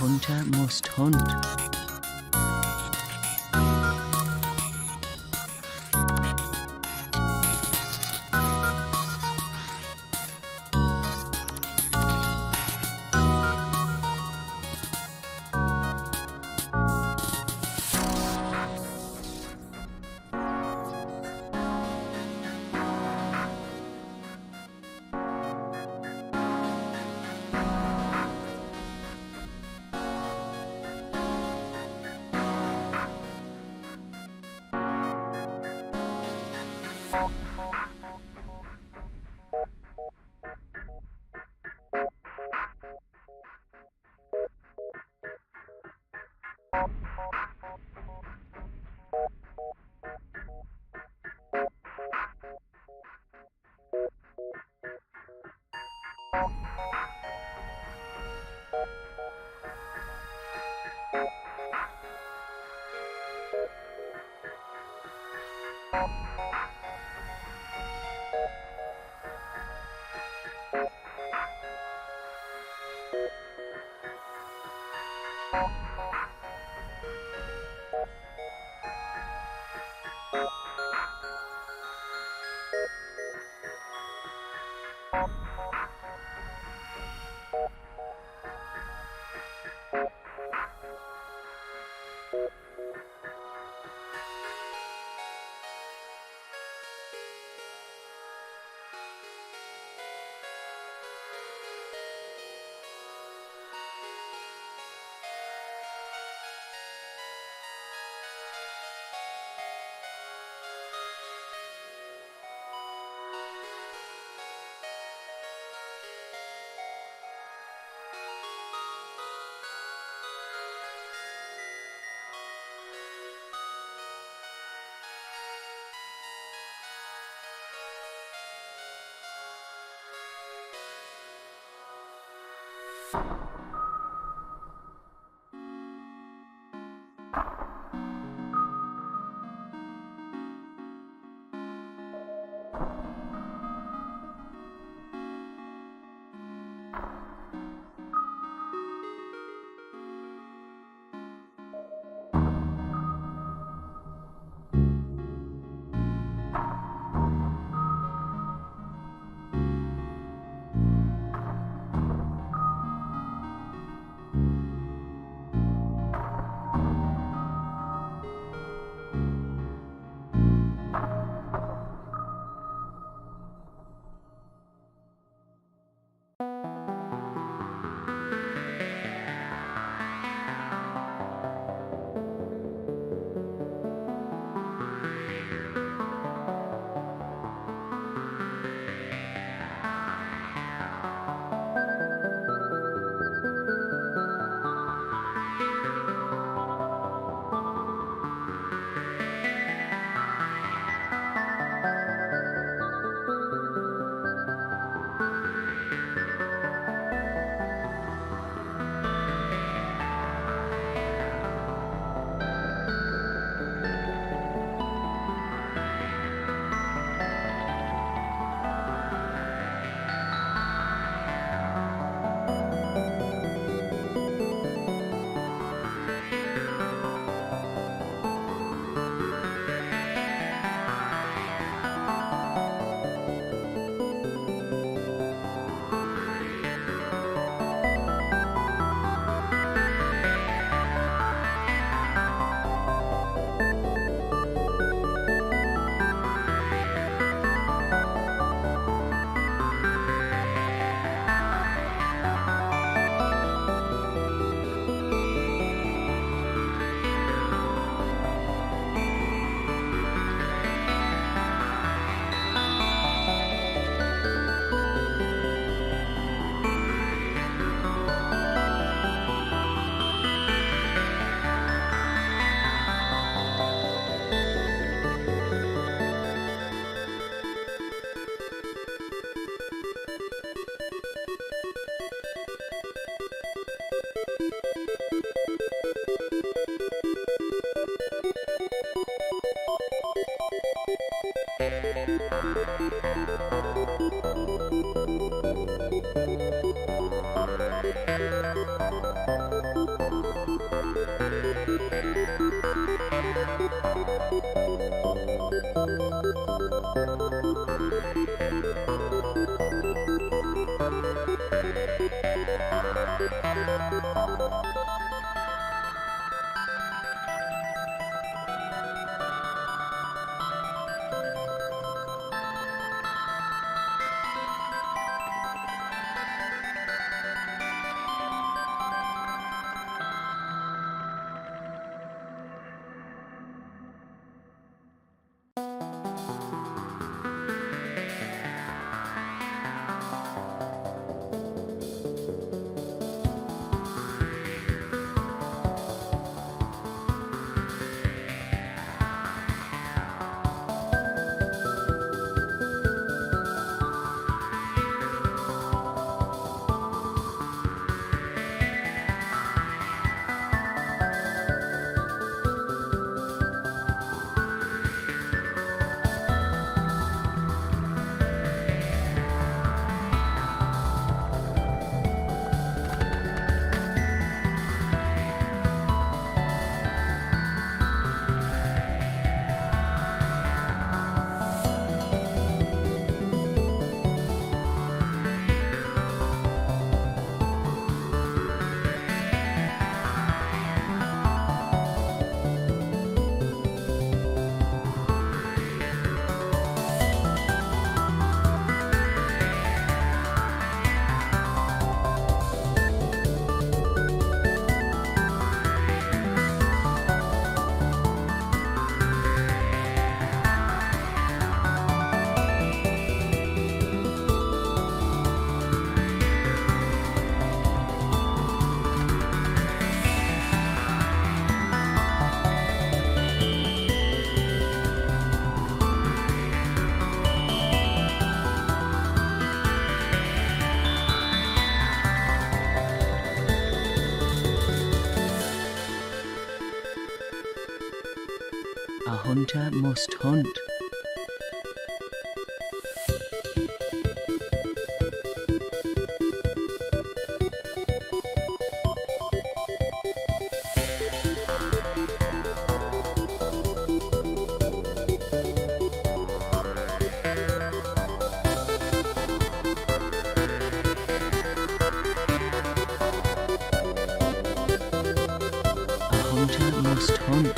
hunter must hunt. A hunter must hunt. A hunter must hunt.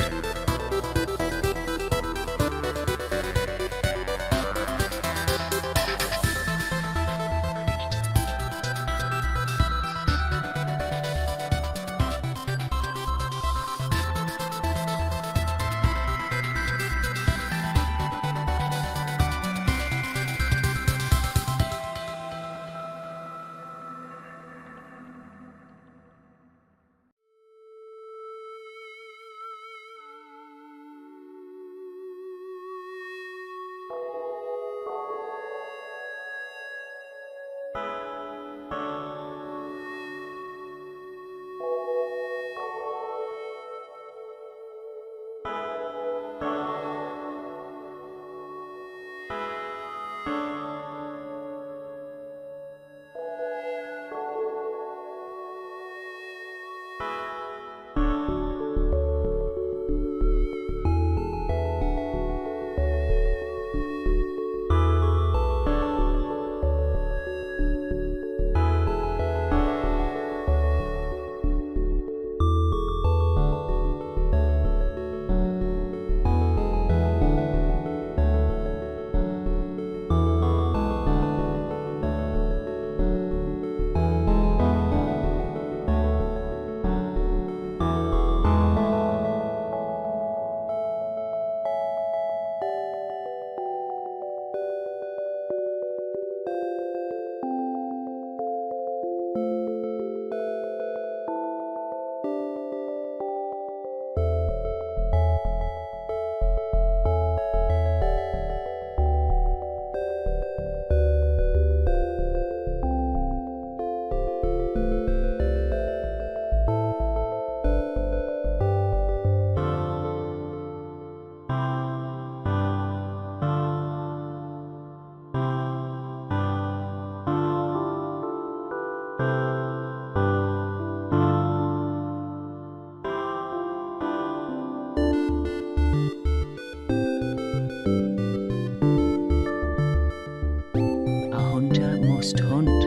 A hunter must hunt.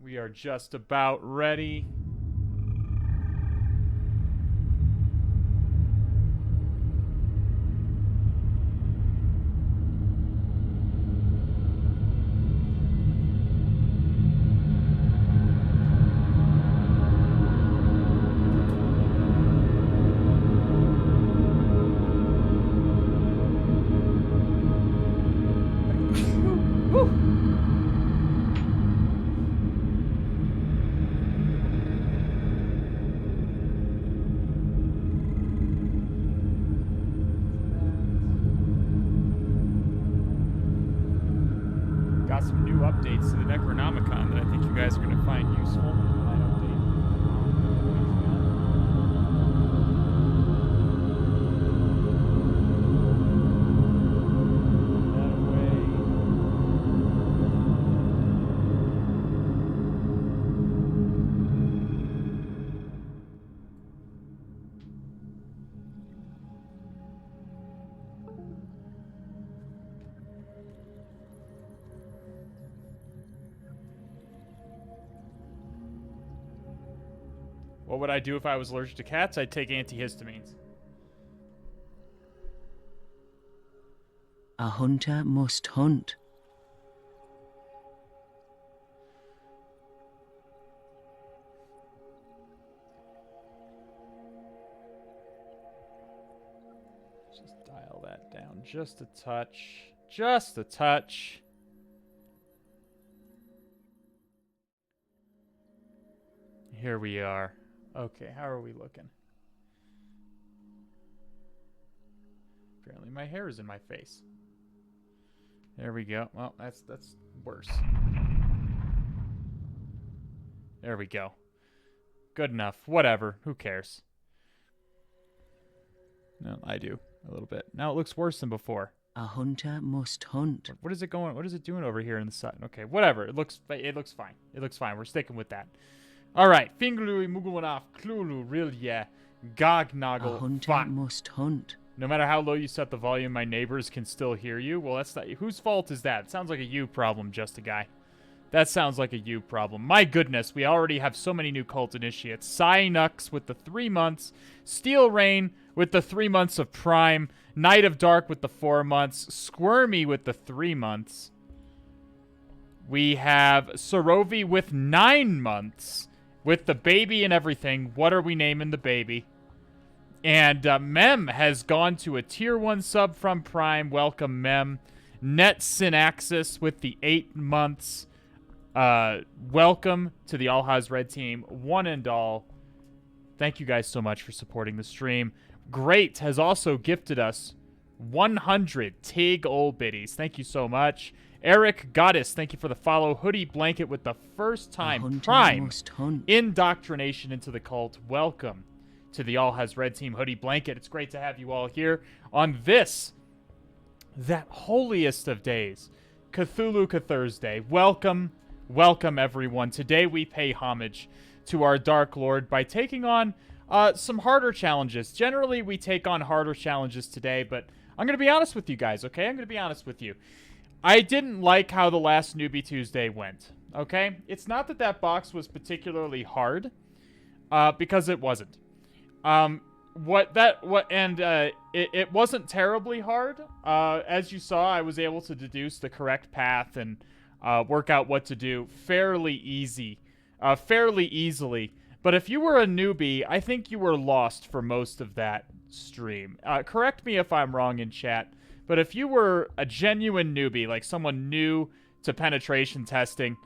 We are just about ready. Got some new updates to the Necronomicon that I think you guys are going to find useful. That update. That away. What would I do if I was allergic to cats? I'd take antihistamines. A hunter must hunt. Just dial that down just a touch. Just a touch. Here we are. Okay, how are we looking? Apparently my hair is in my face. There we go. Well, that's worse. There we go. Good enough. Whatever. Who cares? No, I do. A little bit. Now it looks worse than before. A hunter must hunt. What is it going? What is it doing over here in the side? Okay, whatever. It looks fine. It looks fine. We're sticking with that. All right. Finglui muguwanaf klulu rilya gagnagel. A hunter must hunt. No matter how low you set the volume, my neighbors can still hear you. Well, that's not... Whose fault is that? It sounds like a you problem, just a guy. That sounds like a you problem. My goodness, we already have so many new cult initiates. Cynux with the 3 months. Steel Rain with the 3 months of Prime. Night of Dark with the 4 months. Squirmy with the 3 months. We have Sorovi with 9 months. With the baby and everything. What are we naming the baby? And Mem has gone to a tier 1 sub from Prime. Welcome, Mem. Net Synaxis with the 8 months. Welcome to the Alhaz Red Team, one and all. Thank you guys so much for supporting the stream. Great has also gifted us 100 Tig Old Biddies. Thank you so much. Eric Goddess, thank you for the follow. Hoodie Blanket with the first time Prime indoctrination into the cult. Welcome to the Alhaz Red Team Hoodie Blanket. It's great to have you all here on this, that holiest of days, Cthulhu Cthursday. Welcome. Welcome, everyone. Today we pay homage to our Dark Lord by taking on some harder challenges. Generally, we take on harder challenges today, but I'm going to be honest with you guys, okay? I'm going to be honest with you. I didn't like how the last Newbie Tuesday went, okay? It's not that that box was particularly hard, because it wasn't. It wasn't terribly hard. As you saw, I was able to deduce the correct path and work out what to do fairly easily. But if you were a newbie, I think you were lost for most of that stream. Correct me if I'm wrong in chat, but if you were a genuine newbie, like someone new to penetration testing,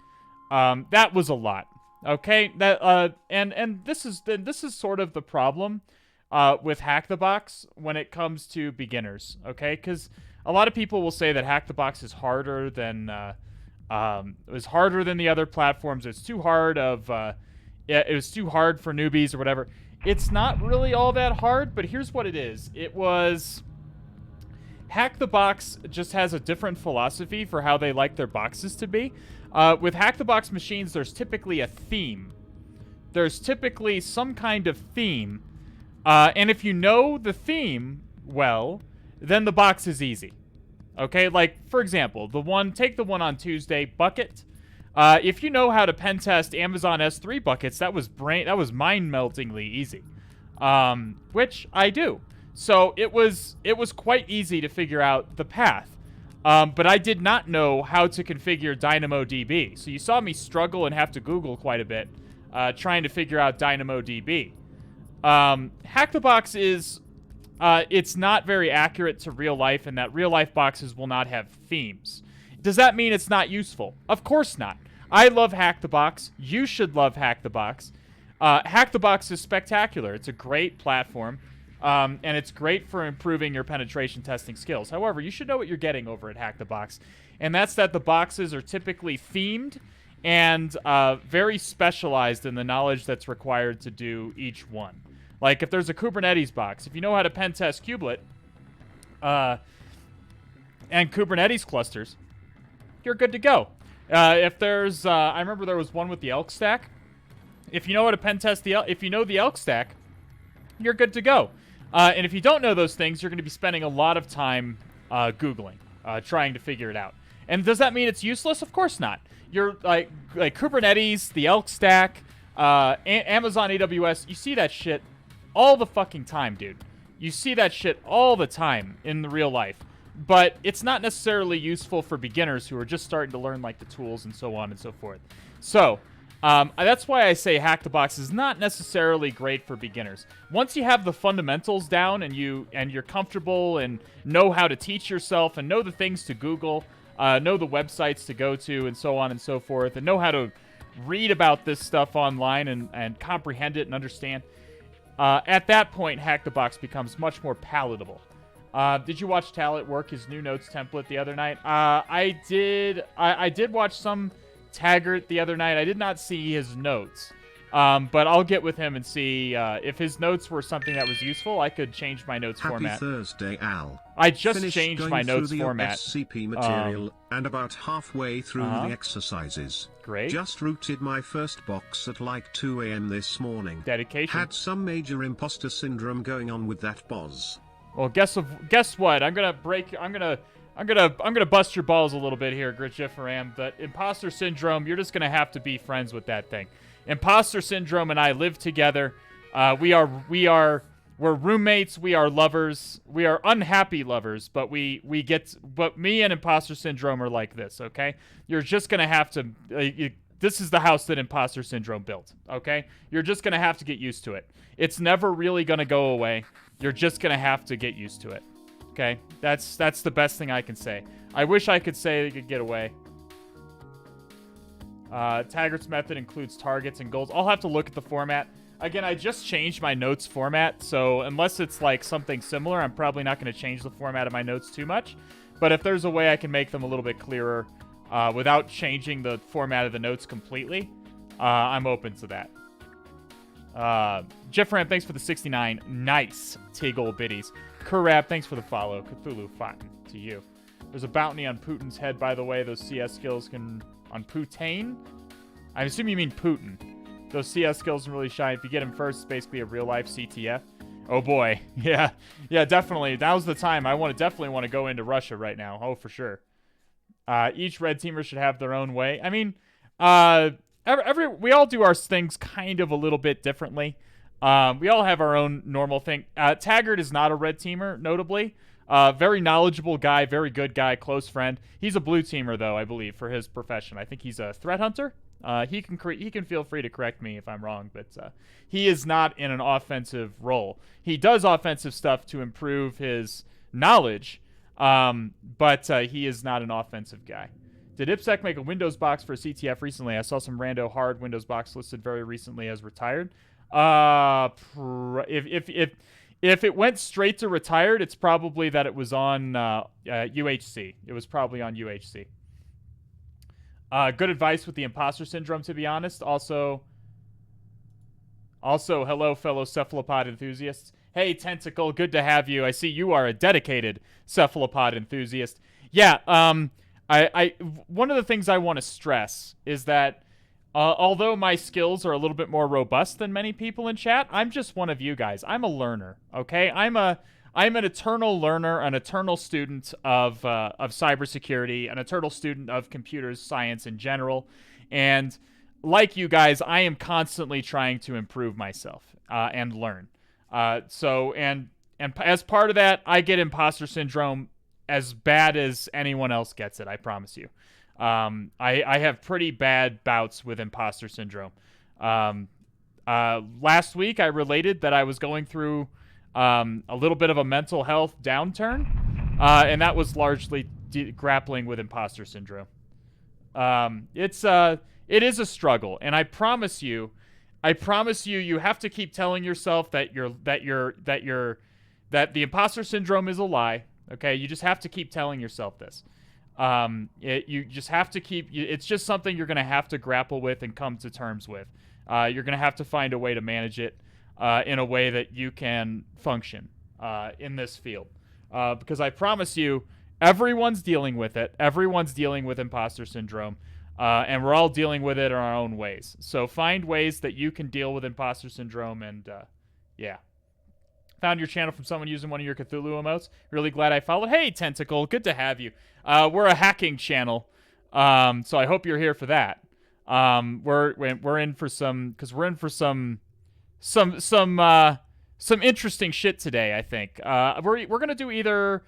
that was a lot. Okay, and this is sort of the problem with Hack the Box when it comes to beginners. Okay, because a lot of people will say that Hack the Box is harder than the other platforms. It's too hard it was too hard for newbies or whatever. It's not really all that hard, but here's what it is. Hack the Box just has a different philosophy for how they like their boxes to be. With Hack the Box machines, there's typically a theme. There's typically some kind of theme. And if you know the theme well, then the box is easy. Okay, like, for example, take the one on Tuesday, Bucket. If you know how to pen test Amazon S3 buckets, that was mind-meltingly easy, which I do. So it was quite easy to figure out the path. But I did not know how to configure DynamoDB. So you saw me struggle and have to Google quite a bit trying to figure out DynamoDB. Hack the Box is it's not very accurate to real life, and that real life boxes will not have themes. Does that mean it's not useful? Of course not. I love Hack the Box. You should love Hack the Box. Hack the Box is spectacular. It's a great platform, and it's great for improving your penetration testing skills. However, you should know what you're getting over at Hack the Box, and that's that the boxes are typically themed and very specialized in the knowledge that's required to do each one. Like if there's a Kubernetes box, if you know how to pen test kubelet and Kubernetes clusters, you're good to go. If there's, I remember there was one with the elk stack. If you know how to pen test if you know the elk stack, you're good to go. And if you don't know those things, you're going to be spending a lot of time Googling, trying to figure it out. And does that mean it's useless? Of course not. You're like Kubernetes, the elk stack, Amazon AWS. You see that shit all the fucking time, dude. You see that shit all the time in the real life. But it's not necessarily useful for beginners who are just starting to learn like the tools and so on and so forth. So that's why I say Hack the Box is not necessarily great for beginners. Once you have the fundamentals down and you're comfortable and know how to teach yourself and know the things to Google, know the websites to go to and so on and so forth, and know how to read about this stuff online and comprehend it and understand, at that point, Hack the Box becomes much more palatable. Did you watch Talit work his new notes template the other night? I did. I did watch some Taggart the other night. I did not see his notes. But I'll get with him and see if his notes were something that was useful. I could change my notes format. Happy Thursday, Al. I just Finished changed going my through notes the format. SCP material and about halfway through the exercises. Great. Just rooted my first box at like 2 a.m. this morning. Dedication. Had some major imposter syndrome going on with that boss. Well, guess what? I'm gonna bust your balls a little bit here, Gritchiferam. But imposter syndrome, you're just gonna have to be friends with that thing. Imposter syndrome and I live together. We're roommates. We are lovers. We are unhappy lovers. But but me and imposter syndrome are like this. Okay, you're just gonna have to. This is the house that imposter syndrome built. Okay, you're just gonna have to get used to it. It's never really gonna go away. You're just gonna have to get used to it. Okay, that's the best thing I can say. I wish I could say they could get away. Taggart's method includes targets and goals. I'll have to look at the format. Again, I just changed my notes format, so unless it's like something similar, I'm probably not going to change the format of my notes too much. But if there's a way I can make them a little bit clearer without changing the format of the notes completely, I'm open to that. Jeffram, thanks for the 69. Nice. Tiggle biddies. Kurab, thanks for the follow. Cthulhu, fine to you. There's a bounty on Putin's head, by the way. Those CS skills can... On Putain? I assume you mean Putin. Those CS skills can really shine. If you get him first, it's basically a real-life CTF. Oh, boy. Yeah, definitely. Now's the time. I definitely want to go into Russia right now. Oh, for sure. Each red teamer should have their own way. I mean, we all do our things kind of a little bit differently. We all have our own normal thing. Taggart is not a red teamer, notably. Very knowledgeable guy, very good guy, close friend. He's a blue teamer, though, I believe, for his profession. I think he's a threat hunter. He can feel free to correct me if I'm wrong, but he is not in an offensive role. He does offensive stuff to improve his knowledge, but he is not an offensive guy. Did IPSec make a Windows box for a CTF recently? I saw some rando hard Windows box listed very recently as retired. If it went straight to retired, it's probably that it was on UHC. It was probably on UHC. Good advice with the imposter syndrome, to be honest. Also, hello, fellow cephalopod enthusiasts. Hey, Tentacle, good to have you. I see you are a dedicated cephalopod enthusiast. Yeah, one of the things I want to stress is that although my skills are a little bit more robust than many people in chat, I'm just one of you guys. I'm a learner, okay? I'm an eternal learner, an eternal student of cybersecurity, an eternal student of computer science in general. And like you guys, I am constantly trying to improve myself and learn. And as part of that, I get imposter syndrome as bad as anyone else gets it. I promise you. I have pretty bad bouts with imposter syndrome. Last week, I related that I was going through a little bit of a mental health downturn, and that was largely grappling with imposter syndrome. It is a struggle, and I promise you, you have to keep telling yourself that the imposter syndrome is a lie. Okay, you just have to keep telling yourself this. You just have to keep. It's just something you're gonna have to grapple with and come to terms with. You're gonna have to find a way to manage it in a way that you can function in this field. Because I promise you, everyone's dealing with it. Everyone's dealing with imposter syndrome. And we're all dealing with it in our own ways. So find ways that you can deal with imposter syndrome and, yeah. Found your channel from someone using one of your Cthulhu emotes. Really glad I followed. Hey, Tentacle, good to have you. We're a hacking channel, so I hope you're here for that. We're in for some interesting shit today, I think. We're gonna do either.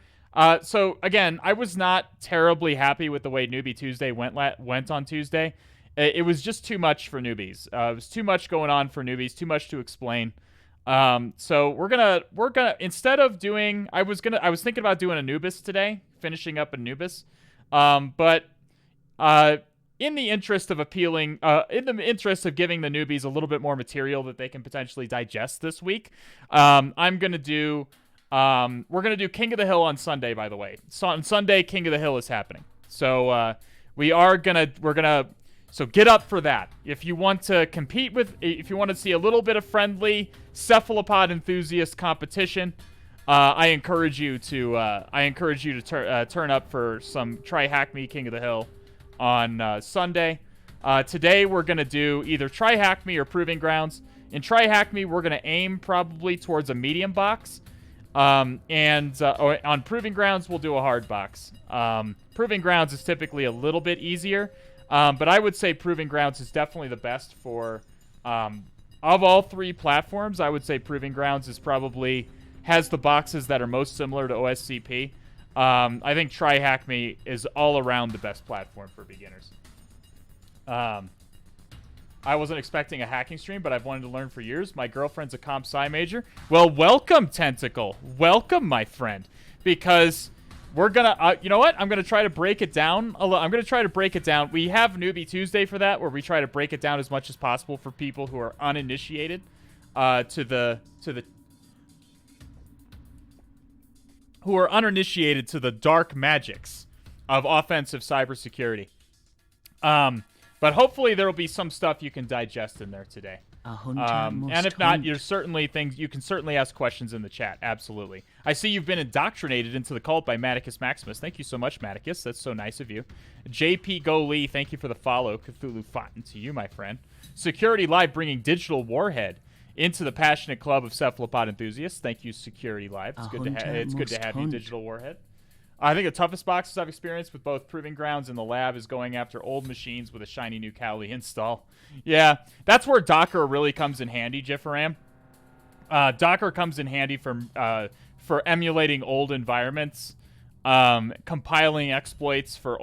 So again, I was not terribly happy with the way Newbie Tuesday went on Tuesday. It was just too much for newbies. It was too much going on for newbies. Too much to explain. So we're gonna instead of doing, I was thinking about doing Anubis today, finishing up Anubis. But in the interest of giving the newbies a little bit more material that they can potentially digest this week, we're gonna do King of the Hill on Sunday, by the way. So on Sunday, King of the Hill is happening. So so get up for that. If you want to if you want to see a little bit of friendly cephalopod enthusiast competition, I encourage you to turn up for some Try Hack Me King of the Hill on Sunday. Today we're gonna do either Try Hack Me or Proving Grounds. In Try Hack Me, we're gonna aim probably towards a medium box. On Proving Grounds, we'll do a hard box. Proving Grounds is typically a little bit easier, but I would say Proving Grounds is definitely the best for, of all three platforms, I would say Proving Grounds has the boxes that are most similar to OSCP. I think Try Hack Me is all around the best platform for beginners. I wasn't expecting a hacking stream, but I've wanted to learn for years. My girlfriend's a comp sci major. Well, welcome, Tentacle. Welcome, my friend. Because we're gonna, you know what? I'm gonna try to break it down. I'm gonna try to break it down. We have Newbie Tuesday for that, where we try to break it down as much as possible for people who are uninitiated to the dark magics of offensive cybersecurity. But hopefully there will be some stuff you can digest in there today. And if not, you can certainly ask questions in the chat. Absolutely. I see you've been indoctrinated into the cult by My-CMSMS. Thank you so much, Maticus. That's so nice of you. JP Golee, thank you for the follow. Cthulhu Fountain to you, my friend. Security Live bringing Digital Warhead into the passionate club of cephalopod enthusiasts. Thank you, Security Live. It's good to have you, Digital Warhead. I think the toughest boxes I've experienced with both Proving Grounds and the lab is going after old machines with a shiny new Kali install. Yeah, that's where Docker really comes in handy, Jifferam. Docker comes in handy for emulating old environments, compiling exploits for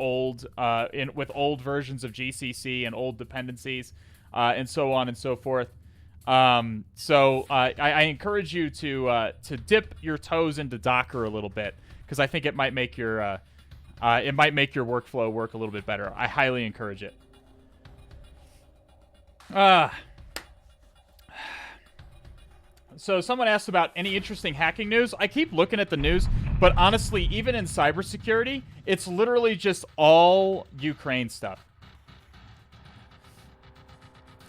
with old versions of GCC and old dependencies, and so on and so forth. So I encourage you to dip your toes into Docker a little bit, because I think it might make your workflow work a little bit better. I highly encourage it. So someone asked about any interesting hacking news. I keep looking at the news, but honestly, even in cybersecurity, it's literally just all Ukraine stuff.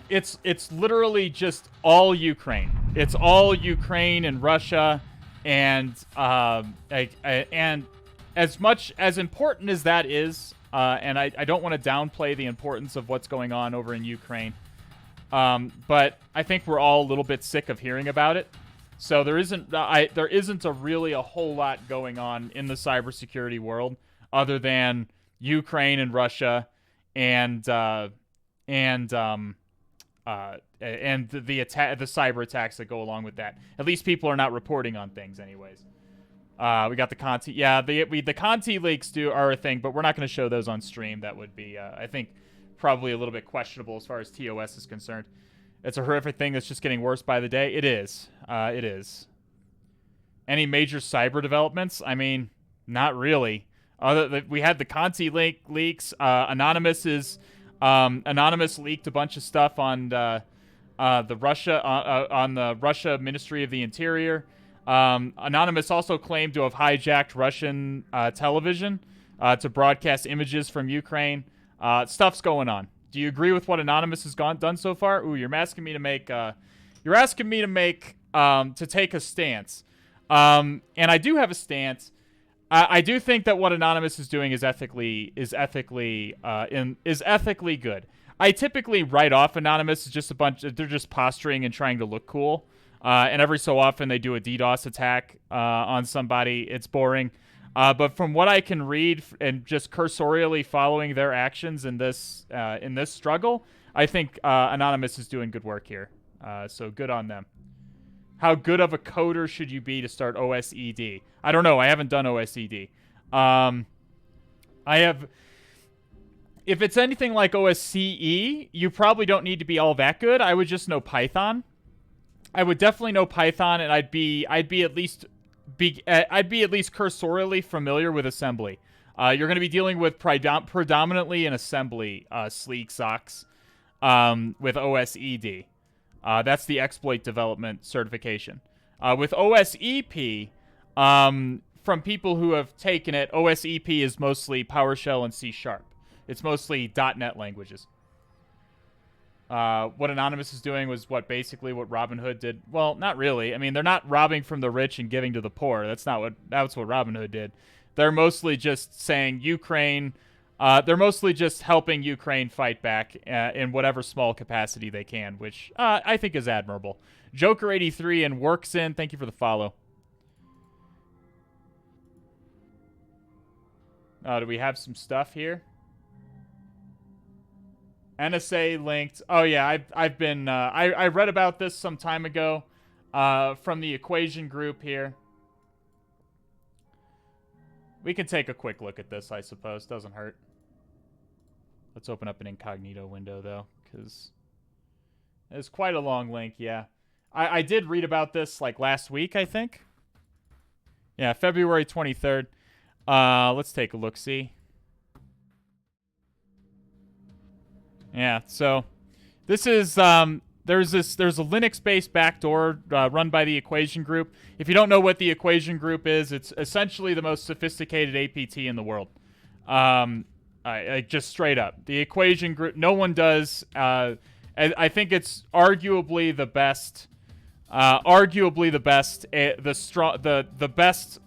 It's literally just all Ukraine. It's all Ukraine and Russia. And as much as important as that is, and I don't want to downplay the importance of what's going on over in Ukraine, but I think we're all a little bit sick of hearing about it. So there isn't really a whole lot going on in the cybersecurity world other than Ukraine and Russia and the attack, the cyber attacks that go along with that. At least people are not reporting on things, anyways. We got the Conti. Yeah, the Conti leaks are a thing, but we're not going to show those on stream. That would be, I think, probably a little bit questionable as far as TOS is concerned. It's a horrific thing that's just getting worse by the day. It is. It is. Any major cyber developments? I mean, not really. We had the Conti leaks. Anonymous leaked a bunch of stuff on the Russia Ministry of the Interior. Anonymous also claimed to have hijacked Russian television to broadcast images from Ukraine. Stuff's going on. Do you agree with what Anonymous has done so far? Ooh, you're asking me to make to take a stance. And I do have a stance. I do think that what Anonymous is doing is ethically good. I typically write off Anonymous as just they're just posturing and trying to look cool. And every so often they do a DDoS attack on somebody. It's boring. But from what I can read and just cursorially following their actions in this struggle, I think Anonymous is doing good work here. So good on them. How good of a coder should you be to start OSED? I don't know. I haven't done OSED. If it's anything like OSCE, you probably don't need to be all that good. I would just know Python. I would definitely know Python, and I'd be at least cursorily familiar with assembly. You're going to be dealing with predominantly an assembly sleek socks with OSED. That's the exploit development certification. With OSEP, from people who have taken it, OSEP is mostly PowerShell and C#. It's mostly .NET languages. What Anonymous is doing was basically what Robinhood did. Well, not really. I mean, they're not robbing from the rich and giving to the poor. That's what Robinhood did. They're mostly just saying Ukraine. They're mostly just helping Ukraine fight back in whatever small capacity they can, which I think is admirable. Joker83 and Worksin, thank you for the follow. Do we have some stuff here? NSA linked. Oh yeah, I've been I read about this some time ago from the Equation group here. We can take a quick look at this, I suppose. Doesn't hurt. Let's open up an incognito window though, because it's quite a long link. Yeah, I did read about this like last week, I think. Yeah, February 23rd. Let's take a look. See. Yeah, so this is there's a Linux-based backdoor run by the Equation group. If you don't know what the Equation group is, it's essentially the most sophisticated APT in the world. Just straight up, the Equation group. No one does. I think it's arguably the best. The best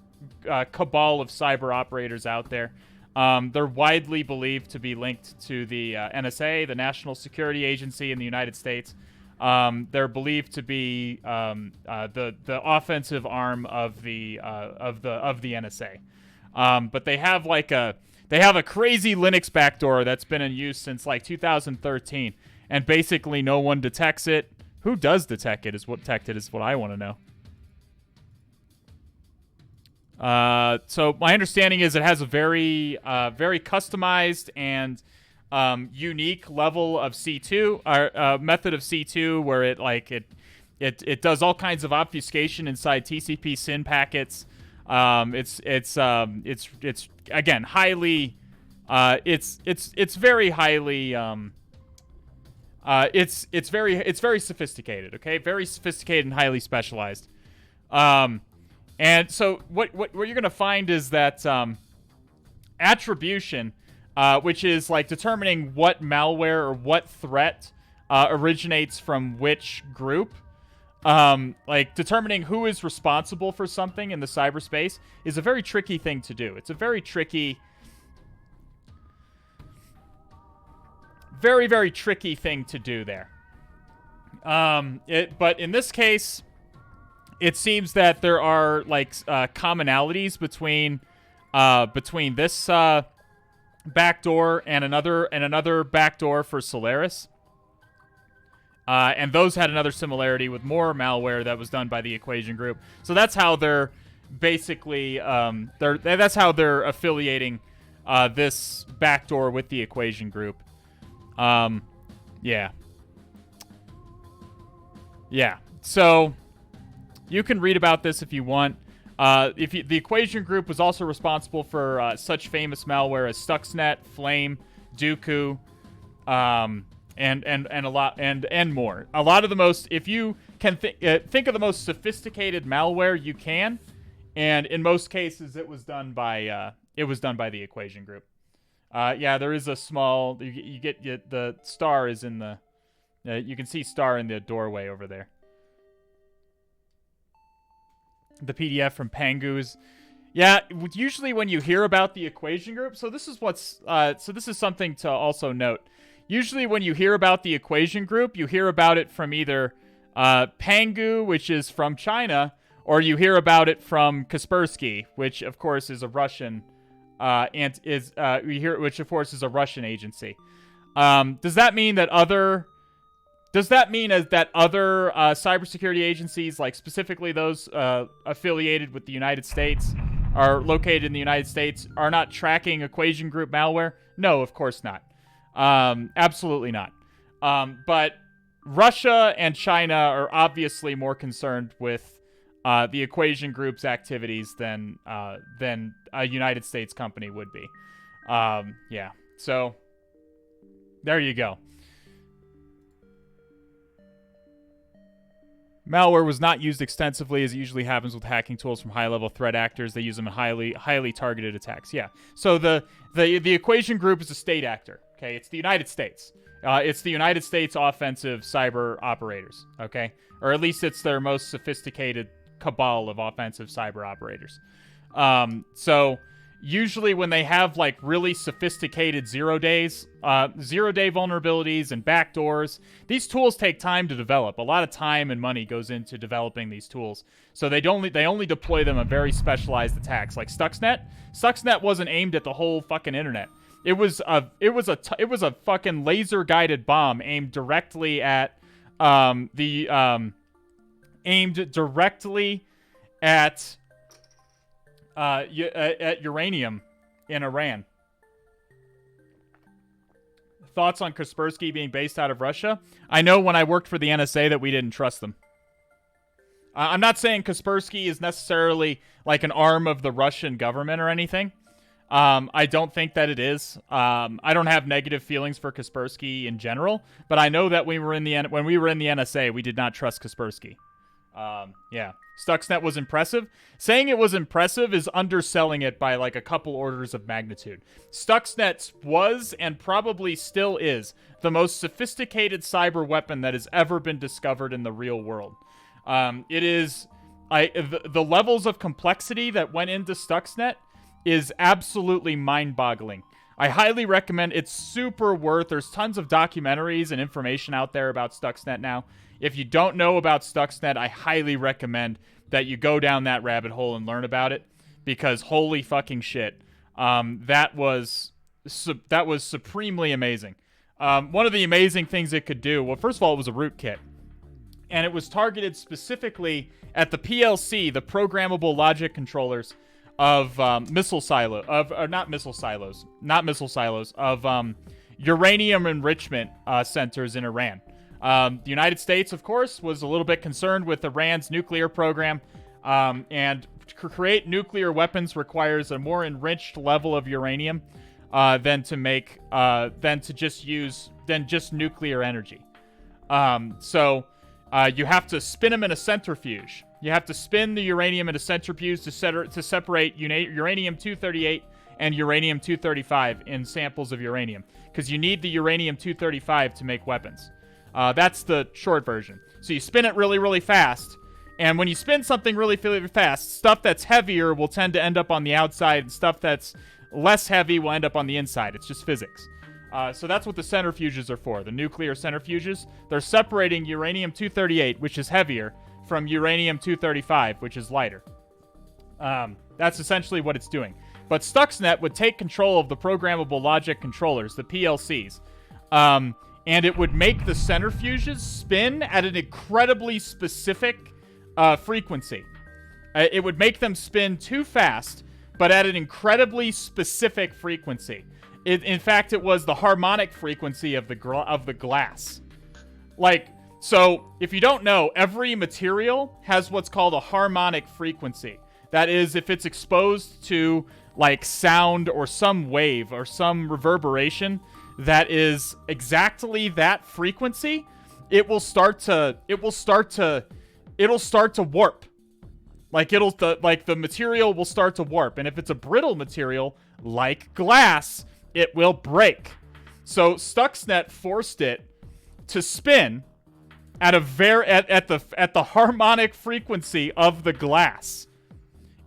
cabal of cyber operators out there. They're widely believed to be linked to the NSA, the National Security Agency in the United States. They're believed to be the offensive arm of the NSA. But they have a crazy Linux backdoor that's been in use since like 2013, and basically no one detects it. Who does detect it? Is what I want to know. So my understanding is it has a very customized and unique level of C2, or method of C2, where it does all kinds of obfuscation inside TCP SYN packets. It's again highly, it's very highly, it's very sophisticated. Okay, very sophisticated and highly specialized. And so what you're going to find is that attribution, which is like determining what malware or what threat originates from which group, like determining who is responsible for something in the cyberspace is a very tricky thing to do. It's a very tricky, very, very tricky thing to do there. But in this case, it seems that there are like commonalities between this backdoor and another backdoor for Solaris. And those had another similarity with more malware that was done by the Equation Group. So that's how they're basically that's how they're affiliating this backdoor with the Equation Group. Yeah. So you can read about this if you want. The Equation Group was also responsible for such famous malware as Stuxnet, Flame, Dooku, and a lot and more. A lot of the most, if you can think of the most sophisticated malware you can, and in most cases it was done by the Equation Group. Yeah, there is a small. You get the star is in the. You can see star in the doorway over there. The PDF from Pangoos. Yeah, usually when you hear about the Equation Group, so this is something to also note. Usually when you hear about the Equation Group, you hear about it from either Pangu, which is from China, or you hear about it from Kaspersky, which of course is a Russian which of course is a Russian agency. Does that mean that other cybersecurity agencies, like specifically those affiliated with the United States, are located in the United States, are not tracking Equation Group malware? No, of course not. Absolutely not. But Russia and China are obviously more concerned with the Equation Group's activities than a United States company would be. Yeah. So there you go. Malware was not used extensively, as it usually happens with hacking tools from high-level threat actors. They use them in highly targeted attacks. Yeah. So the Equation Group is a state actor. Okay, it's the United States. It's the United States offensive cyber operators. Okay, or at least it's their most sophisticated cabal of offensive cyber operators. So usually when they have like really sophisticated zero-day vulnerabilities and backdoors, these tools take time to develop. A lot of time and money goes into developing these tools. So they only deploy them on very specialized attacks, like Stuxnet. Stuxnet wasn't aimed at the whole fucking internet. It was a fucking laser-guided bomb aimed directly at at uranium in Iran. Thoughts on Kaspersky being based out of Russia? I know when I worked for the NSA that we didn't trust them. I'm not saying Kaspersky is necessarily like an arm of the Russian government or anything. I don't think that it is. I don't have negative feelings for Kaspersky in general, but I know that when we were in the NSA, we did not trust Kaspersky. Yeah. Stuxnet was impressive. Saying it was impressive is underselling it by like a couple orders of magnitude. Stuxnet was, and probably still is, the most sophisticated cyber weapon that has ever been discovered in the real world. It is... the levels of complexity that went into Stuxnet is absolutely mind-boggling. I highly recommend. It's super worth. There's tons of documentaries and information out there about Stuxnet now. If you don't know about Stuxnet, I highly recommend that you go down that rabbit hole and learn about it, because holy fucking shit, that was supremely amazing. One of the amazing things it could do. Well, first of all, it was a rootkit, and it was targeted specifically at the PLC, the programmable logic controllers of uranium enrichment centers in Iran. The United States, of course, was a little bit concerned with Iran's nuclear program, and to create nuclear weapons requires a more enriched level of uranium than just nuclear energy. So you have to spin them in a centrifuge. You have to spin the uranium in a centrifuge to separate uranium-238 and uranium-235 in samples of uranium, because you need the uranium-235 to make weapons. That's the short version. So you spin it really, really fast, and when you spin something really, really fast, stuff that's heavier will tend to end up on the outside, and stuff that's less heavy will end up on the inside. It's just physics. So that's what the centrifuges are for, the nuclear centrifuges. They're separating uranium-238, which is heavier, from uranium-235, which is lighter. That's essentially what it's doing. But Stuxnet would take control of the programmable logic controllers, the PLCs, and it would make the centrifuges spin at an incredibly specific frequency. It would make them spin too fast, but at an incredibly specific frequency. In fact, it was the harmonic frequency of the glass. Like, so if you don't know, every material has what's called a harmonic frequency. That is, if it's exposed to like sound or some wave or some reverberation that is exactly that frequency, it'll start to warp. Like the material will start to warp, and if it's a brittle material like glass, it will break. So Stuxnet forced it to spin at the harmonic frequency of the glass,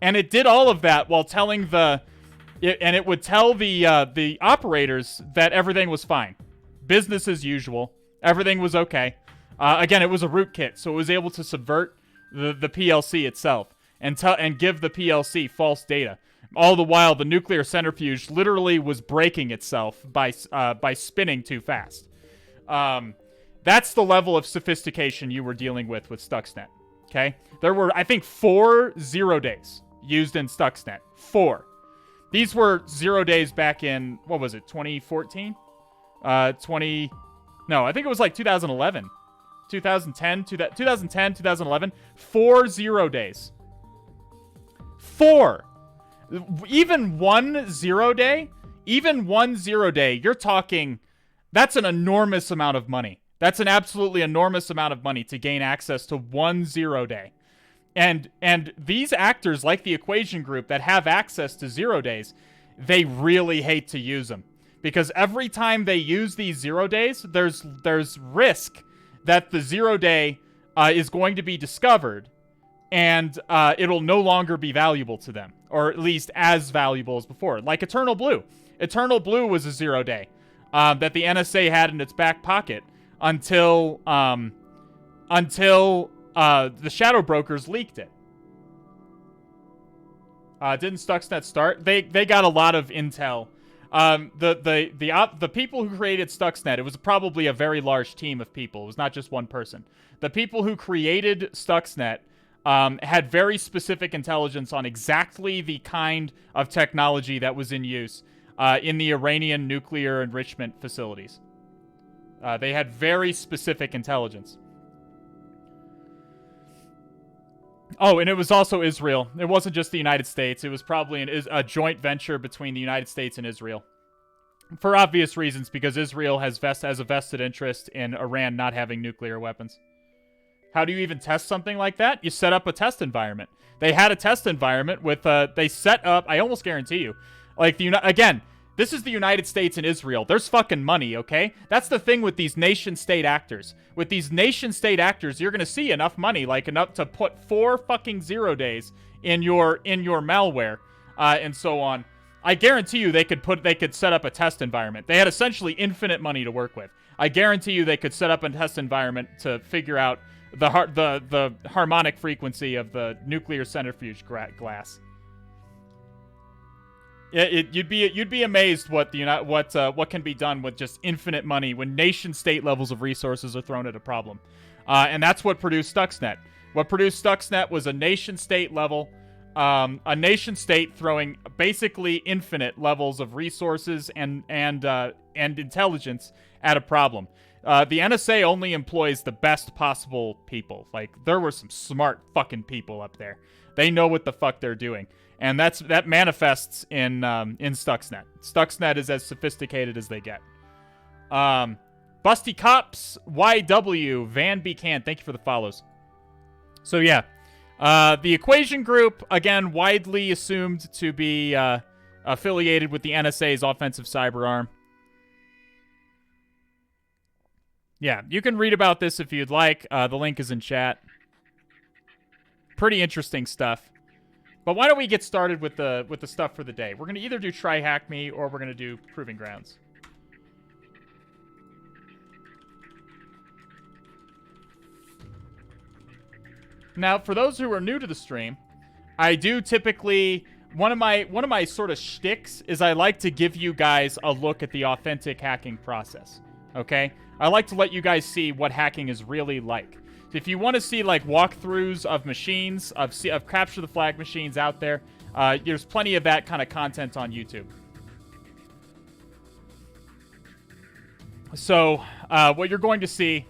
and it did all of that while telling it would tell the operators that everything was fine, business as usual, everything was okay. Again, it was a rootkit, so it was able to subvert the PLC itself and give the PLC false data. All the while, the nuclear centrifuge literally was breaking itself by spinning too fast. That's the level of sophistication you were dealing with Stuxnet. Okay, there were, I think, 4 0 days used in Stuxnet. 4. These were 0 days back in, what was it, 2014? No, I think it was like 2011. 2010, 2011. 4 0 days. 4. Even 1 0 day, you're talking, that's an enormous amount of money. That's an absolutely enormous amount of money to gain access to 1 0 day. And these actors, like the Equation Group, that have access to 0 days, they really hate to use them. Because every time they use these 0 days, there's risk that the 0 day is going to be discovered, and it'll no longer be valuable to them, or at least as valuable as before. Like Eternal Blue. Eternal Blue was a 0 day that the NSA had in its back pocket until the shadow brokers leaked it. Didn't Stuxnet start? They got a lot of intel. The people who created Stuxnet, it was probably a very large team of people. It was not just one person. The people who created Stuxnet had very specific intelligence on exactly the kind of technology that was in use in the Iranian nuclear enrichment facilities. They had very specific intelligence. Oh, and it was also Israel. It wasn't just the United States. It was probably a joint venture between the United States and Israel. For obvious reasons, because Israel has a vested interest in Iran not having nuclear weapons. How do you even test something like that? You set up a test environment. They had a test environment with, they set up, I almost guarantee you, like, again, this is the United States and Israel. There's fucking money, okay? That's the thing with these nation-state actors. With these nation-state actors, you're gonna see enough money, like enough to put 4 fucking 0 days in your malware, and so on. I guarantee you they could set up a test environment. They had essentially infinite money to work with. I guarantee you they could set up a test environment to figure out the harmonic frequency of the nuclear centrifuge glass. You'd be amazed what can be done with just infinite money when nation-state levels of resources are thrown at a problem, and that's what produced Stuxnet. What produced Stuxnet was a nation-state level, a nation-state throwing basically infinite levels of resources and intelligence at a problem. The NSA only employs the best possible people. Like, there were some smart fucking people up there. They know what the fuck they're doing. And that manifests in Stuxnet. Stuxnet is as sophisticated as they get. Busty Cops, YW, Van Becan, thank you for the follows. So yeah, the Equation Group, again, widely assumed to be affiliated with the NSA's offensive cyber arm. Yeah, you can read about this if you'd like. The link is in chat. Pretty interesting stuff. But why don't we get started with the stuff for the day? We're going to either do Try Hack Me or we're going to do Proving Grounds. Now, for those who are new to the stream, I do typically one of my sort of shticks is I like to give you guys a look at the authentic hacking process. Okay? I like to let you guys see what hacking is really like. So if you want to see like walkthroughs of machines, of capture the flag machines out there, there's plenty of that kind of content on YouTube. So what you're going to see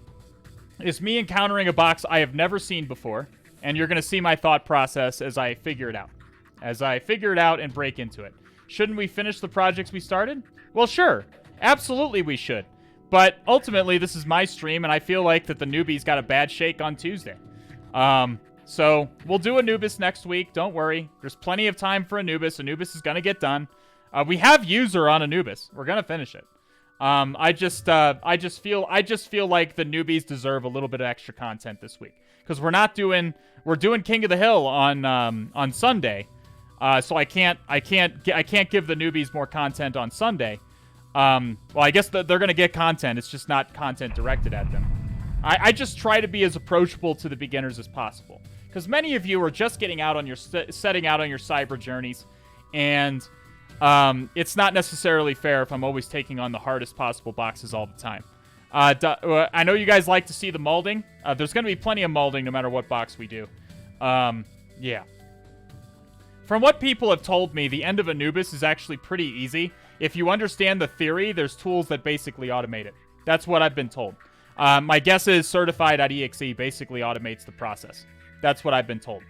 is me encountering a box I have never seen before, and you're going to see my thought process as I figure it out. As I figure it out and break into it. Shouldn't we finish the projects we started? Well, sure. Absolutely we should. But ultimately, this is my stream, and I feel like that the newbies got a bad shake on Tuesday. So we'll do Anubis next week. Don't worry. There's plenty of time for Anubis. Anubis is going to get done. We have user on Anubis. We're going to finish it. I just feel like the newbies deserve a little bit of extra content this week because we're doing King of the Hill on Sunday, so I can't give the newbies more content on Sunday. Well, I guess they're gonna get content. It's just not content directed at them. I just try to be as approachable to the beginners as possible because many of you are just getting out on your setting out on your cyber journeys, and it's not necessarily fair if I'm always taking on the hardest possible boxes all the time. I know you guys like to see the molding. There's going to be plenty of molding no matter what box we do. Yeah. From what people have told me, the end of Anubis is actually pretty easy. If you understand the theory, there's tools that basically automate it. That's what I've been told. My guess is certified.exe basically automates the process. That's what I've been told.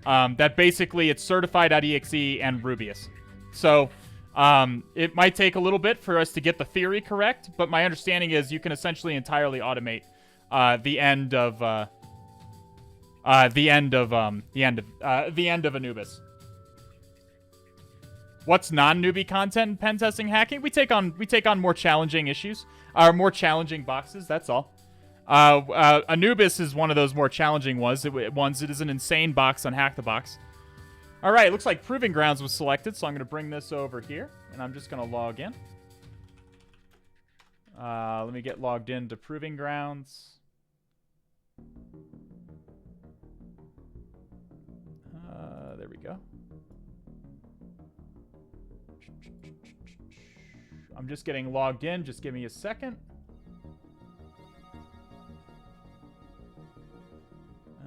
That basically it's certified.exe and Rubius. So it might take a little bit for us to get the theory correct, but my understanding is you can essentially entirely automate the end of Anubis. What's non-newbie content in pen testing hacking? We take on more challenging issues, or more challenging boxes. That's all. Anubis is one of those more challenging ones. It is an insane box on Hack the Box. All right, looks like Proving Grounds was selected, so I'm going to bring this over here, and I'm just going to log in. Let me get logged into Proving Grounds. There we go. I'm just getting logged in. Just give me a second.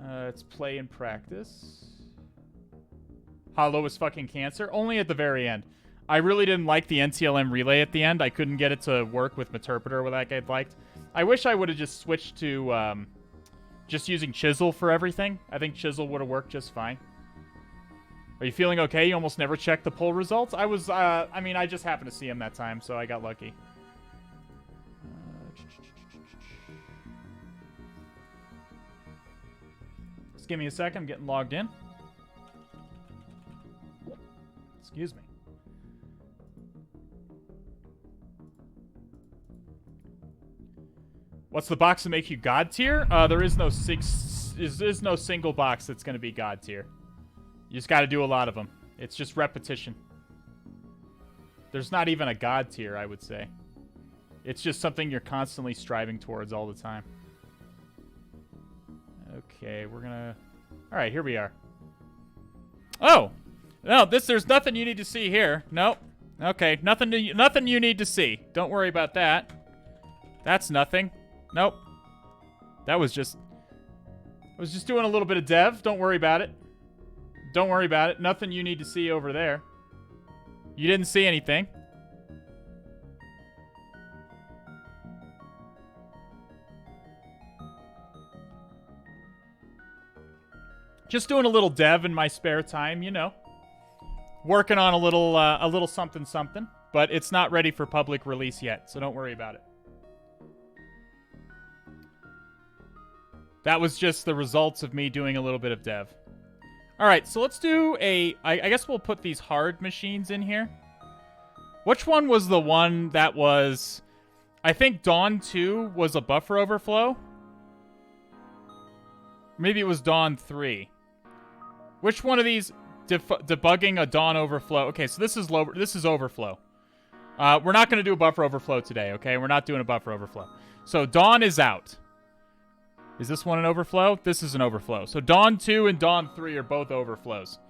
It's play and practice. Hollow is fucking cancer. Only at the very end. I really didn't like the NTLM relay at the end. I couldn't get it to work with Meterpreter like I'd liked. I wish I would have just switched to just using Chisel for everything. I think Chisel would have worked just fine. Are you feeling okay? You almost never checked the poll results? I was, I mean, I just happened to see him that time, so I got lucky. Just give me a second. I'm getting logged in. Excuse me. What's the box to make you God tier? There is no single box that's going to be God tier. You just got to do a lot of them. It's just repetition. There's not even a God tier, I would say. It's just something you're constantly striving towards all the time. Okay, we're gonna... Alright, here we are. Oh! No, there's nothing you need to see here. Nope. Okay, nothing you need to see. Don't worry about that. That's nothing. Nope. That was just... I was just doing a little bit of dev. Don't worry about it. Don't worry about it. Nothing you need to see over there. You didn't see anything. Just doing a little dev in my spare time, you know. Working on a little something something, but it's not ready for public release yet, so don't worry about it. That was just the results of me doing a little bit of dev. All right, so let's do a... I guess we'll put these hard machines in here. Which one was the one that was... I think Dawn 2 was a buffer overflow. Maybe it was Dawn 3. Which one of these... debugging a Dawn overflow... Okay, so this is overflow. We're not going to do a buffer overflow today, okay? We're not doing a buffer overflow. So Dawn is out. Is this one an overflow? This is an overflow. So Dawn 2 and Dawn 3 are both overflows.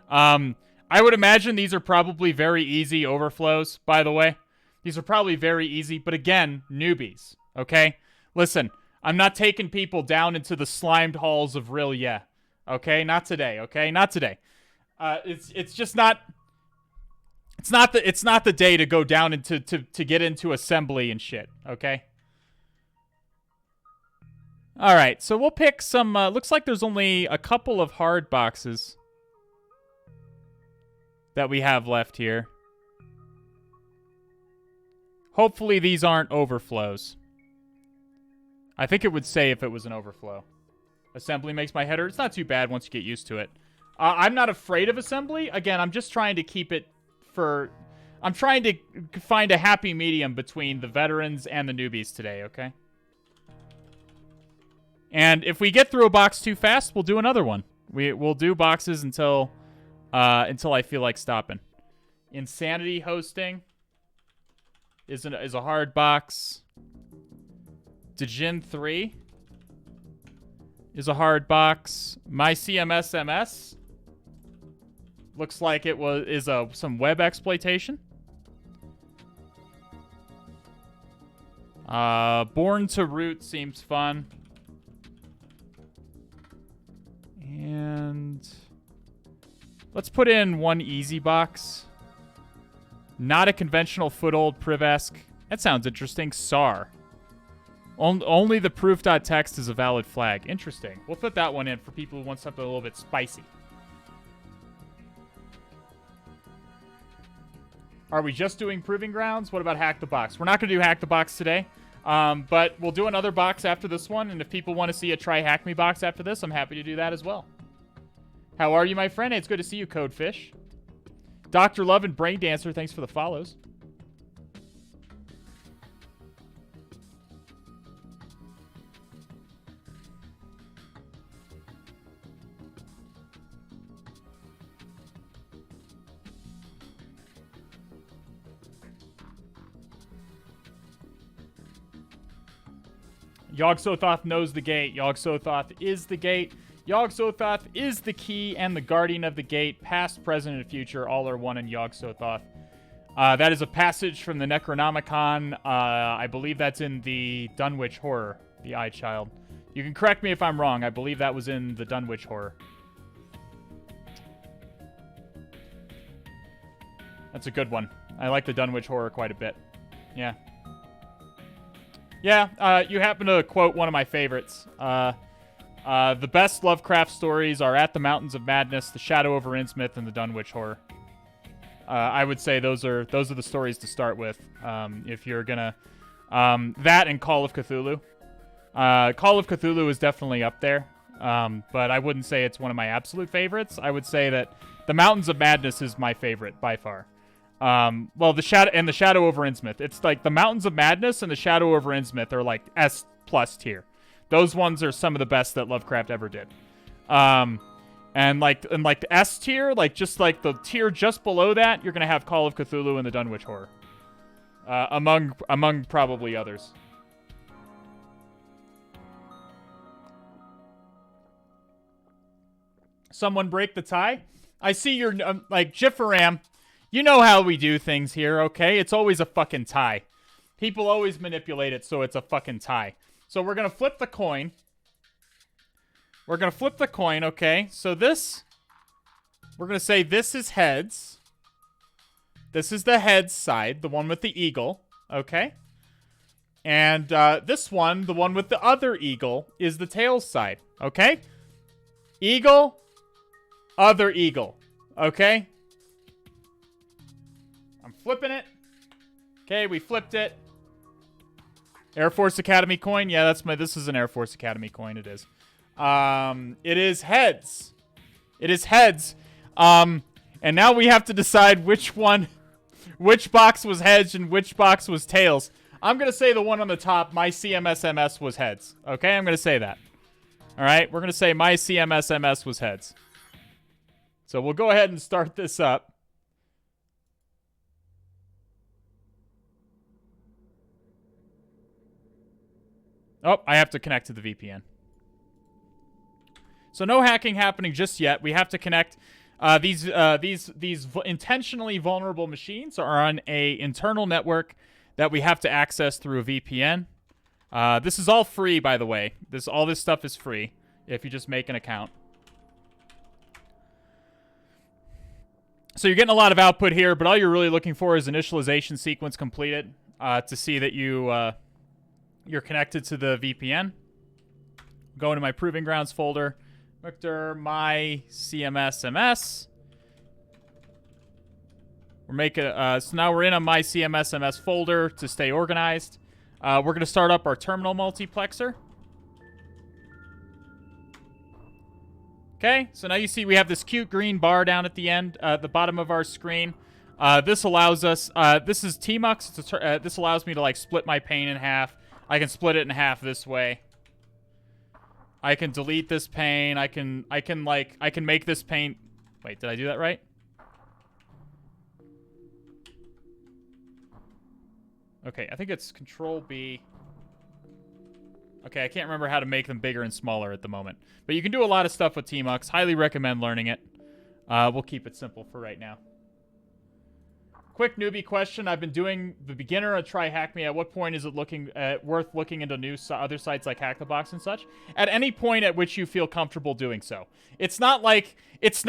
I I would imagine these are probably very easy overflows, by the way. These are probably very easy, but again, newbies, okay? Listen, I'm not taking people down into the slimed halls of Rilya, okay? Not today, okay? Not today. It's just not... It's not the day to go down into to get into assembly and shit, okay? All right, so we'll pick some... looks like there's only a couple of hard boxes that we have left here. Hopefully these aren't overflows. I think it would say if it was an overflow. Assembly makes my head hurt. It's not too bad once you get used to it. I'm not afraid of assembly. Again, I'm just trying to keep it for... I'm trying to find a happy medium between the veterans and the newbies today, okay? And if we get through a box too fast, we'll do another one. We'll do boxes until I feel like stopping. Insanity hosting is a hard box. Djinn 3 is a hard box. My-CMSMS looks like it is some web exploitation. Born to Root seems fun. And let's put in one easy box. Not a conventional foothold priv-esque. That sounds interesting. SAR. Only the proof.txt is a valid flag. Interesting. We'll put that one in for people who want something a little bit spicy. Are we just doing Proving Grounds? What about Hack the Box? We're not going to do Hack the Box today, but we'll do another box after this one, and if people want to see a Try Hack Me box after this, I'm happy to do that as well. How are you, my friend? Hey, it's good to see you, Codefish. Dr. Love and Brain Dancer, thanks for the follows. Yog-Sothoth knows the gate. Yog-Sothoth is the gate. Yog-Sothoth is the key and the guardian of the gate. Past, present, and future all are one in Yog-Sothoth. That is a passage from the Necronomicon. I believe that's in the Dunwich Horror, the Eye Child. You can correct me if I'm wrong. I believe that was in the Dunwich Horror. That's a good one. I like the Dunwich Horror quite a bit. Yeah. Yeah, you happen to quote one of my favorites. The best Lovecraft stories are At the Mountains of Madness, The Shadow over Innsmouth, and The Dunwich Horror. I would say those are the stories to start with. If you're gonna that and Call of Cthulhu. Call of Cthulhu is definitely up there, but I wouldn't say it's one of my absolute favorites. I would say that The Mountains of Madness is my favorite by far. Well, the Shadow over Innsmouth. It's like The Mountains of Madness and The Shadow over Innsmouth are like S+ tier. Those ones are some of the best that Lovecraft ever did. And like the S tier, like just like the tier just below that, you're gonna have Call of Cthulhu and the Dunwich Horror. Among probably others. Someone break the tie? I see you're like Jiffaram. You know how we do things here, okay? It's always a fucking tie. People always manipulate it so it's a fucking tie. So we're going to flip the coin. We're going to flip the coin, okay? So this, we're going to say this is heads. This is the heads side, the one with the eagle, okay? And this one, the one with the other eagle, is the tails side, okay? Eagle, other eagle, okay? I'm flipping it. Okay, we flipped it. Air Force Academy coin. Yeah, this is an Air Force Academy coin. It is. It is heads. It is heads. And now we have to decide which box was heads and which box was tails. I'm going to say the one on the top, My-CMSMS, was heads. Okay, I'm going to say that. All right, we're going to say My-CMSMS was heads. So we'll go ahead and start this up. Oh, I have to connect to the VPN. So no hacking happening just yet. We have to connect. These intentionally vulnerable machines are on a internal network that we have to access through a VPN. This is all free, by the way. All this stuff is free if you just make an account. So you're getting a lot of output here, but all you're really looking for is initialization sequence completed to see that you're connected to the VPN. Go into my Proving Grounds folder. Vector My-CMSMS. We're making so now we're in a My-CMSMS folder to stay organized. We're going to start up our terminal multiplexer. Okay, so now you see we have this cute green bar down at the end, the bottom of our screen. This allows us, this is Tmux. This allows me to like split my pane in half. I can split it in half this way. I can delete this pane. I can make this pane. Wait, did I do that right? Okay, I think it's Control B. Okay, I can't remember how to make them bigger and smaller at the moment. But you can do a lot of stuff with Tmux. Highly recommend learning it. We'll keep it simple for right now. Quick newbie question. I've been doing the beginner try hack me. At what point is it worth looking into other sites like Hack the Box and such? At any point at which you feel comfortable doing so. It's not like if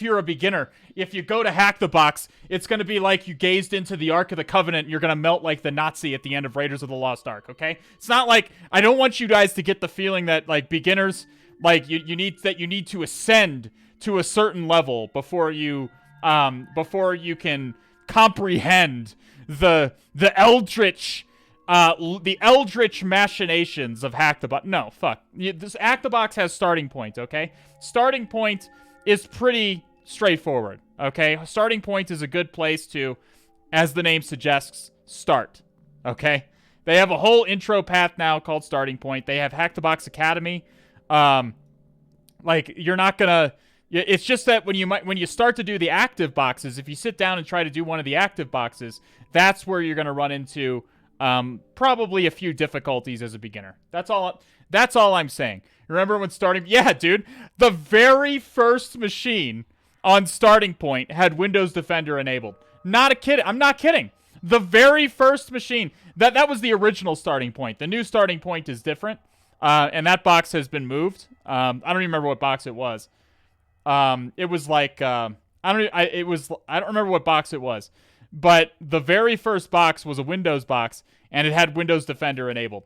you're a beginner, if you go to Hack the Box, it's going to be like you gazed into the Ark of the Covenant and you're going to melt like the Nazi at the end of Raiders of the Lost Ark, okay? It's not like, I don't want you guys to get the feeling that like beginners, like you need to ascend to a certain level before you can comprehend the eldritch machinations of Hack the Box. No, fuck. This Hack the Box has starting point, okay? Starting point is pretty straightforward, okay? Starting point is a good place to, as the name suggests, start, okay? They have a whole intro path now called Starting Point. They have Hack the Box Academy. Like, you're not gonna... It's just that when you start to do the active boxes, if you sit down and try to do one of the active boxes, that's where you're going to run into probably a few difficulties as a beginner. That's all I'm saying. Remember when starting... Yeah, dude. The very first machine on Starting Point had Windows Defender enabled. Not a kid. I'm not kidding. The very first machine. That was the original Starting Point. The new Starting Point is different. And that box has been moved. I don't remember what box it was. It was like, I don't remember what box it was, but the very first box was a Windows box and it had Windows Defender enabled,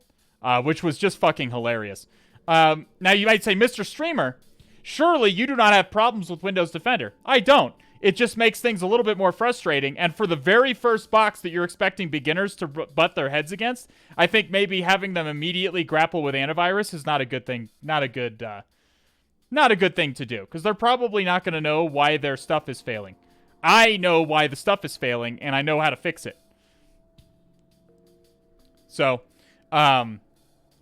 which was just fucking hilarious. Now you might say, Mr. Streamer, surely you do not have problems with Windows Defender. I don't. It just makes things a little bit more frustrating. And for the very first box that you're expecting beginners to butt their heads against, I think maybe having them immediately grapple with antivirus is not a good thing. Not a good thing to do, because they're probably not going to know why their stuff is failing. I know why the stuff is failing, and I know how to fix it. So, all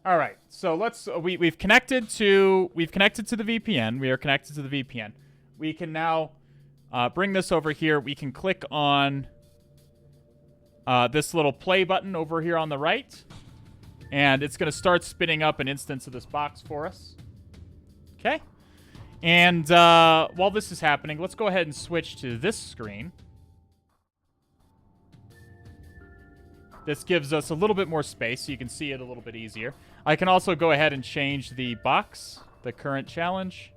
right. So we've connected to the VPN. We are connected to the VPN. We can now bring this over here. We can click on this little play button over here on the right, and it's going to start spinning up an instance of this box for us. Okay. And while this is happening, let's go ahead and switch to this screen. This gives us a little bit more space, so you can see it a little bit easier. I can also go ahead and change the box, the current challenge.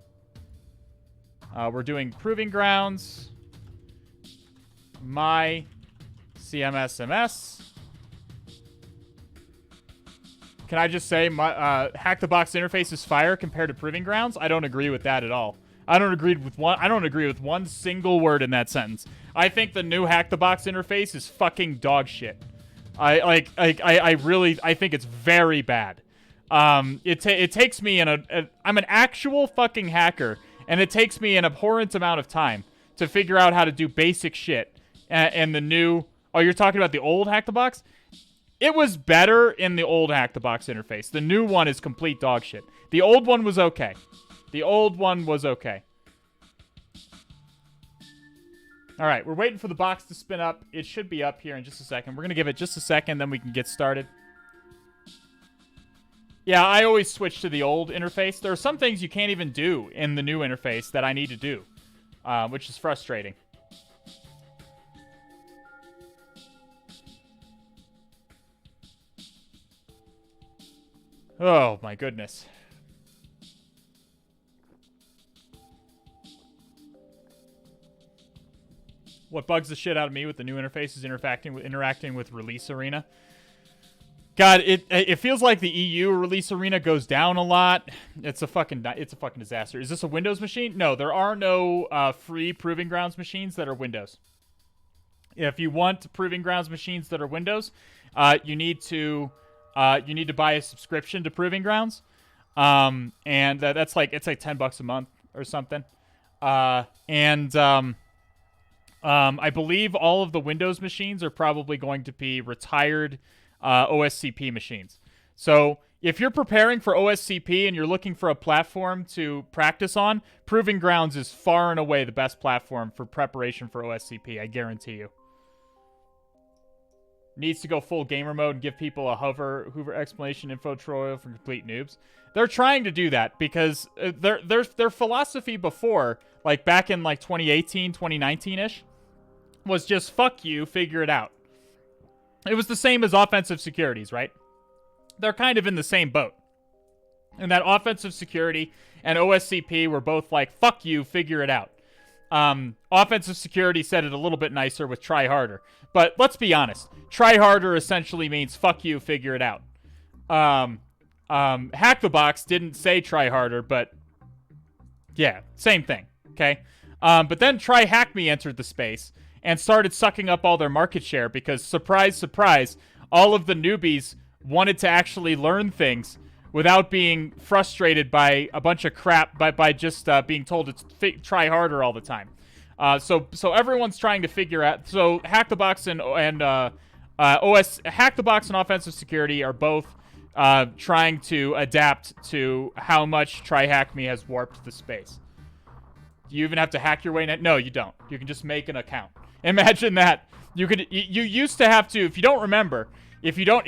We're doing Proving Grounds, My-CMSMS. Can I just say, my Hack the Box interface is fire compared to Proving Grounds? I don't agree with that at all. I don't agree with one single word in that sentence. I think the new Hack the Box interface is fucking dog shit. I think it's very bad. It takes me I'm an actual fucking hacker, and it takes me an abhorrent amount of time to figure out how to do basic shit. And the new... Oh, you're talking about the old Hack the Box? It was better in the old Hack the Box interface. The new one is complete dog shit. The old one was okay. All right, we're waiting for the box to spin up. It should be up here in just a second. We're going to give it just a second, then we can get started. Yeah, I always switch to the old interface. There are some things you can't even do in the new interface that I need to do, which is frustrating. Oh, my goodness. What bugs the shit out of me with the new interface is interacting with Release Arena. God, it feels like the EU Release Arena goes down a lot. It's a fucking disaster. Is this a Windows machine? No, there are no free Proving Grounds machines that are Windows. If you want Proving Grounds machines that are Windows, you need to buy a subscription to Proving Grounds, and that's like it's like $10 a month or something. I believe all of the Windows machines are probably going to be retired OSCP machines. So if you're preparing for OSCP and you're looking for a platform to practice on, Proving Grounds is far and away the best platform for preparation for OSCP, I guarantee you. Needs to go full gamer mode and give people a Hoover explanation info tutorial for complete noobs. They're trying to do that because their philosophy before, like back in like 2018, 2019-ish, was just fuck you, figure it out. It was the same as offensive securities, right? They're kind of in the same boat. And that offensive security and OSCP were both like, fuck you, figure it out. Offensive security said it a little bit nicer with try harder. But let's be honest. Try harder essentially means fuck you, figure it out. Hack the Box didn't say try harder, but yeah, same thing, okay? But then Try Hack Me entered the space and started sucking up all their market share because, surprise, surprise, all of the newbies wanted to actually learn things without being frustrated by a bunch of crap by just being told to try harder all the time. So everyone's trying to figure out. So Hack the Box and Hack the Box and Offensive Security are both trying to adapt to how much Try Hack Me has warped the space. Do you even have to hack your way in? No, you don't. You can just make an account. Imagine that. You used to have to, if you don't remember, if you're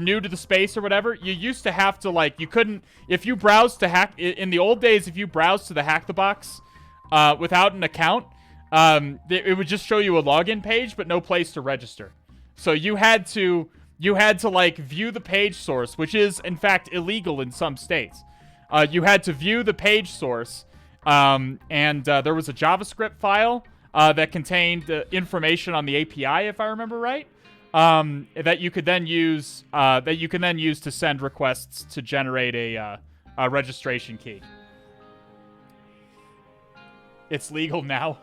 new to the space or whatever, you used to have to, like, you couldn't, if you browsed to hack, in the old days, if you browsed to the Hack the Box without an account, it would just show you a login page, but no place to register. So you had to like view the page source, which is in fact illegal in some states. You had to view the page source, and there was a JavaScript file that contained information on the API, if I remember right, that you could then use to send requests to generate a registration key. It's legal now.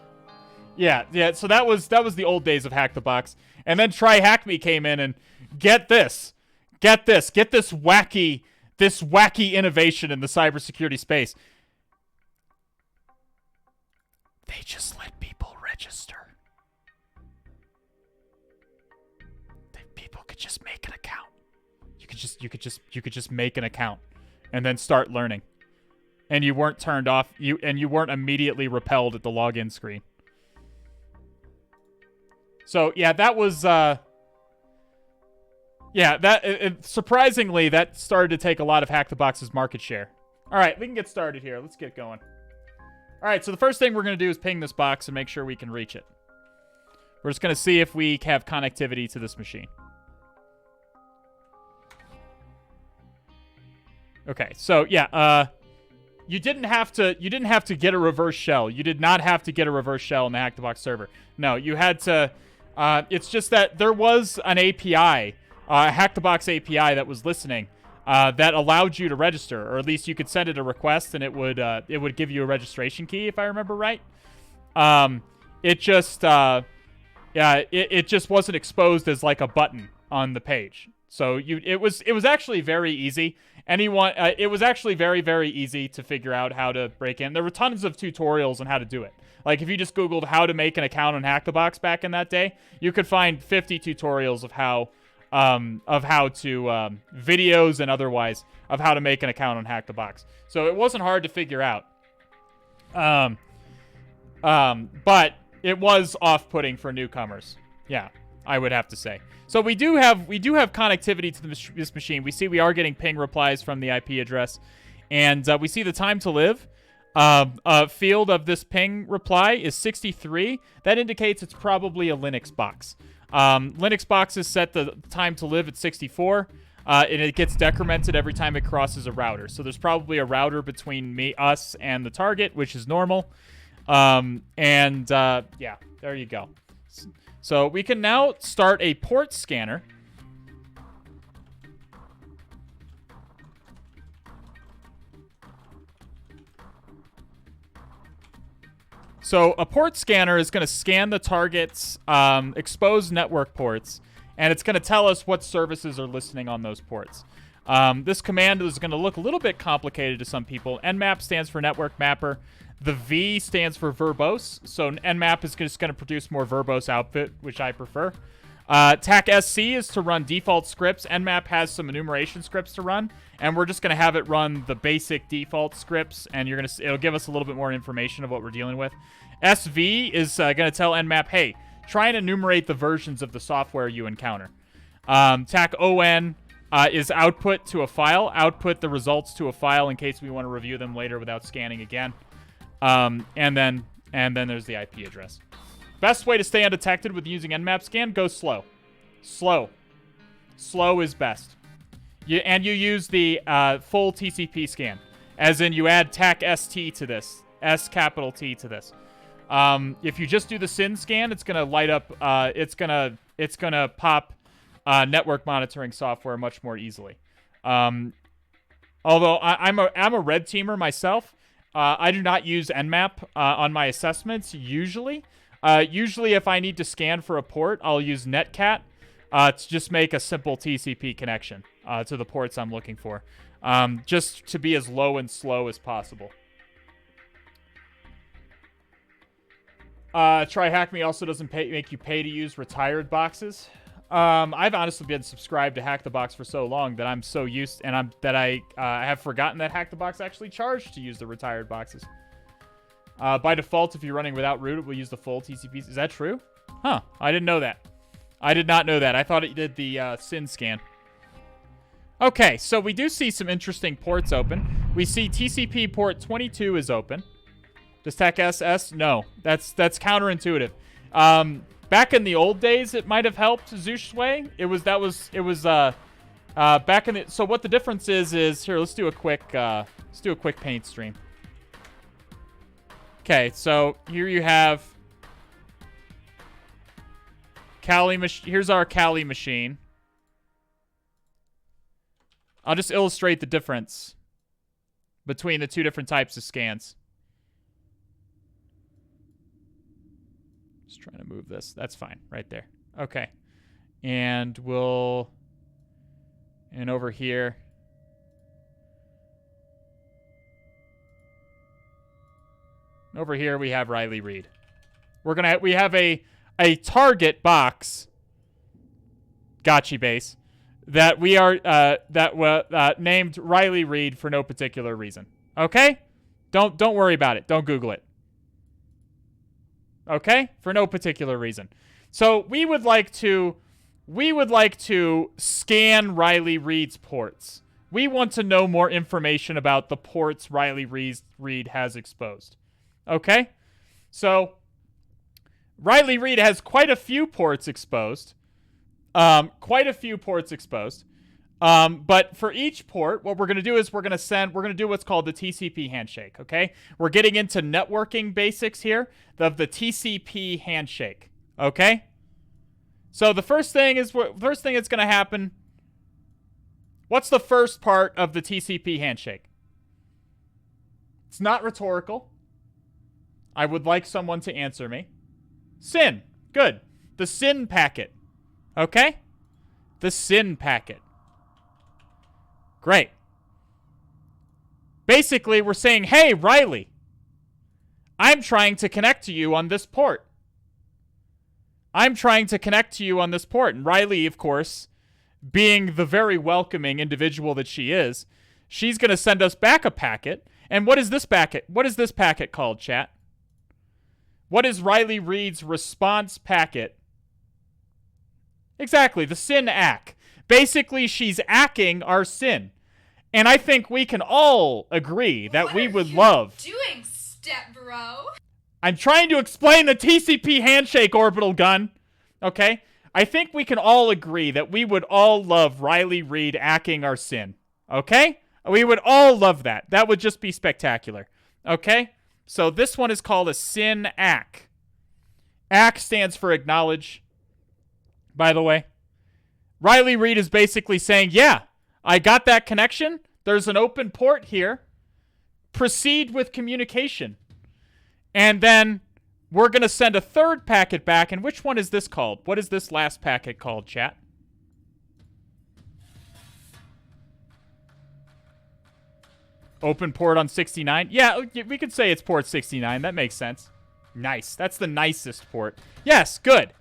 Yeah. So that was the old days of Hack the Box, and then Try Hack Me came in and get this wacky innovation in the cybersecurity space. They just let people register. People could just make an account. You could just make an account and then start learning. And you weren't turned off. You weren't immediately repelled at the login screen. So yeah, that was surprisingly that started to take a lot of Hack the Box's market share. All right, we can get started here. Let's get going. All right, so the first thing we're going to do is ping this box and make sure we can reach it. We're just going to see if we have connectivity to this machine. Okay, so yeah, you didn't have to get a reverse shell. You did not have to get a reverse shell in the Hack the Box server. No, you had to. It's just that there was an API, a Hack the Box API that was listening. That allowed you to register, or at least you could send it a request, and it would give you a registration key, if I remember right. It just wasn't exposed as like a button on the page. So it was actually very easy. It was actually very, very easy to figure out how to break in. There were tons of tutorials on how to do it. Like if you just Googled how to make an account on Hack the Box back in that day, you could find 50 tutorials of how to videos and otherwise of how to make an account on Hack the Box. So it wasn't hard to figure out. But it was off-putting for newcomers. Yeah. I would have to say. So we do have connectivity to this machine. We see we are getting ping replies from the IP address, and we see the time to live field of this ping reply is 63. That indicates it's probably a Linux box. Linux boxes set the time to live at 64, and it gets decremented every time it crosses a router. So there's probably a router between us, and the target, which is normal. Yeah, there you go. So we can now start a port scanner. So a port scanner is going to scan the target's exposed network ports, and it's going to tell us what services are listening on those ports. This command is going to look a little bit complicated to some people. Nmap stands for network mapper. The V stands for verbose, so Nmap is just going to produce more verbose output, which I prefer. TAC-SC is to run default scripts. Nmap has some enumeration scripts to run, and we're just going to have it run the basic default scripts, and it'll give us a little bit more information of what we're dealing with. SV is going to tell Nmap, hey, try and enumerate the versions of the software you encounter. TAC-ON is output to a file, output the results to a file in case we want to review them later without scanning again. And then there's the IP address. Best way to stay undetected with using Nmap scan, go slow. Slow is best. You use the full TCP scan, as in you add TAC-ST to this, S-T to this. If you just do the SYN scan, it's gonna light up. It's gonna pop network monitoring software much more easily. Although I'm a red teamer myself. I do not use Nmap on my assessments usually. Usually, if I need to scan for a port, I'll use Netcat to just make a simple TCP connection to the ports I'm looking for, just to be as low and slow as possible. TryHackMe also doesn't make you pay to use retired boxes. I've honestly been subscribed to Hack the Box for so long that I'm so used, and I have forgotten that Hack the Box actually charged to use the retired boxes. By default, if you're running without root, it will use the full TCPs. Is that true? Huh. I didn't know that. I did not know that. I thought it did the SYN scan. Okay, so we do see some interesting ports open. We see TCP port 22 is open. Does TAC-SS? No. That's counterintuitive. Back in the old days, it might have helped Zooshway. Back in the... So what the difference is here, let's do a quick paint stream. Okay, so here you have Kali. Here's our Kali machine. I'll just illustrate the difference between the two different types of scans. Just trying to move this. That's fine, right there. Okay, and over here. Over here we have Riley Reid. We have a target box, gotcha base, that we are named Riley Reid for no particular reason. Okay? Don't worry about it. Don't Google it. Okay? For no particular reason. So we would like to scan Riley Reid's ports. We want to know more information about the ports Riley Reid has exposed. Okay, so Riley Reid has quite a few ports exposed. But for each port, what we're going to do is we're going to do what's called the TCP handshake, okay? We're getting into networking basics here of the TCP handshake, okay? So the first thing that's going to happen, what's the first part of the TCP handshake? It's not rhetorical. I would like someone to answer me. SYN. Good. The SYN packet. Okay? The SYN packet. Great. Basically, we're saying, hey, Riley, I'm trying to connect to you on this port. And Riley, of course, being the very welcoming individual that she is, she's going to send us back a packet. And what is this packet? What is this packet called, chat? What is Riley Reid's response packet Exactly, the sin ack. Basically, she's acking our sin. And I think we can all agree that we would love... doing, step bro? I'm trying to explain the TCP handshake, orbital gun. Okay? I think we can all agree that we would all love Riley Reid acking our sin. Okay? We would all love that. That would just be spectacular. Okay? So this one is called a sin ack. Ack stands for acknowledge, by the way. Riley Reid is basically saying, yeah, I got that connection. There's an open port here. Proceed with communication. And then we're going to send a third packet back. And which one is this called? What is this last packet called, chat? Open port on 69? Yeah, we could say it's port 69. That makes sense. Nice. That's the nicest port. Yes, good.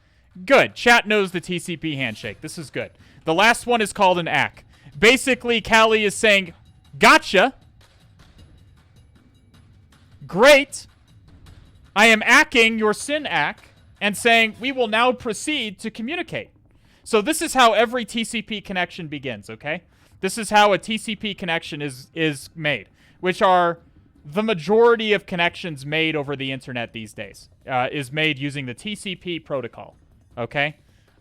Good. Chat knows the TCP handshake. This is good. The last one is called an ack. Basically, Callie is saying, gotcha. Great. I am acking your sin ack and saying we will now proceed to communicate. So this is how every TCP connection begins, okay? This is how a TCP connection is made, which are the majority of connections made over the internet these days, is made using the TCP protocol, okay?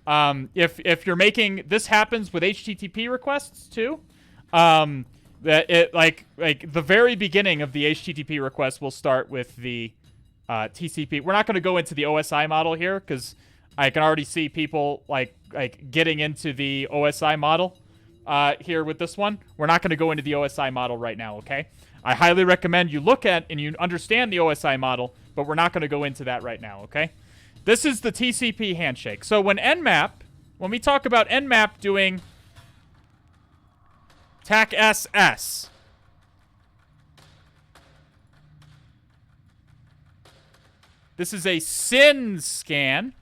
If you're making, this happens with HTTP requests too. That it like the very beginning of the HTTP request will start with the TCP. We're not going to go into the OSI model here because I can already see people like getting into the OSI model here with this one. We're not going to go into the OSI model right now, okay? I highly recommend you look at and you understand the OSI model, but we're not going to go into that right now, okay? This is the TCP handshake. So when we talk about Nmap doing TAC SS, this is a SYN scan,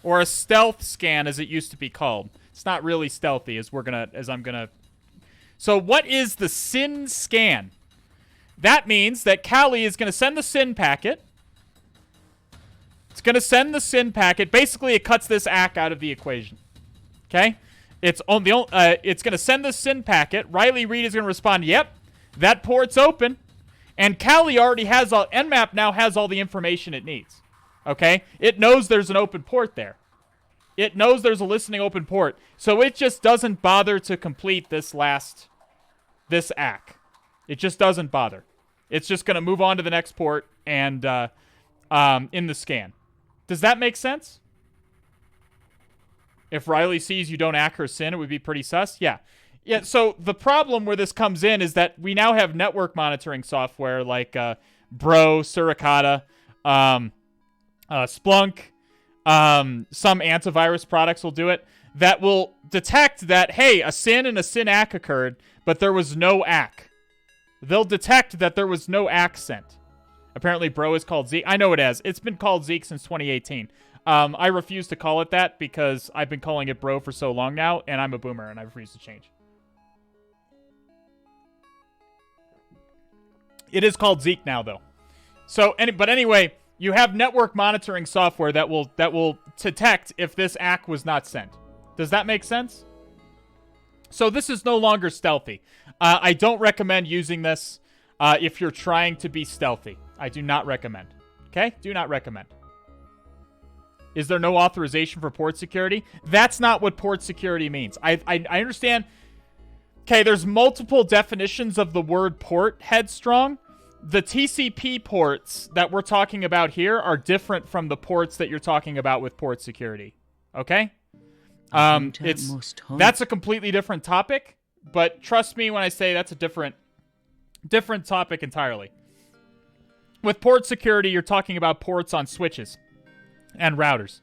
or a stealth scan as it used to be called. It's not really stealthy So what is the SYN scan? That means that Callie is going to send the SYN packet. It's going to send the SYN packet. Basically, it cuts this ACK out of the equation. Okay? It's going to send the SYN packet. Riley Reid is going to respond, yep, that port's open. And Callie already has Nmap now has all the information it needs. Okay? It knows there's an open port there. It knows there's a listening open port. So it just doesn't bother to complete this ACK. It just doesn't bother. It's just going to move on to the next port and in the scan. Does that make sense? If Riley sees you don't ACK her SYN, it would be pretty sus. Yeah. Yeah, so the problem where this comes in is that we now have network monitoring software like Bro, Suricata, Splunk, some antivirus products will do it, that will detect that, hey, a SYN and a SYN ACK occurred, but there was no ACK. They'll detect that there was no ACK sent. Apparently, Bro is called Zeke. I know it has. It's been called Zeke since 2018. I refuse to call it that because I've been calling it Bro for so long now, and I'm a boomer, and I refuse to change. It is called Zeke now, though. But anyway, you have network monitoring software that will detect if this ACK was not sent. Does that make sense? So this is no longer stealthy. I don't recommend using this if you're trying to be stealthy. I do not recommend. Okay? Do not recommend. Is there no authorization for port security? That's not what port security means. I understand. Okay, there's multiple definitions of the word port, headstrong. The TCP ports that we're talking about here are different from the ports that you're talking about with port security. Okay? That's a completely different topic, but trust me when I say that's a different topic entirely. With port security, you're talking about ports on switches and routers.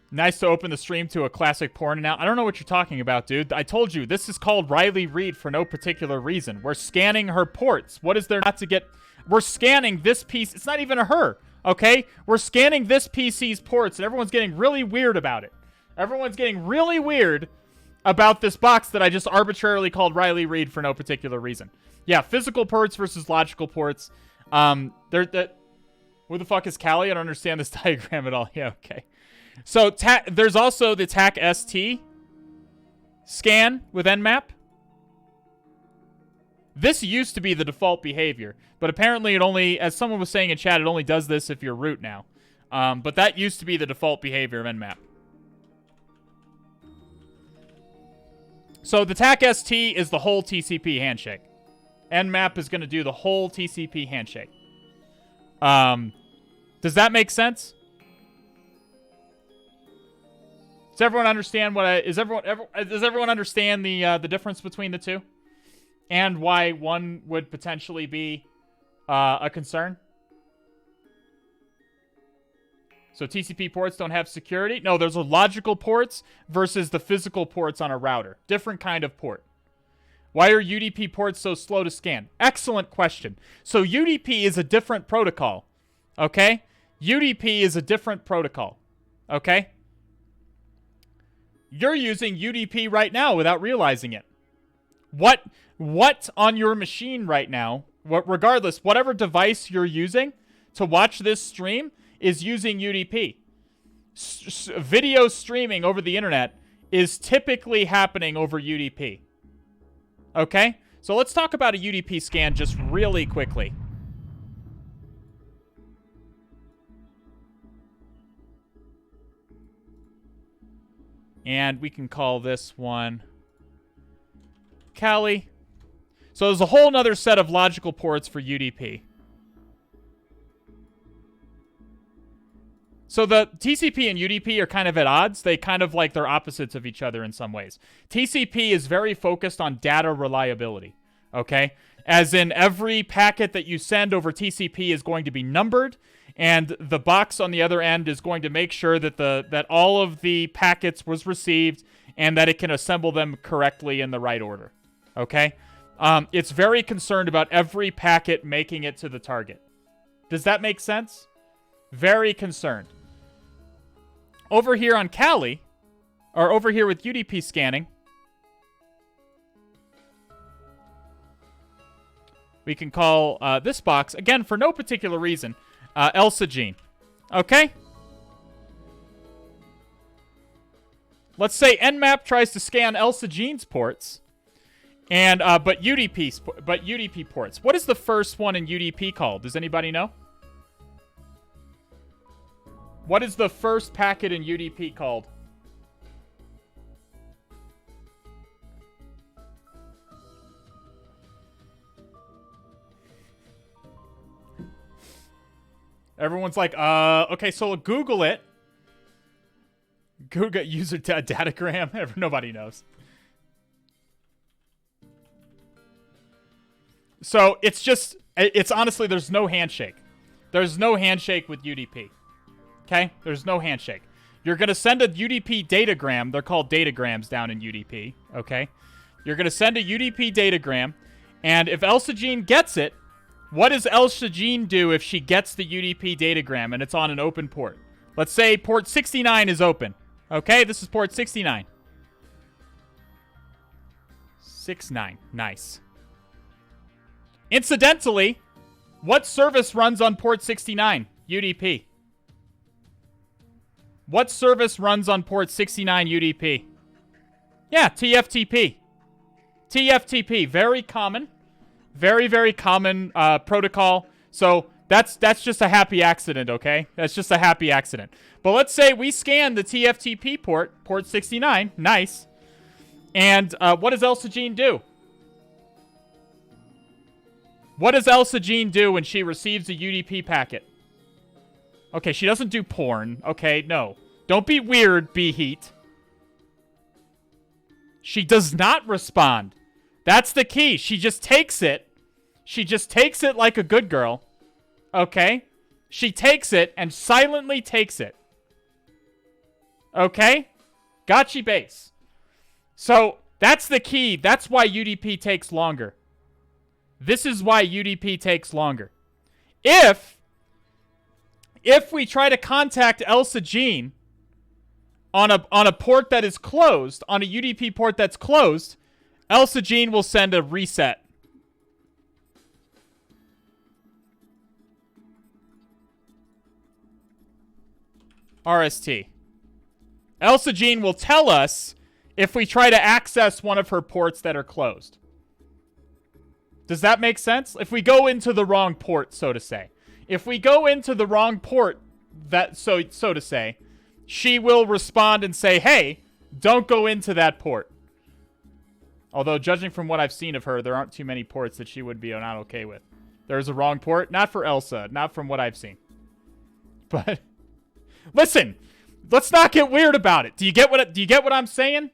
Nice to open the stream to a classic porn now. I don't know what you're talking about, dude. I told you, this is called Riley Reid for no particular reason. We're scanning her ports. What is there not to get? We're scanning this piece. It's not even a her, okay? We're scanning this PC's ports, and everyone's getting really weird about it. Everyone's getting really weird about this box that I just arbitrarily called Riley Reid for no particular reason. Yeah, physical ports versus logical ports. Who the fuck is Callie? I don't understand this diagram at all. Yeah, okay. So there's also the TAC-ST scan with Nmap. This used to be the default behavior, but apparently it only, as someone was saying in chat, it only does this if you're root now. But that used to be the default behavior of Nmap. So the TAC-ST is the whole TCP handshake. Nmap is going to do the whole TCP handshake. Does that make sense? Does everyone understand does everyone understand the difference between the two? And why one would potentially be a concern? So TCP ports don't have security? No, there's a logical ports versus the physical ports on a router. Different kind of port. Why are UDP ports so slow to scan? Excellent question. So UDP is a different protocol. Okay? UDP is a different protocol. Okay? You're using UDP right now without realizing it. What on your machine right now, regardless, whatever device you're using to watch this stream is using UDP. Video streaming over the internet is typically happening over UDP. Okay? So let's talk about a UDP scan just really quickly. And we can call this one Callie. So there's a whole nother set of logical ports for UDP. So the TCP and UDP are kind of at odds. They kind of like they're opposites of each other in some ways. TCP is very focused on data reliability. Okay? As in every packet that you send over TCP is going to be numbered, and the box on the other end is going to make sure that that all of the packets was received and that it can assemble them correctly in the right order. Okay? It's very concerned about every packet making it to the target. Does that make sense? Very concerned. Over here on Callie, or over here with UDP scanning, we can call this box, again, for no particular reason, Elsagene. Okay? Let's say Nmap tries to scan Elsagene's ports, and but UDP ports. What is the first one in UDP called? Does anybody know? What is the first packet in UDP called? Everyone's like, okay, so Google it. Google user datagram. Nobody knows. So it's honestly, there's no handshake. There's no handshake with UDP. Okay? There's no handshake. You're going to send a UDP datagram. They're called datagrams down in UDP. Okay? You're going to send a UDP datagram, and if Elsagene gets it, what does Elsagene do if she gets the UDP datagram and it's on an open port? Let's say port 69 is open. Okay? This is port 69. 69. Nice. Incidentally, what service runs on port 69? UDP. What service runs on port 69 UDP? Yeah, TFTP. TFTP, very common. Very, very common protocol. So that's just a happy accident, okay? That's just a happy accident. But let's say we scan the TFTP port 69. Nice. And what does Elsagene do? What does Elsagene do when she receives a UDP packet? Okay, she doesn't do porn. Okay, no. Don't be weird, B-Heat. She does not respond. That's the key. She just takes it. She just takes it like a good girl. Okay? She takes it and silently takes it. Okay? Gotcha base. So, that's the key. That's why UDP takes longer. This is why UDP takes longer. If we try to contact Elsagene on a port that is closed, on a UDP port that's closed, Elsagene will send a reset. RST. Elsa Jean will tell us if we try to access one of her ports that are closed. Does that make sense? If we go into the wrong port, so to say. If we go into the wrong port, that so to say, she will respond and say, hey, don't go into that port. Although, judging from what I've seen of her, there aren't too many ports that she would be not okay with. There's a wrong port. Not for Elsa. Not from what I've seen. But, listen. Let's not get weird about it. Do you get what I'm saying?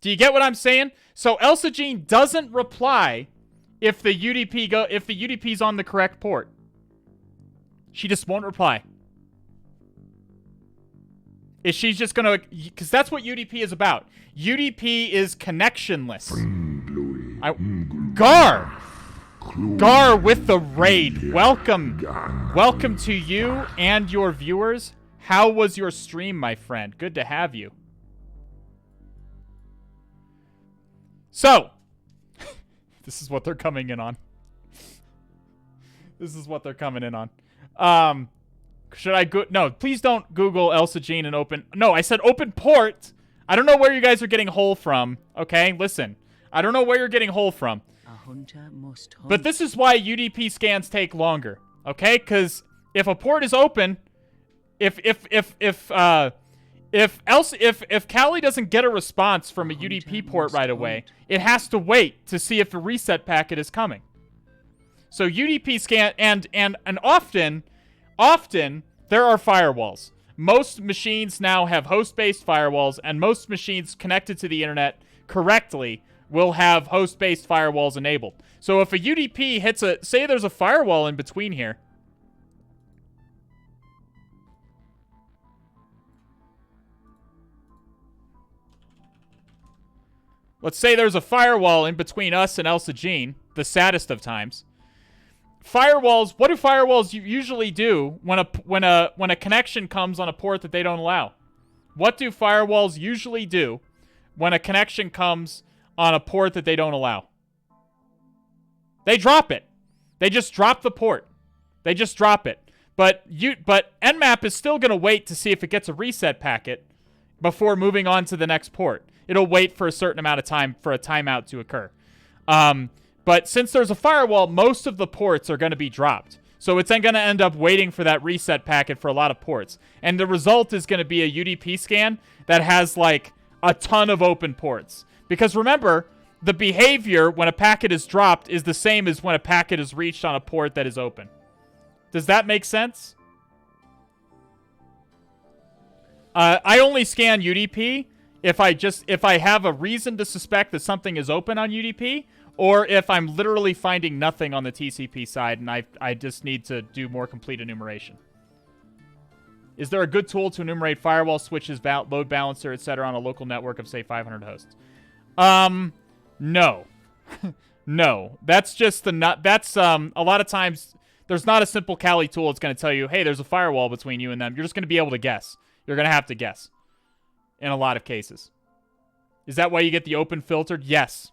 Do you get what I'm saying? So, Elsa Jean doesn't reply if the UDP's on the correct port. She just won't reply. Is she's just gonna, because that's what UDP is about. UDP is connectionless. Gar with the raid. Welcome to you and your viewers. How was your stream, my friend? Good to have you. So, this is what they're coming in on. This is what they're coming in on. Should I go? No, please don't Google Elsa Jean and open. No, I said open port. I don't know where you guys are getting whole from. Okay, listen. I don't know where you're getting whole from. A hunter must hunt. But this is why UDP scans take longer. Okay, because if a port is open, if Callie doesn't get a response from a UDP port right away, it has to wait to see if a reset packet is coming. So UDP scan and often there are firewalls. Most machines now have host-based firewalls, and most machines connected to the internet correctly will have host-based firewalls enabled. So if a UDP hits say there's a firewall in between here. Let's say there's a firewall in between us and Elsa Jean, the saddest of times. Firewalls, what do firewalls usually do when a connection comes on a port that they don't allow? What do firewalls usually do when a connection comes on a port that they don't allow? They drop it. They just drop the port. They just drop it. But Nmap is still going to wait to see if it gets a reset packet before moving on to the next port. It'll wait for a certain amount of time for a timeout to occur. But since there's a firewall, most of the ports are going to be dropped. So it's then going to end up waiting for that reset packet for a lot of ports. And the result is going to be a UDP scan that has, like, a ton of open ports. Because remember, the behavior when a packet is dropped is the same as when a packet is reached on a port that is open. Does that make sense? I only scan UDP if I have a reason to suspect that something is open on UDP, or if I'm literally finding nothing on the TCP side and I just need to do more complete enumeration. Is there a good tool to enumerate firewall switches, load balancer, etc. on a local network of, say, 500 hosts? No. No. That's just that's, a lot of times, there's not a simple Kali tool that's going to tell you, hey, there's a firewall between you and them. You're just going to be able to guess. You're going to have to guess. In a lot of cases. Is that why you get the open filtered? Yes.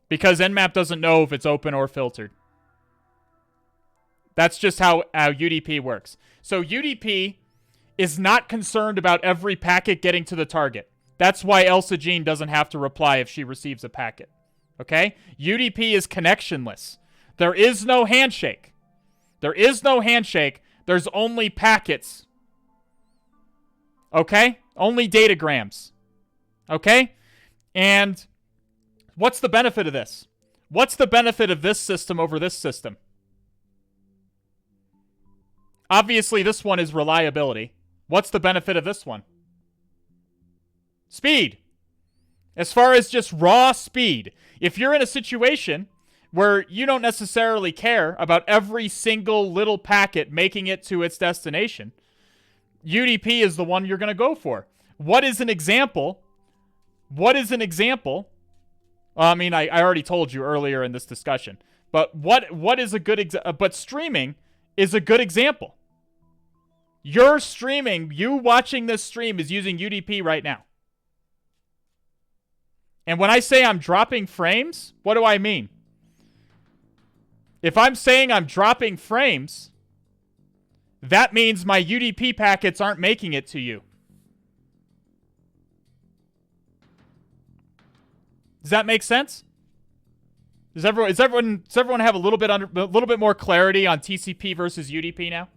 Because Nmap doesn't know if it's open or filtered. That's just how UDP works. So UDP is not concerned about every packet getting to the target. That's why Elsa Jean doesn't have to reply if she receives a packet. Okay? UDP is connectionless. There is no handshake. There is no handshake. There's only packets. Okay? Only datagrams. Okay? And what's the benefit of this? What's the benefit of this system over this system? Obviously, this one is reliability. What's the benefit of this one? Speed. As far as just raw speed. If you're in a situation where you don't necessarily care about every single little packet making it to its destination, UDP is the one you're going to go for. What is an example? What is an example? I mean, I already told you earlier in this discussion. But what is a good example? But streaming is a good example. You're streaming, you watching this stream is using UDP right now. And when I say I'm dropping frames, what do I mean? If I'm saying I'm dropping frames, that means my UDP packets aren't making it to you. Does that make sense? Does everyone have a little bit more clarity on TCP versus UDP now?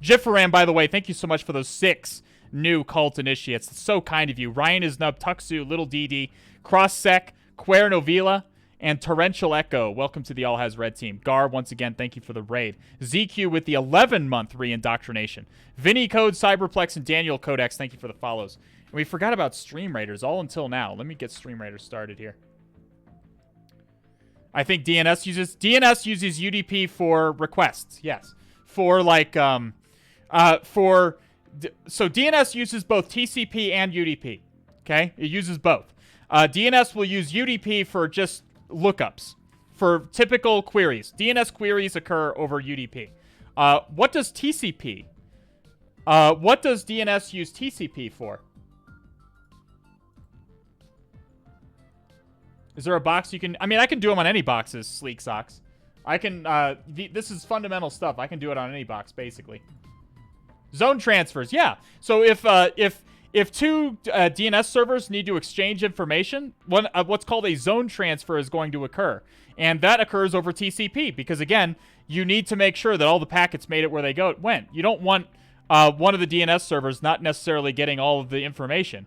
Jiffaram, by the way, thank you so much for those 6 new cult initiates. It's so kind of you. Ryan is Nub, Tuxu, Little DD, Crosssec, Quer Novila, and Torrential Echo. Welcome to the All Has Red team. Gar, once again, thank you for the raid. ZQ with the 11-month re-indoctrination. Vinny Code, Cyberplex, and Daniel Codex, thank you for the follows. And we forgot about Stream Raiders all until now. Let me get Stream Raiders started here. I think DNS uses UDP for requests. Yes. For like so DNS uses both TCP and UDP. Okay? It uses both. DNS will use UDP for just lookups, for typical queries. DNS queries occur over UDP. What does TCP? What does DNS use TCP for? Is there a box you can... I mean, I can do them on any boxes, Sleek Socks. I can... this is fundamental stuff. I can do it on any box, basically. Zone transfers, yeah. So if 2 DNS servers need to exchange information, what's called a zone transfer is going to occur. And that occurs over TCP because, again, you need to make sure that all the packets made it where they went. You don't want one of the DNS servers not necessarily getting all of the information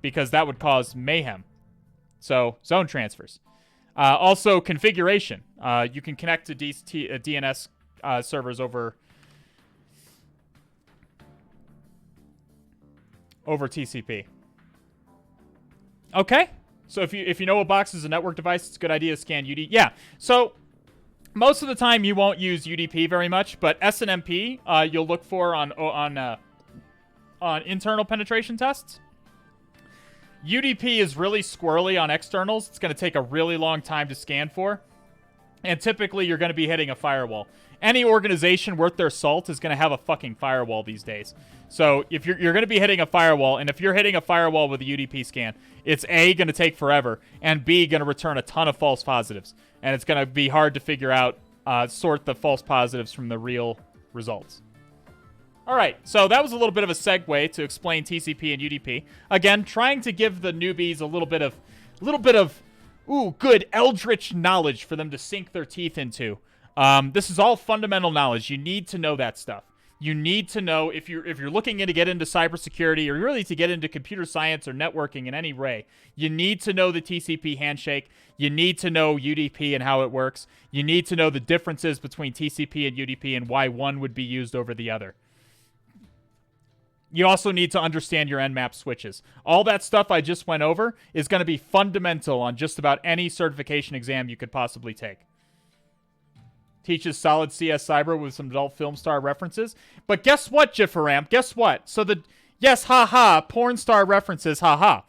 because that would cause mayhem. So, zone transfers. Also, configuration. You can connect to DNS servers over TCP. Okay. So if you know a box is a network device, it's a good idea to scan UDP. Yeah. So most of the time you won't use UDP very much, but SNMP you'll look for on internal penetration tests. UDP is really squirrely on externals. It's going to take a really long time to scan for. And typically, you're going to be hitting a firewall. Any organization worth their salt is going to have a fucking firewall these days. So if you're going to be hitting a firewall, and if you're hitting a firewall with a UDP scan, it's A, going to take forever, and B, going to return a ton of false positives. And it's going to be hard to figure out, sort the false positives from the real results. All right, so that was a little bit of a segue to explain TCP and UDP. Again, trying to give the newbies a little bit of good eldritch knowledge for them to sink their teeth into. This is all fundamental knowledge. You need to know that stuff. You need to know if you're looking to get into cybersecurity or really to get into computer science or networking in any way. You need to know the TCP handshake. You need to know UDP and how it works. You need to know the differences between TCP and UDP and why one would be used over the other. You also need to understand your Nmap switches. All that stuff I just went over is going to be fundamental on just about any certification exam you could possibly take. Teaches solid CS Cyber with some adult film star references. But guess what, Jiffaramp? Guess what? So yes, haha, porn star references, haha.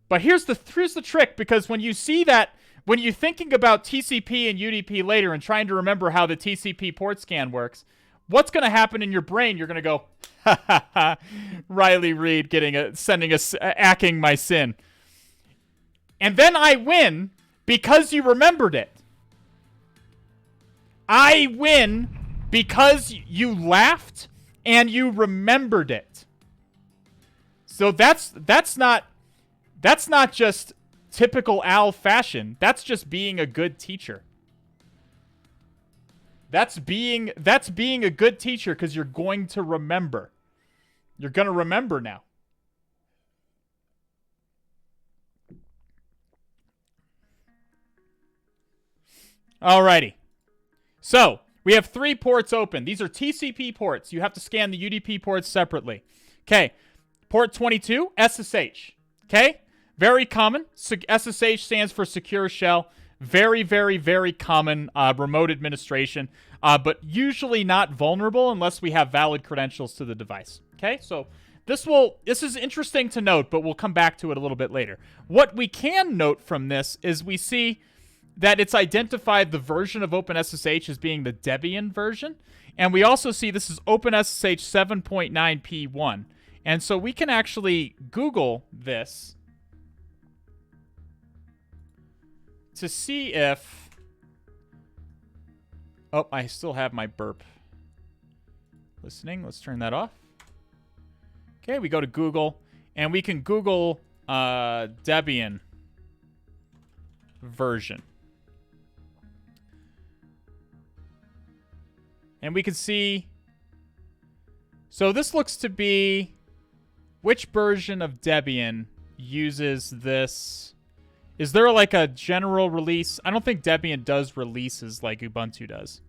But here's the trick, because when you see that, when you're thinking about TCP and UDP later and trying to remember how the TCP port scan works, what's going to happen in your brain? You're going to go, ha ha ha, Riley Reed acking my sin. And then I win because you remembered it. I win because you laughed and you remembered it. So that's not just typical Al fashion. That's just being a good teacher. That's being a good teacher because you're going to remember. You're going to remember now. Alrighty. So, we have 3 ports open. These are TCP ports. You have to scan the UDP ports separately. Okay. Port 22, SSH. Okay? Very common. SSH stands for Secure Shell. Very, very, very common remote administration, but usually not vulnerable unless we have valid credentials to the device. Okay, so this is interesting to note, but we'll come back to it a little bit later. What we can note from this is we see that it's identified the version of OpenSSH as being the Debian version, and we also see this is OpenSSH 7.9p1, and so we can actually Google this to see if... Oh, I still have my burp. Listening. Let's turn that off. Okay, we go to Google, and we can Google Debian version. And we can see... So this looks to be... Which version of Debian uses this? Is there like a general release? I don't think Debian does releases like Ubuntu does.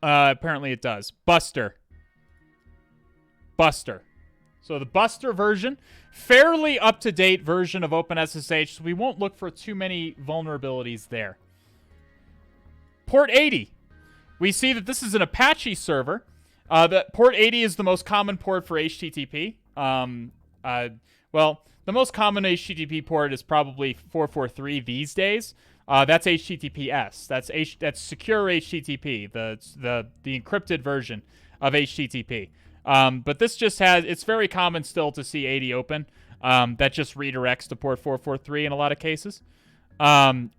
Apparently it does. Buster. So the Buster version, fairly up-to-date version of OpenSSH, so we won't look for too many vulnerabilities there. Port 80. We see that this is an Apache server. That port 80 is the most common port for HTTP. Well, the most common HTTP port is probably 443 these days. That's HTTPS. That's secure HTTP, the encrypted version of HTTP. But this just has, it's very common still to see 80 open. That just redirects to port 443 in a lot of cases.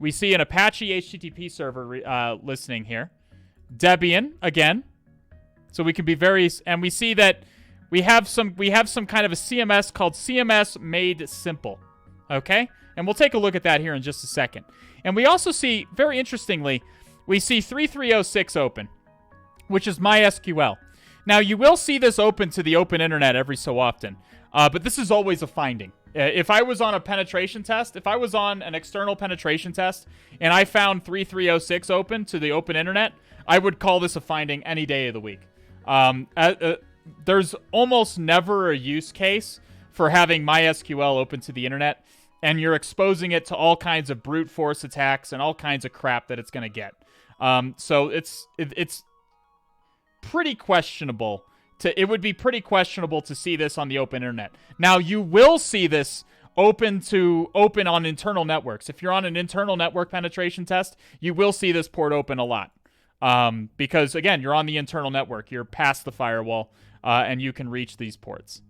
We see an Apache HTTP server listening here. Debian again. So we can be very, and we see that we have some kind of a CMS called CMS Made Simple. Okay? And we'll take a look at that here in just a second. And we also see, very interestingly, we see 3306 open, which is MySQL. Now, you will see this open to the open internet every so often, but this is always a finding. If I was on a penetration test, if I was on an external penetration test, and I found 3306 open to the open internet, I would call this a finding any day of the week. There's almost never a use case for having MySQL open to the internet, and you're exposing it to all kinds of brute force attacks and all kinds of crap that it's going to get. So it's pretty questionable. It would be pretty questionable to see this on the open internet. Now, you will see this open on internal networks. If you're on an internal network penetration test, you will see this port open a lot. Because, again, you're on the internal network. You're past the firewall, and you can reach these ports.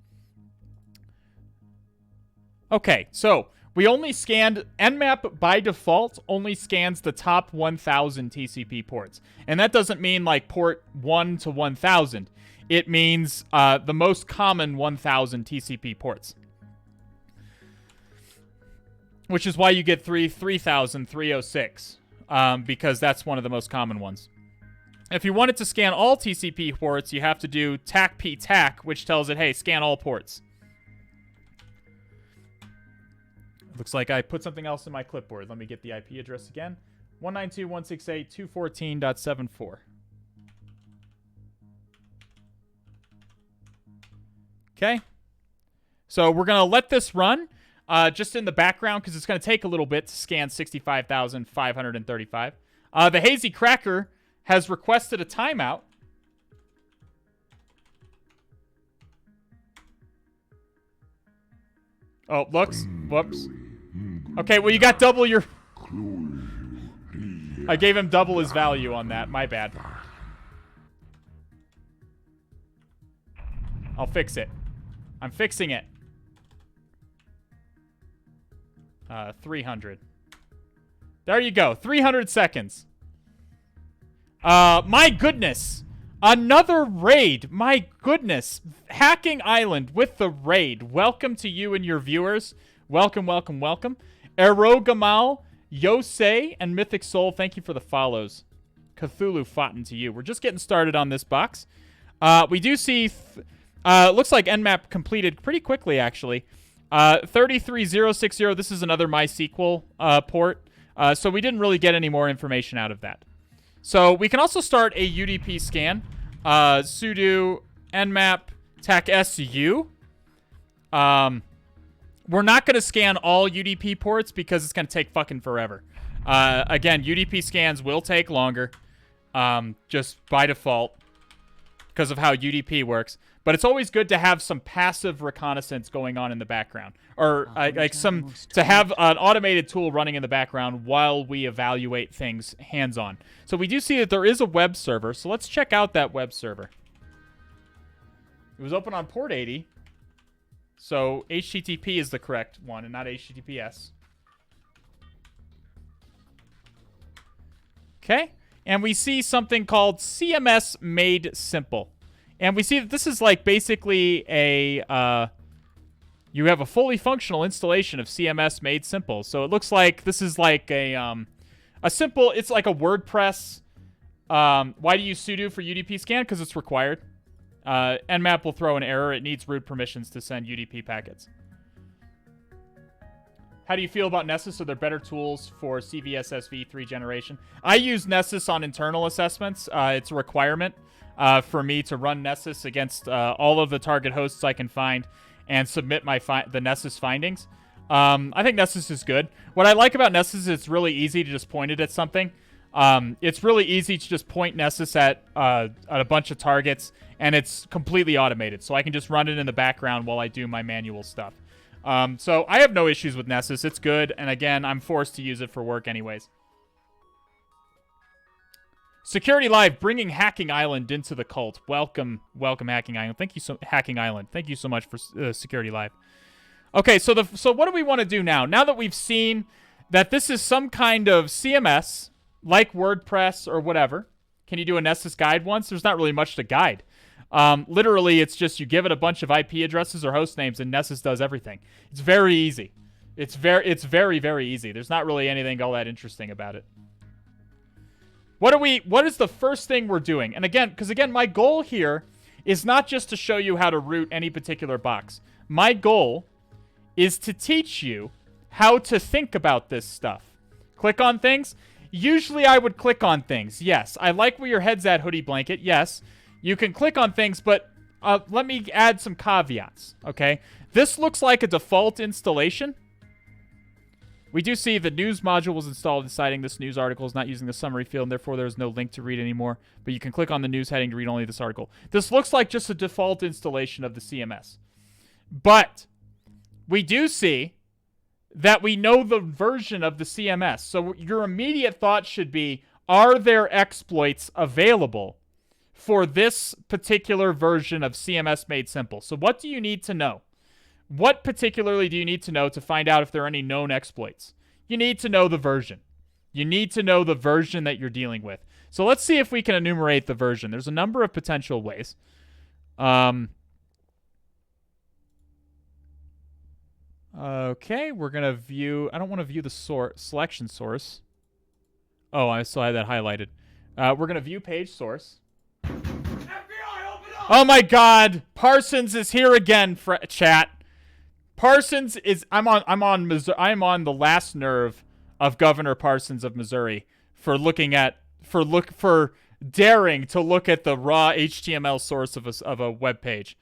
Okay, so we only scanned... Nmap, by default, only scans the top 1,000 TCP ports. And that doesn't mean, like, port 1 to 1,000. It means the most common 1,000 TCP ports. Which is why you get 3,306. Because that's one of the most common ones. If you wanted to scan all TCP ports, you have to do tac-p-tac, which tells it, hey, scan all ports. Looks like I put something else in my clipboard. Let me get the IP address again. 192.168.214.74. Okay. So we're going to let this run just in the background because it's going to take a little bit to scan 65,535. The Hazy Cracker has requested a timeout. Oh, looks. Whoops. Okay, well, you got double your... I gave him double his value on that. My bad. I'll fix it. I'm fixing it. 300. There you go. 300 seconds. My goodness. Another raid. My goodness. Hacking Island with the raid. Welcome to you and your viewers. Welcome, welcome, welcome. Erogamal, Yosei, and Mythic Soul, thank you for the follows. Cthulhu foughten to you. We're just getting started on this box. We do see... looks like Nmap completed pretty quickly, actually. 33060, this is another MySQL port. So we didn't really get any more information out of that. So we can also start a UDP scan. Sudo nmap tac-su. We're not going to scan all UDP ports because it's going to take fucking forever. Again, UDP scans will take longer. Just by default. Because of how UDP works. But it's always good to have some passive reconnaissance going on in the background. Or to have an automated tool running in the background while we evaluate things hands-on. So we do see that there is a web server. So let's check out that web server. It was open on port 80. So HTTP is the correct one and not HTTPS. Okay? And we see something called CMS Made Simple. And we see that this is like basically a... you have a fully functional installation of CMS Made Simple. So it looks like this is like a simple... It's like a WordPress... why do you use sudo for UDP scan? Because it's required. Nmap will throw an error. It needs root permissions to send UDP packets. How do you feel about Nessus? Are there better tools for CVSS v3 generation? I use Nessus on internal assessments. It's a requirement for me to run Nessus against all of the target hosts I can find and submit the Nessus findings. I think Nessus is good. What I like about Nessus is it's really easy to just point it at something. It's really easy to just point Nessus at a bunch of targets, and it's completely automated. So I can just run it in the background while I do my manual stuff. So I have no issues with Nessus. It's good, and again, I'm forced to use it for work anyways. Security Live, bringing Hacking Island into the cult. Welcome, Hacking Island. Thank you Hacking Island. Thank you so much for Security Live. Okay, so what do we want to do now? Now that we've seen that this is some kind of CMS, like WordPress or whatever. Can you do a Nessus guide once? There's not really much to guide. Literally, it's just you give it a bunch of IP addresses or host names, and Nessus does everything. It's very easy. It's very, very easy. There's not really anything all that interesting about it. What is the first thing we're doing? And again, because again, my goal here is not just to show you how to root any particular box. My goal is to teach you how to think about this stuff. Click on things. Usually I would click on things. Yes. I like where your head's at, Hoodie Blanket. Yes. You can click on things, but let me add some caveats, okay? This looks like a default installation. We do see the news module was installed citing this news article is not using the summary field, and therefore there is no link to read anymore, but you can click on the news heading to read only this article. This looks like just a default installation of the CMS. But we do see that we know the version of the CMS. So your immediate thought should be, are there exploits available for this particular version of CMS Made Simple? So what do you need to know? What particularly do you need to know to find out if there are any known exploits? You need to know the version. You need to know the version that you're dealing with. So let's see if we can enumerate the version. There's a number of potential ways. Okay, we're going to view... I don't want to view the selection source. Oh, I still had that highlighted. We're going to view page source. FBI, open up! Oh my God! Parsons is here again, chat. Parsons is... I'm on the last nerve of Governor Parsons of Missouri for daring to look at the raw HTML source of a web page.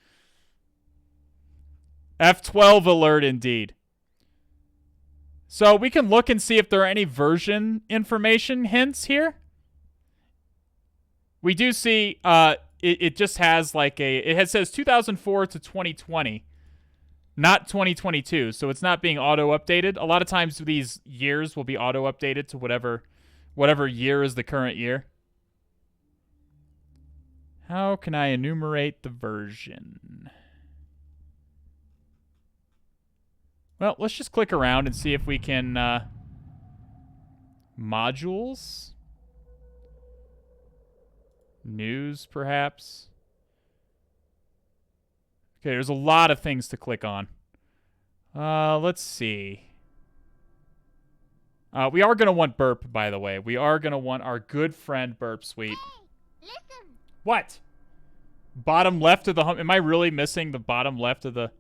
F12 alert indeed. So we can look and see if there are any version information hints here. We do see it just has like it says 2004 to 2020, not 2022. So it's not being auto updated. A lot of times these years will be auto updated to whatever year is the current year. How can I enumerate the version? Well, let's just click around and see if we can... modules? News, perhaps? Okay, there's a lot of things to click on. Let's see. We are going to want burp, by the way. We are going to want our good friend Burp Suite. Hey, listen. What? Bottom left of the home... Am I really missing the bottom left of the...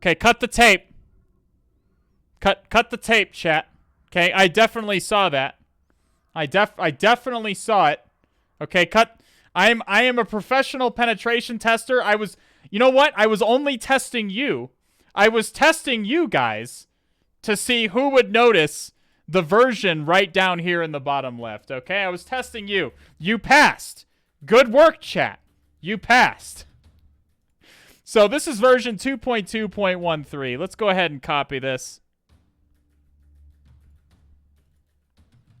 Okay, cut the tape. Cut the tape, chat. Okay, I definitely saw that. I definitely saw it. Okay, cut. I am a professional penetration tester. You know what? I was only testing you. I was testing you guys to see who would notice the version right down here in the bottom left. Okay, I was testing you. You passed. Good work, chat. You passed. So this is version 2.2.13. Let's go ahead and copy this.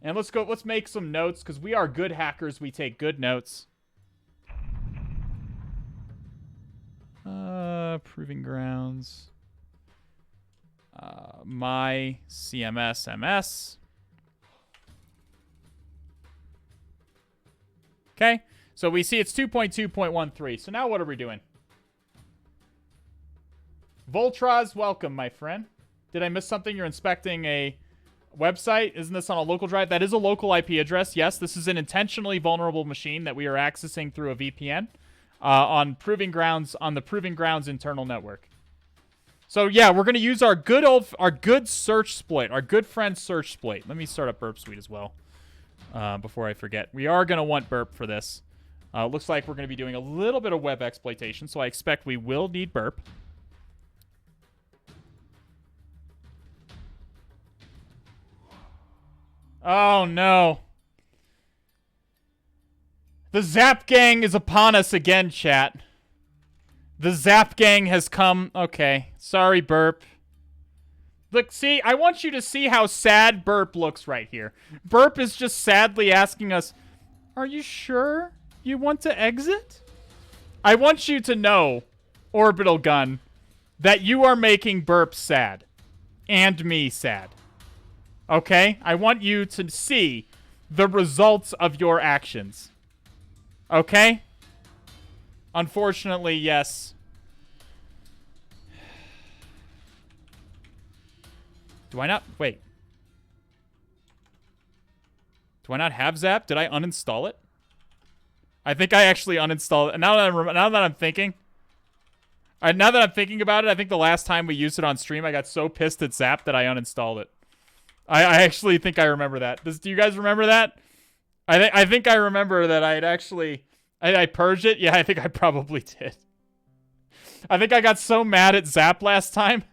And let's make some notes, because we are good hackers. We take good notes. Proving grounds. My-CMSMS. Okay? So we see it's 2.2.13. So now what are we doing? Voltraz, welcome, my friend. Did I miss something? You're inspecting a website? Isn't this on a local drive? That is a local IP address. Yes, this is an intentionally vulnerable machine that we are accessing through a VPN on the Proving Grounds internal network. So yeah, we're gonna use our good search split, our good friend search split. Let me start up Burp Suite as well before I forget. We are gonna want Burp for this. Looks like we're gonna be doing a little bit of web exploitation, so I expect we will need Burp. Oh no. The Zap Gang is upon us again, chat. The Zap Gang has come. Okay. Sorry, Burp. Look, see, I want you to see how sad Burp looks right here. Burp is just sadly asking us, are you sure you want to exit? I want you to know, Orbital Gun, that you are making Burp sad. And me sad. Okay? I want you to see the results of your actions. Okay? Unfortunately, yes. Do I not... Wait. Do I not have Zap? Did I uninstall it? I think I actually uninstalled it. Now that I'm thinking... now that I'm thinking about it, I think the last time we used it on stream, I got so pissed at Zap that I uninstalled it. I actually think I remember that. Do you guys remember that? I think I remember that I had actually... I purged it? Yeah, I think I probably did. I think I got so mad at Zap last time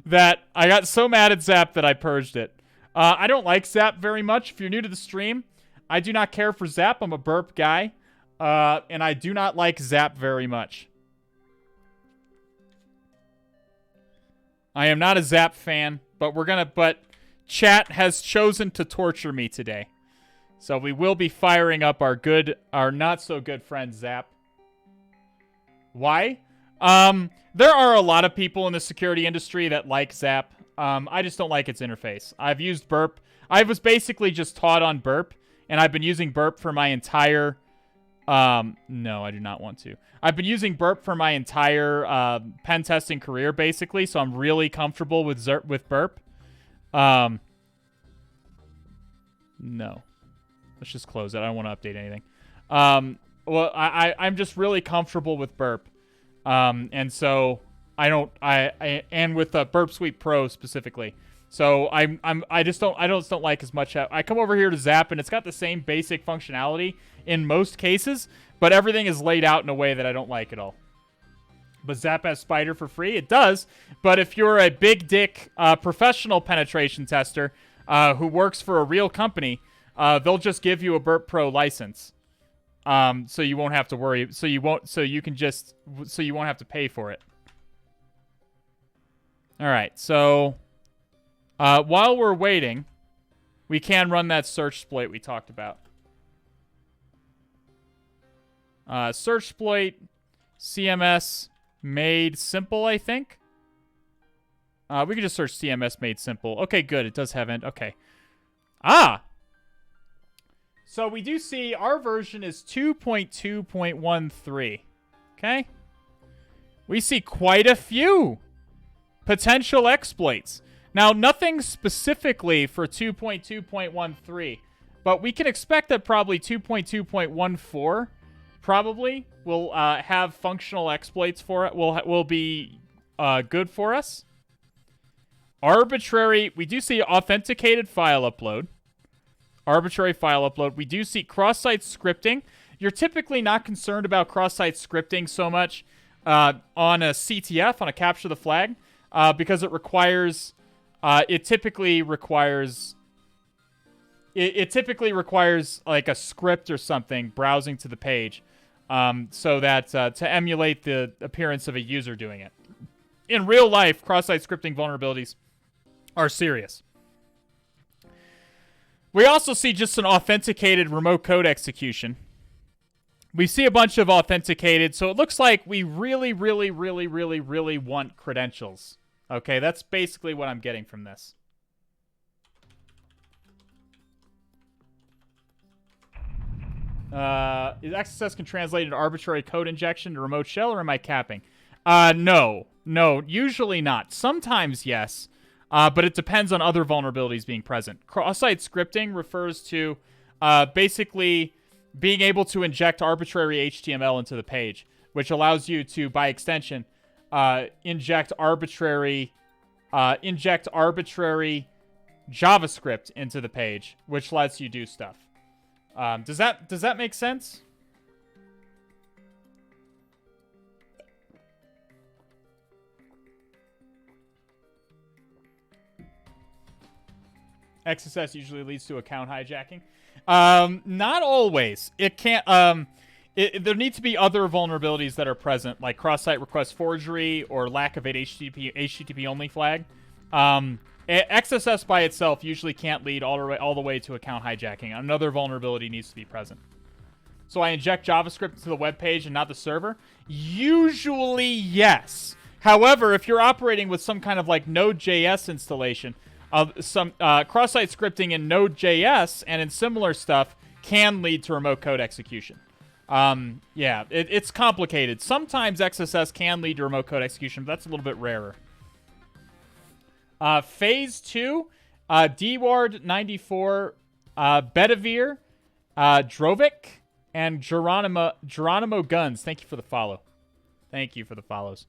that I purged it. I don't like Zap very much. If you're new to the stream, I do not care for Zap. I'm a Burp guy. And I do not like Zap very much. I am not a Zap fan, but chat has chosen to torture me today. So we will be firing up our not so good friend Zap. Why? There are a lot of people in the security industry that like Zap. I just don't like its interface. I've used Burp. I was basically just taught on Burp, and I've been using Burp for my entire... no, I do not want to. I've been using Burp for my entire pen testing career, basically, so I'm really comfortable with Burp. No. Let's just close it. I don't want to update anything. Well, I'm just really comfortable with Burp. And so and with Burp Suite Pro specifically. So I just don't like as much. I come over here to Zap and it's got the same basic functionality in most cases, but everything is laid out in a way that I don't like at all. But Zap has Spider for free? It does. But if you're a big dick professional penetration tester who works for a real company, they'll just give you a Burp Pro license. So you won't have to worry. So you won't have to pay for it. All right. So while we're waiting, we can run that search exploit we talked about. Search exploit CMS made simple, I think. We can just search CMS made simple. Okay, good. It does have end. Okay. So we do see our version is 2.2.13. Okay? We see quite a few potential exploits. Now, nothing specifically for 2.2.13, but we can expect that probably 2.2.14 probably will have functional exploits for it. Will be good for us. Arbitrary. We do see authenticated file upload. Arbitrary file upload. We do see cross-site scripting. You're typically not concerned about cross-site scripting so much on a CTF, on a capture the flag, because it requires... It typically requires like a script or something browsing to the page, so that to emulate the appearance of a user doing it. In real life, cross-site scripting vulnerabilities are serious. We also see just an authenticated remote code execution. We see a bunch of authenticated, so it looks like we really, really, really, really, really want credentials. Okay, that's basically what I'm getting from this. Is XSS can translate into arbitrary code injection to remote shell, or am I capping? No. No, usually not. Sometimes yes, but it depends on other vulnerabilities being present. Cross-site scripting refers to basically being able to inject arbitrary HTML into the page, which allows you to, by extension, inject arbitrary JavaScript into the page, which lets you do stuff. Does that make sense? XSS usually leads to account hijacking. Not always. It can't. There need to be other vulnerabilities that are present, like cross-site request forgery or lack of an HTTP only flag. XSS by itself usually can't lead all the way to account hijacking. Another vulnerability needs to be present. So I inject JavaScript to the web page and not the server? Usually, yes. However, if you're operating with some kind of like Node.js installation, some cross-site scripting in Node.js and in similar stuff can lead to remote code execution. Yeah, it's complicated. Sometimes XSS can lead to remote code execution, but that's a little bit rarer. Phase 2, Dward94, Bedivere, Drovic, and Geronimo Guns. Thank you for the follow. Thank you for the follows.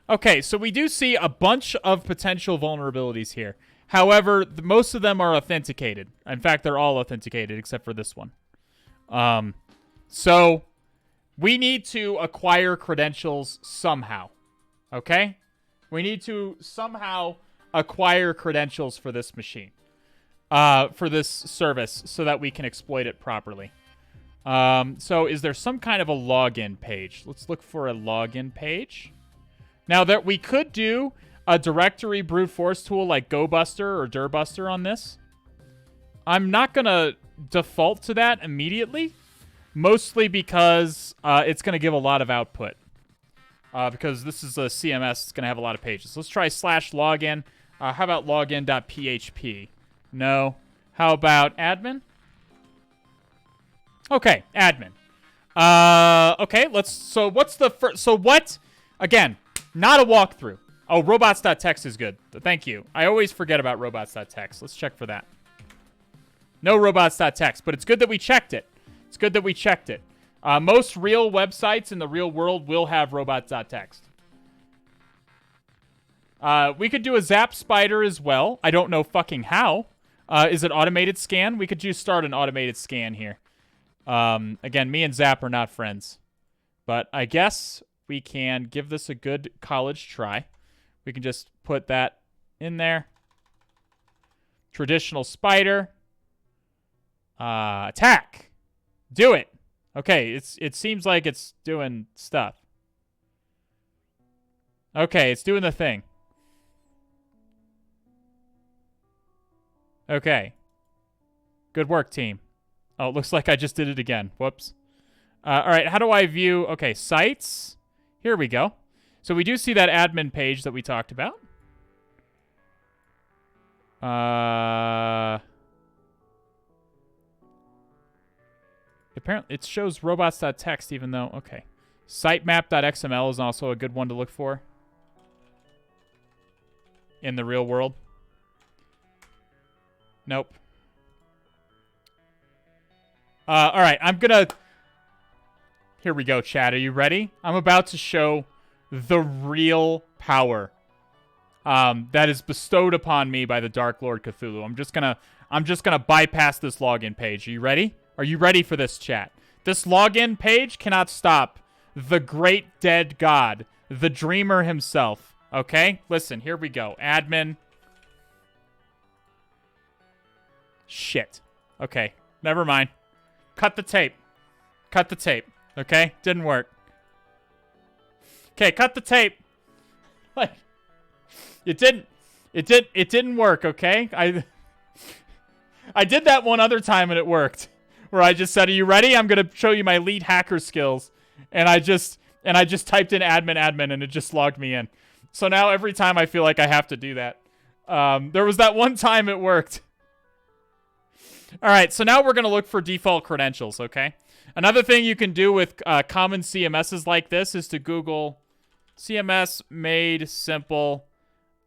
Okay, so we do see a bunch of potential vulnerabilities here. However, most of them are authenticated. In fact, they're all authenticated except for this one. So we need to acquire credentials somehow. Okay? We need to somehow acquire credentials for this machine. For this service so that we can exploit it properly. So is there some kind of a login page? Let's look for a login page. Now, that we could do a directory brute force tool like GoBuster or Dirbuster on this. I'm not going to default to that immediately, mostly because it's going to give a lot of output. Because this is a CMS, it's going to have a lot of pages. Let's try /login. How about login.php? No. How about admin? Okay, admin. Okay, so what's the first... So what... Again... Not a walkthrough. Oh, robots.txt is good. Thank you. I always forget about robots.txt. Let's check for that. No robots.txt, but it's good that we checked it. It's good that we checked it. Most real websites in the real world will have robots.txt. We could do a Zap Spider as well. I don't know fucking how. Is it automated scan? We could just start an automated scan here. Again, me and Zap are not friends. But I guess... we can give this a good college try. We can just put that in there. Traditional spider. Attack. Do it. Okay, it seems like it's doing stuff. Okay, it's doing the thing. Okay. Good work, team. Oh, it looks like I just did it again. Whoops. All right, how do I view... Okay, sites... Here we go. So we do see that admin page that we talked about. Apparently, it shows robots.txt even though... Okay. Sitemap.xml is also a good one to look for. In the real world. Nope. All right, I'm gonna... Here we go, chat. Are you ready? I'm about to show the real power that is bestowed upon me by the Dark Lord Cthulhu. I'm just gonna bypass this login page. Are you ready? Are you ready for this, chat? This login page cannot stop the great dead god, the dreamer himself. Okay? Listen, here we go. Admin. Shit. Okay. Never mind. Cut the tape. Cut the tape. Okay? Didn't work. Okay, cut the tape. Like, it didn't work, okay? I did that one other time and it worked. Where I just said, "Are you ready? I'm going to show you my elite hacker skills." And I just typed in admin and it just logged me in. So now every time I feel like I have to do that. There was that one time it worked. All right, so now we're going to look for default credentials, okay? Another thing you can do with common CMSs like this is to Google CMS made simple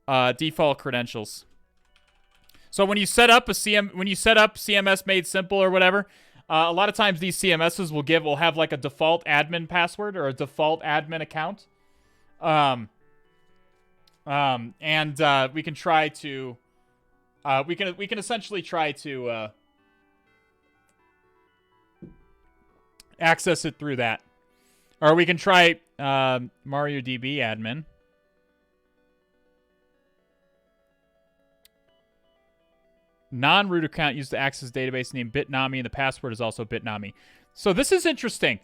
default credentials. So when you set up CMS made simple or whatever, a lot of times these CMSs will have like a default admin password or a default admin account. We can try to we can essentially try to access it through that. Or we can try MariaDB admin. Non-root account used to access database name Bitnami, and the password is also Bitnami. So this is interesting.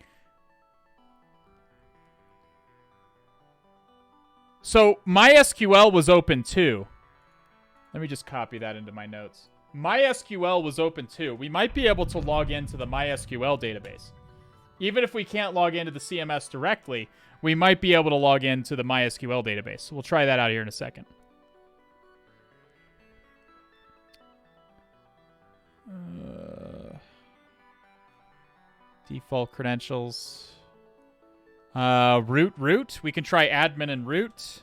So MySQL was open too. Let me just copy that into my notes. MySQL was open too. We might be able to log into the MySQL database. Even if we can't log into the CMS directly, we might be able to log into the MySQL database. We'll try that out here in a second. Default credentials. Root. We can try admin and root.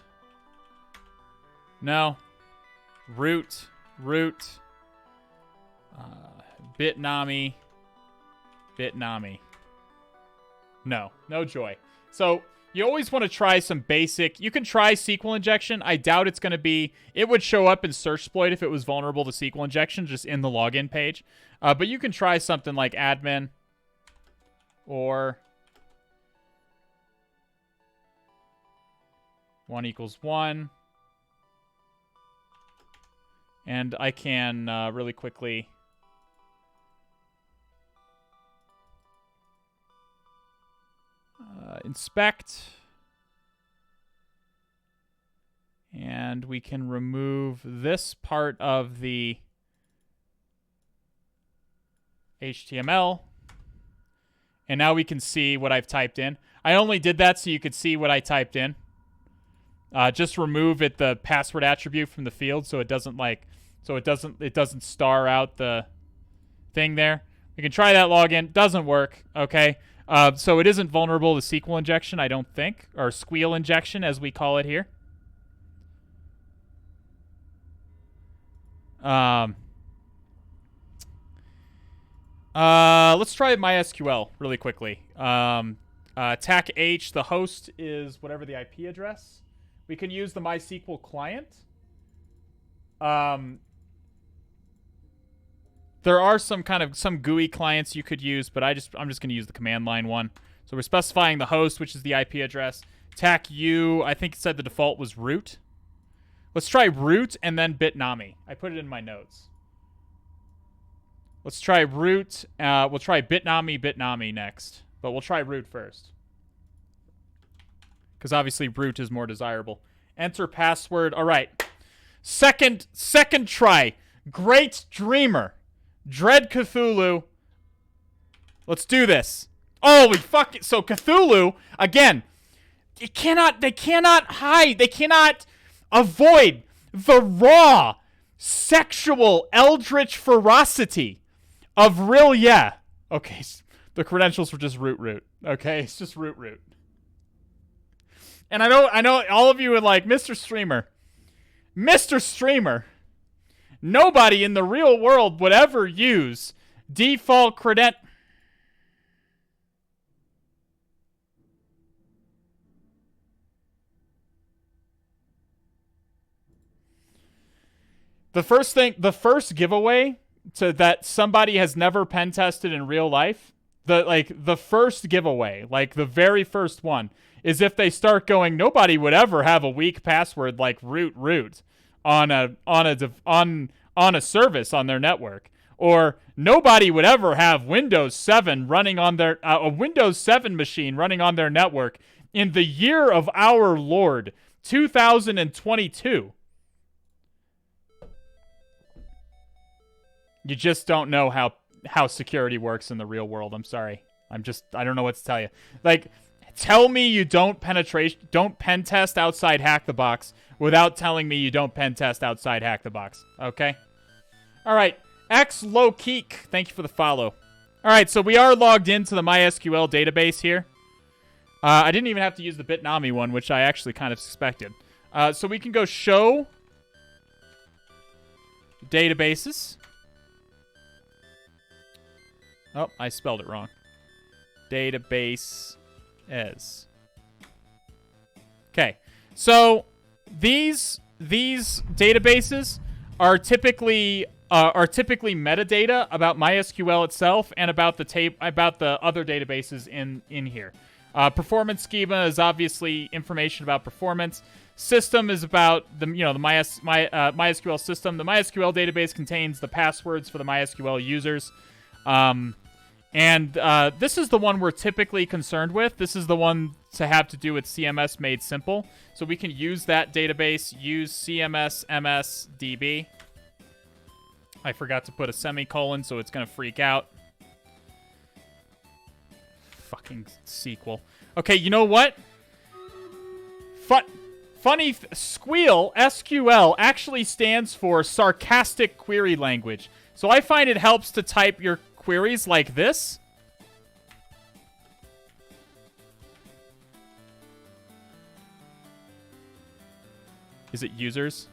No. Root. Bitnami. No joy. So you always want to try some basic. You can try SQL injection. I doubt it's going to be. It would show up in Searchsploit if it was vulnerable to SQL injection, just in the login page. But you can try something like admin or 1 equals 1. And I can really quickly inspect. And we can remove this part of the HTML. And now we can see what I've typed in. I only did that so you could see what I typed in. Just remove the password attribute from the field so it doesn't it doesn't star out the thing there. We can try that login. Doesn't work. Okay. So it isn't vulnerable to SQL injection, I don't think, or Sql injection as we call it here. Let's try MySQL really quickly. TAC H, the host is whatever the IP address. We can use the MySQL client. There are some GUI clients you could use, but I'm just going to use the command line one. So we're specifying the host, which is the IP address. TAC U, I think it said the default was root. Let's try root and then Bitnami. I put it in my notes. Let's try root. We'll try Bitnami next. But we'll try root first. Because obviously root is more desirable. Enter password. All right. Second try. Great Dreamer. Dread Cthulhu. Let's do this. Holy fuck it. So Cthulhu, again, they cannot hide. They cannot avoid the raw sexual eldritch ferocity of real Okay, the credentials were just root. Okay, it's just root. And I know all of you are like, Mr. Streamer, nobody in the real world would ever use default credent. The first giveaway to that somebody has never pen tested in real life, the first giveaway, like the very first one, is if they start going, nobody would ever have a weak password like root on a service on their network, or nobody would ever have Windows 7 running on their a Windows 7 machine running on their network in the year of our Lord 2022. You just don't know how security works in the real world. I'm sorry. I don't know what to tell you. Like, tell me you don't pen test outside Hack the Box without telling me you don't pen test outside Hack the Box. Okay? All right. X Lowkeek, thank you for the follow. All right, so we are logged into the MySQL database here. I didn't even have to use the Bitnami one, which I actually kind of suspected. So we can go show databases. Oh, I spelled it wrong. Database as. Okay, so these databases are typically metadata about MySQL itself and about the other databases in here. Performance schema is obviously information about performance. System is about the MySQL system. The MySQL database contains the passwords for the MySQL users. And this is the one we're typically concerned with. This is the one to have to do with CMS made simple. So we can use that database, use CMS/MS DB. I forgot to put a semicolon, so it's going to freak out. Fucking Sql. Okay, you know what? Funny Sql, SQL, actually stands for Sarcastic Query Language. So I find it helps to type your queries like this. Is it users?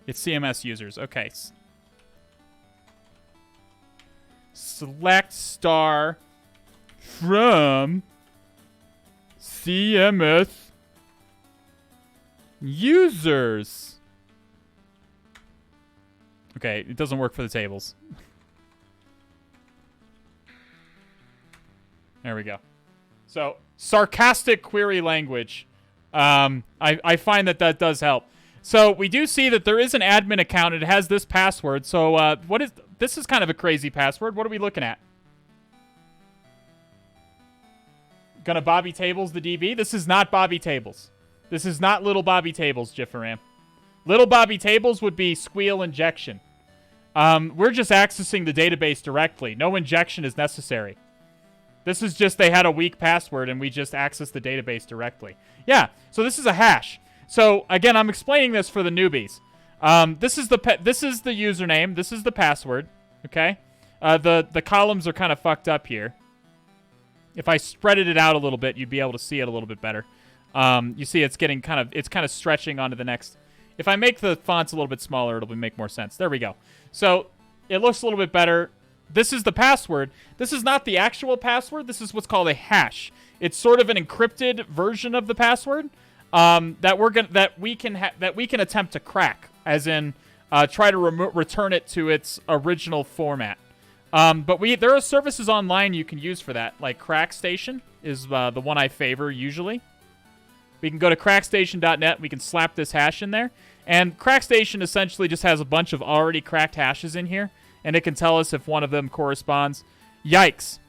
It's CMS users. Okay. Select star from CMS users. Okay, it doesn't work for the tables. There we go. So, sarcastic query language. I find that does help. So, we do see that there is an admin account. It has this password. So, this is kind of a crazy password. What are we looking at? Gonna Bobby Tables the DB? This is not Bobby Tables. This is not Little Bobby Tables, Jifferam. Little Bobby Tables would be Sql Injection. We're just accessing the database directly. No injection is necessary. This is just they had a weak password and we just access the database directly. Yeah, so this is a hash. So, again, I'm explaining this for the newbies. This is the username. This is the password. Okay? The columns are kind of fucked up here. If I spreaded it out a little bit, you'd be able to see it a little bit better. You see it's getting kind of stretching onto the next. If I make the fonts a little bit smaller, it'll make more sense. There we go. So, it looks a little bit better. This is the password. This is not the actual password. This is what's called a hash. It's sort of an encrypted version of the password that we can attempt to crack, as in try to return it to its original format. But there are services online you can use for that, like CrackStation is the one I favor usually. We can go to crackstation.net. We can slap this hash in there. And CrackStation essentially just has a bunch of already cracked hashes in here. And it can tell us if one of them corresponds. Yikes.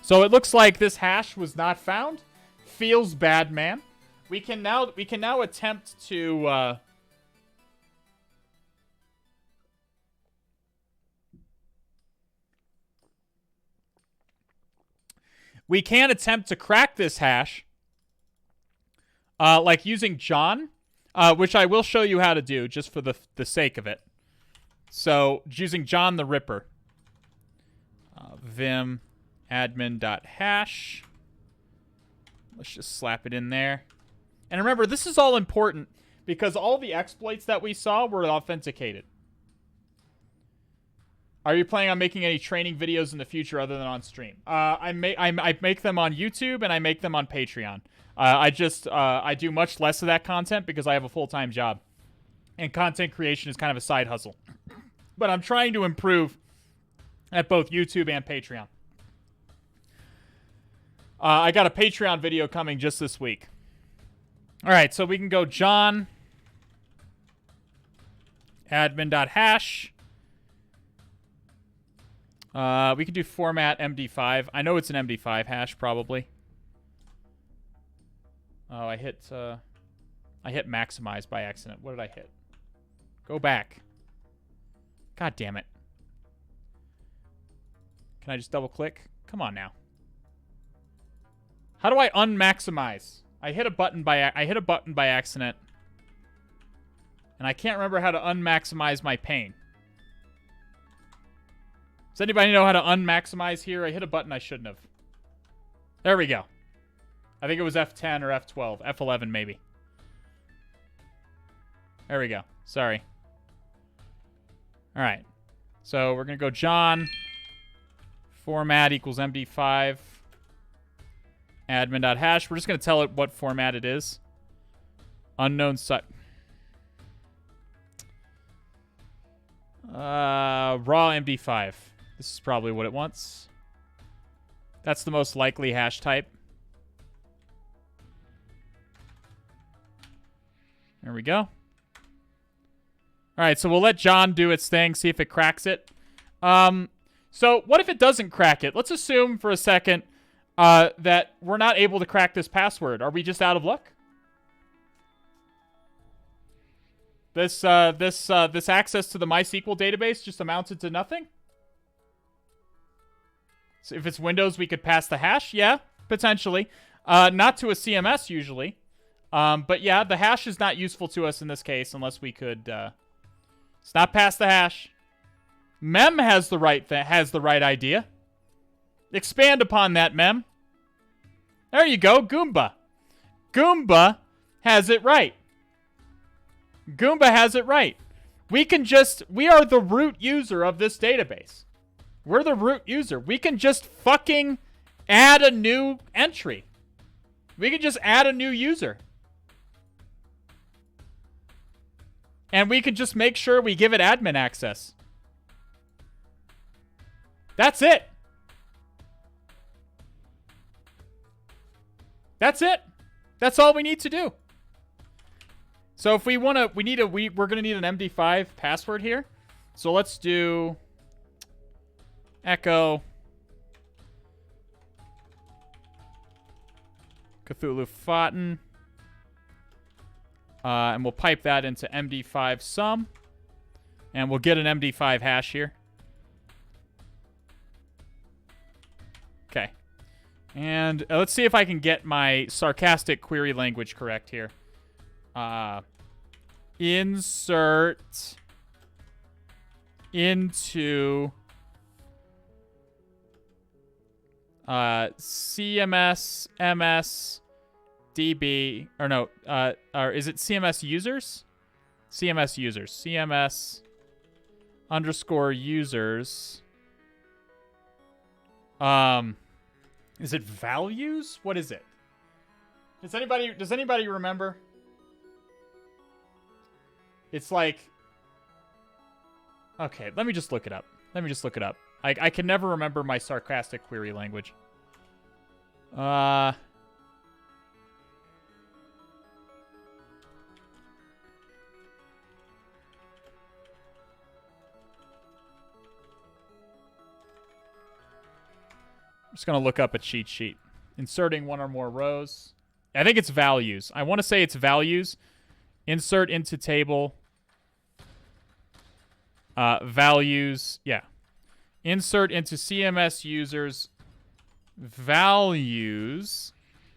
So it looks like this hash was not found. Feels bad, man. We can now attempt to... we can attempt to crack this hash. Like using John, which I will show you how to do just for the sake of it. So, using John the Ripper. Vim admin.hash. Let's just slap it in there. And remember, this is all important because all the exploits that we saw were authenticated. Are you planning on making any training videos in the future other than on stream? I make them on YouTube and I make them on Patreon. I do much less of that content because I have a full-time job. And content creation is kind of a side hustle. But I'm trying to improve at both YouTube and Patreon. I got a Patreon video coming just this week. All right, so we can go John admin.hash. We can do format MD5. I know it's an MD5 hash probably. Oh, I hit maximize by accident. What did I hit? Go back. God damn it. Can I just double click? Come on now. How do I unmaximize? I hit a button by accident. And I can't remember how to unmaximize my pane. Does anybody know how to unmaximize here? I hit a button I shouldn't have. There we go. I think it was F10 or F12. F11 maybe. There we go. Sorry. All right. So we're going to go John. Format equals MD5. Admin.hash. We're just going to tell it what format it is. Unknown site. Raw MD5. This is probably what it wants. That's the most likely hash type. There we go. All right, so we'll let John do its thing, see if it cracks it. So what if it doesn't crack it? Let's assume for a second that we're not able to crack this password. Are we just out of luck? This access to the MySQL database just amounted to nothing? So if it's Windows, we could pass the hash? Yeah, potentially. Not to a CMS, usually. But yeah, the hash is not useful to us in this case unless we could... it's not past the hash. Mem has the right idea. Expand upon that, Mem. There you go, Goomba. Goomba has it right. Goomba has it right. We are the root user of this database. We're the root user. We can just fucking add a new entry. We can just add a new user. And we can just make sure we give it admin access. That's it. That's it. That's all we need to do. So if we want to, we're going to need an MD5 password here. So let's do echo Cthulhu Fountain. And we'll pipe that into MD5 sum. And we'll get an MD5 hash here. Okay. And let's see if I can get my sarcastic query language correct here. Insert into CMS/MS DB, or no, or is it CMS users? CMS users. CMS underscore users. Is it values? What is it? Does anybody remember? It's like, okay, let me just look it up. I can never remember my sarcastic query language. Just going to look up a cheat sheet. Inserting one or more rows. I think it's values. I want to say it's values. Insert into table. Values. Yeah. Insert into CMS users. Values.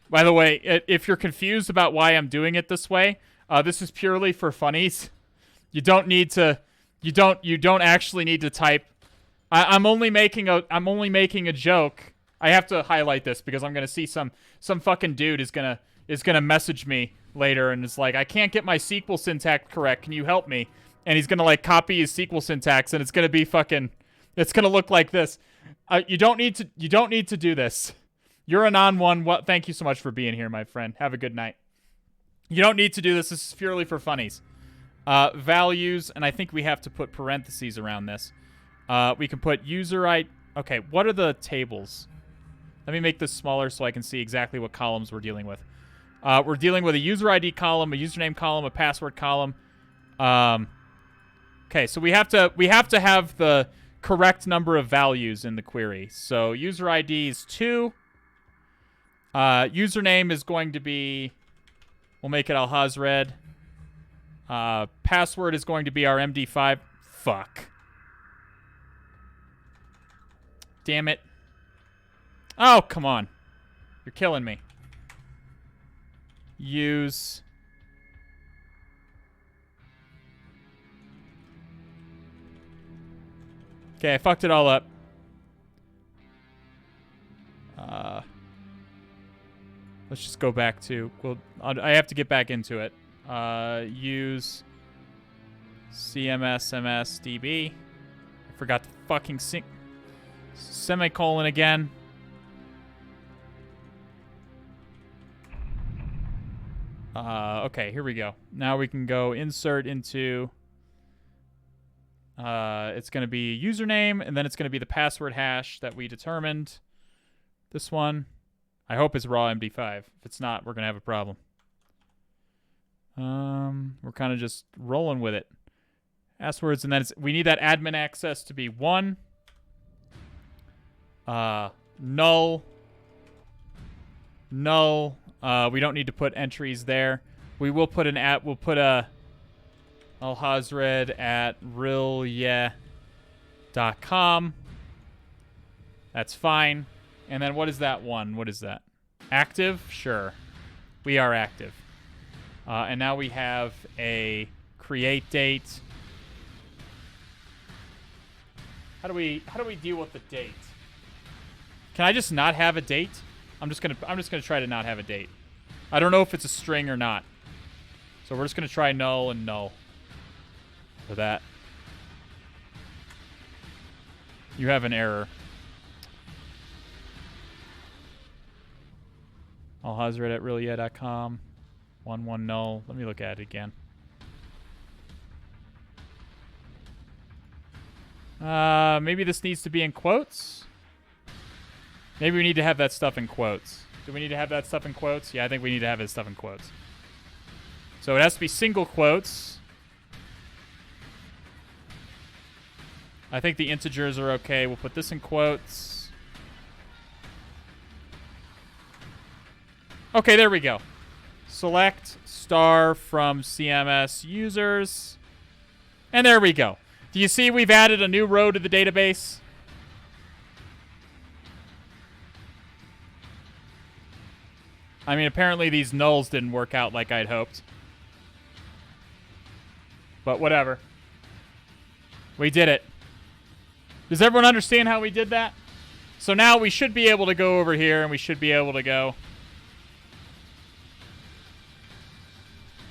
By the way, if you're confused about why I'm doing it this way, this is purely for funnies. You don't need to... You don't actually need to type... I'm only making a joke. I have to highlight this because I'm gonna see some fucking dude is gonna message me later and it's like, I can't get my SQL syntax correct. Can you help me? And he's gonna like copy his SQL syntax and it's gonna be fucking. It's gonna look like this. You don't need to do this. You're a non-one. What? Thank you so much for being here, my friend. Have a good night. You don't need to do this. This is purely for funnies. Values, and I think we have to put parentheses around this. We can put user ID. Okay, what are the tables? Let me make this smaller so I can see exactly what columns we're dealing with. We're dealing with a user ID column, a username column, a password column. Okay, so we have to have the correct number of values in the query. So user ID is 2. Username is going to be, we'll make it Alhazred. Password is going to be our MD5. Fuck. Damn it. Oh, come on. You're killing me. Okay, I fucked it all up. Let's just go back to... Well, I have to get back into it. Use CMSMS DB. I forgot the fucking semicolon again. Okay, here we go. Now we can go insert into... it's going to be username, and then it's going to be the password hash that we determined. This one. I hope it's raw MD5. If it's not, we're going to have a problem. We're kind of just rolling with it. Passwords, and then we need that admin access to be 1. Null. Null. We don't need to put entries there. We will put we'll put a alhazred at rilye.com. That's fine. And then what is that one? What is that? Active? Sure. We are active. And now we have a create date. How do we deal with the date? Can I just not have a date? I'm just gonna try to not have a date. I don't know if it's a string or not. So we're just gonna try null and null for that. You have an error. Alhazred at rilye.com. 11 null. Let me look at it again. Maybe this needs to be in quotes. Maybe we need to have that stuff in quotes. Do we need to have that stuff in quotes? Yeah, I think we need to have this stuff in quotes. So it has to be single quotes. I think the integers are okay. We'll put this in quotes. Okay, there we go. Select star from CMS users. And there we go. Do you see we've added a new row to the database? I mean, apparently these nulls didn't work out like I'd hoped. But whatever. We did it. Does everyone understand how we did that? So now we should be able to go over here and we should be able to go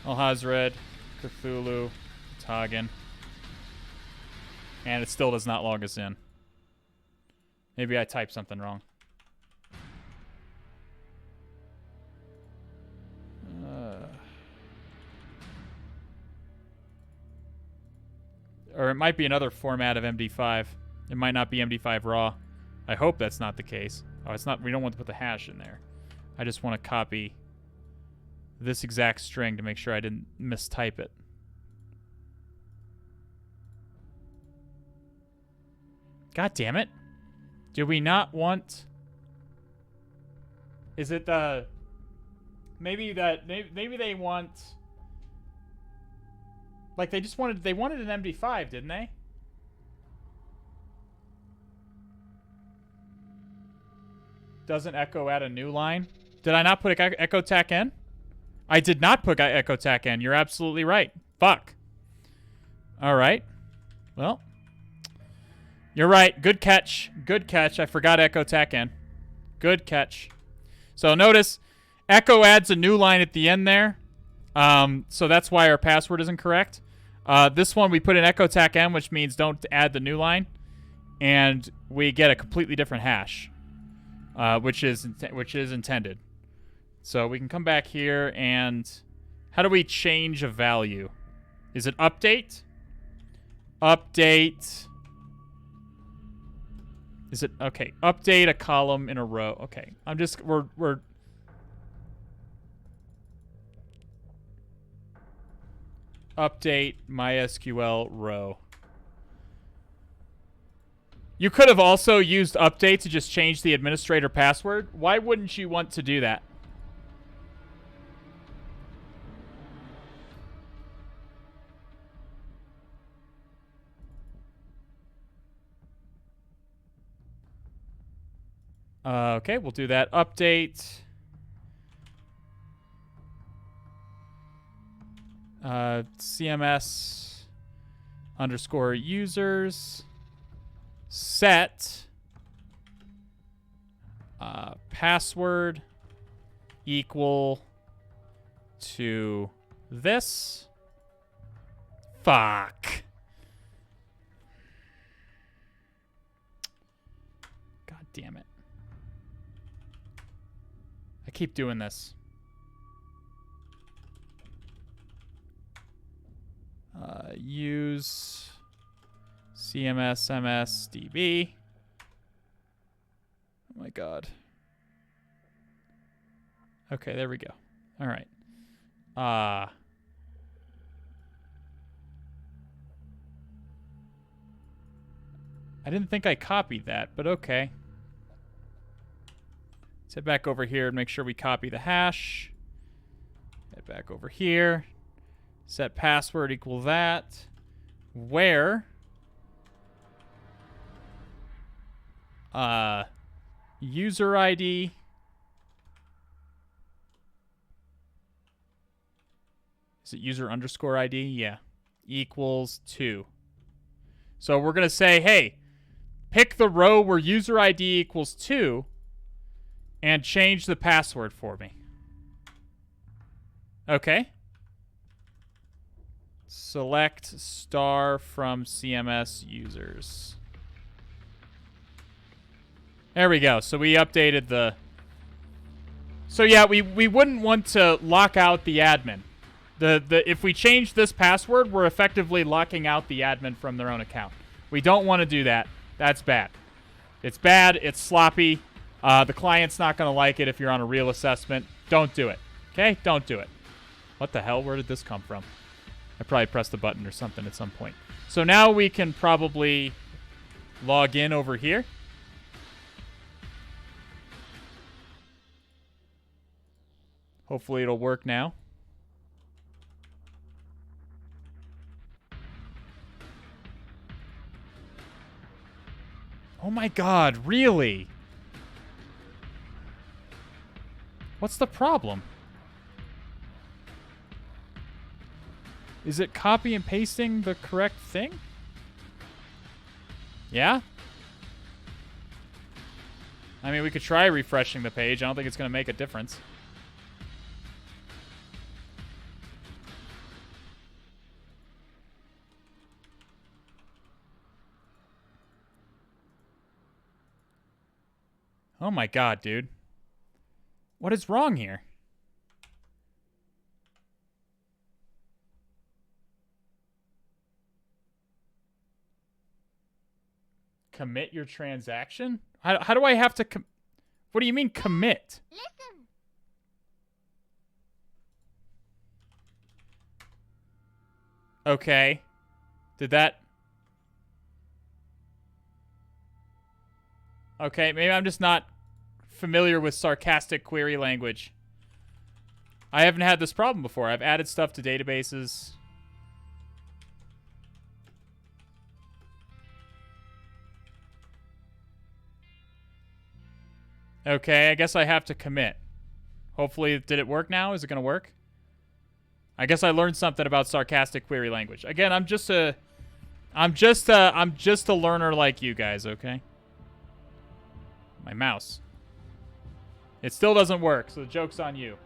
Alhazred, Cthulhu, fhtagn. And it still does not log us in. Maybe I typed something wrong. Or it might be another format of MD5. It might not be MD5 raw. I hope that's not the case. Oh, it's not. We don't want to put the hash in there. I just want to copy this exact string to make sure I didn't mistype it. God damn it. Do we not want... Is it the... Maybe they want... Like they wanted an MD5, didn't they? Doesn't echo add a new line? Did I not put echo tac in? I did not put echo tac in. You're absolutely right. Fuck. All right. Well, you're right. Good catch. Good catch. I forgot echo tac in. Good catch. So notice echo adds a new line at the end there. So that's why our password isn't correct. This one we put in echo tac n, which means don't add the new line, and we get a completely different hash, which is intended. So we can come back here and how do we change a value? Is it update? Update. Is it okay? Update a column in a row. Okay, we're update MySQL row. You could have also used update to just change the administrator password. Why wouldn't you want to do that? Okay, we'll do that. Update. CMS _ users. set password equal to this. Fuck. God damn it. I keep doing this. Use CMSMS DB. Oh my god. Okay, there we go. All right. I didn't think I copied that, but okay. Let's head back over here and make sure we copy the hash. Head back over here. Set password equal that. Where user ID is it user underscore ID? Yeah. Equals 2. So we're going to say, hey, pick the row where user ID equals 2 and change the password for me. Okay. Select star from CMS users. There we go. So we updated the... So yeah, we wouldn't want to lock out the admin. If we change this password, we're effectively locking out the admin from their own account. We don't want to do that. That's bad. It's bad. It's sloppy. The client's not going to like it if you're on a real assessment. Don't do it. Okay? Don't do it. What the hell? Where did this come from? I probably pressed the button or something at some point. So now we can probably log in over here. Hopefully it'll work now. Oh my god, really? What's the problem? Is it copy and pasting the correct thing? Yeah? I mean, we could try refreshing the page. I don't think it's going to make a difference. Oh my god, dude. What is wrong here? Commit your transaction? How do I have to what do you mean commit? Listen. Okay. Did that... Okay, maybe I'm just not familiar with sarcastic query language. I haven't had this problem before. I've added stuff to databases. Okay, I guess I have to commit. Hopefully, did it work now? Is it going to work? I guess I learned something about sarcastic query language. Again, I'm just a learner like you guys, okay? My mouse. It still doesn't work, so the joke's on you.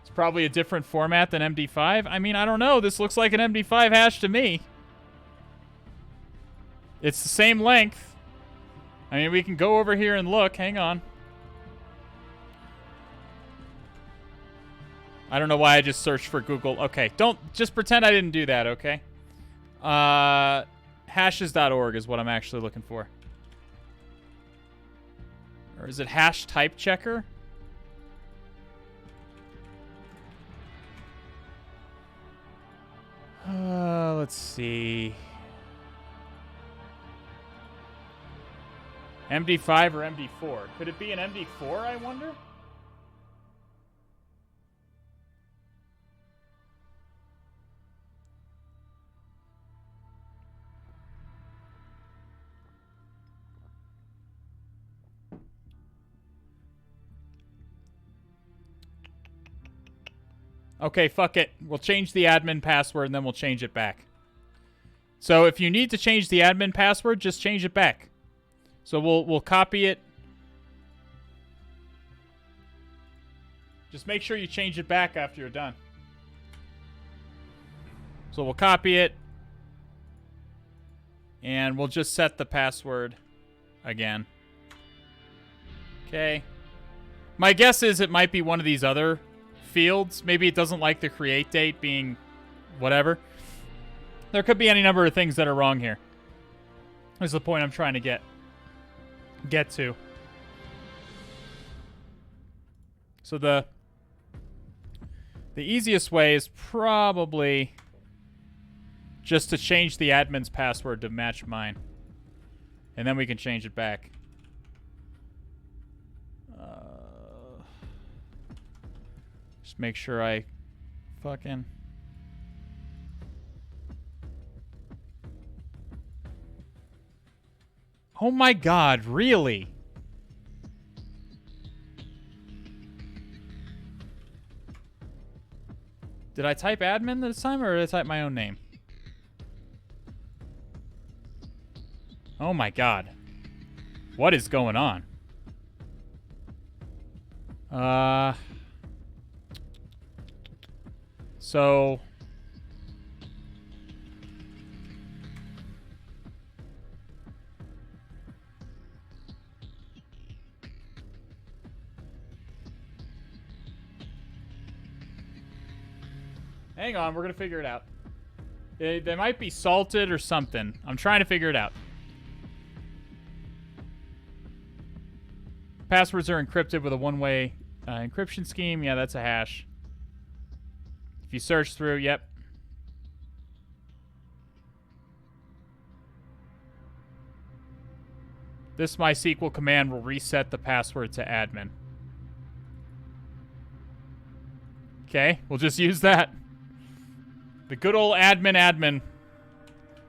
It's probably a different format than MD5. I mean, I don't know. This looks like an MD5 hash to me. It's the same length. I mean, we can go over here and look. Hang on. I don't know why I just searched for Google. Okay, just pretend I didn't do that, okay? Hashes.org is what I'm actually looking for. Or is it hash type checker? Let's see. MD5 or MD4? Could it be an MD4, I wonder? Okay, fuck it. We'll change the admin password and then we'll change it back. So if you need to change the admin password, just change it back. So we'll copy it. Just make sure you change it back after you're done. So we'll copy it. And we'll just set the password again. Okay. My guess is it might be one of these other fields. Maybe it doesn't like the create date being whatever. There could be any number of things that are wrong here. That's the point I'm trying to get to. So the easiest way is probably just to change the admin's password to match mine. And then we can change it back. Just make sure I fucking... Oh my god, really? Did I type admin this time, or did I type my own name? Oh my god. What is going on? So... Hang on, we're gonna figure it out. They might be salted or something. I'm trying to figure it out. Passwords are encrypted with a one-way encryption scheme. Yeah, that's a hash. If you search through, yep. This MySQL command will reset the password to admin. Okay, we'll just use that. The good old admin.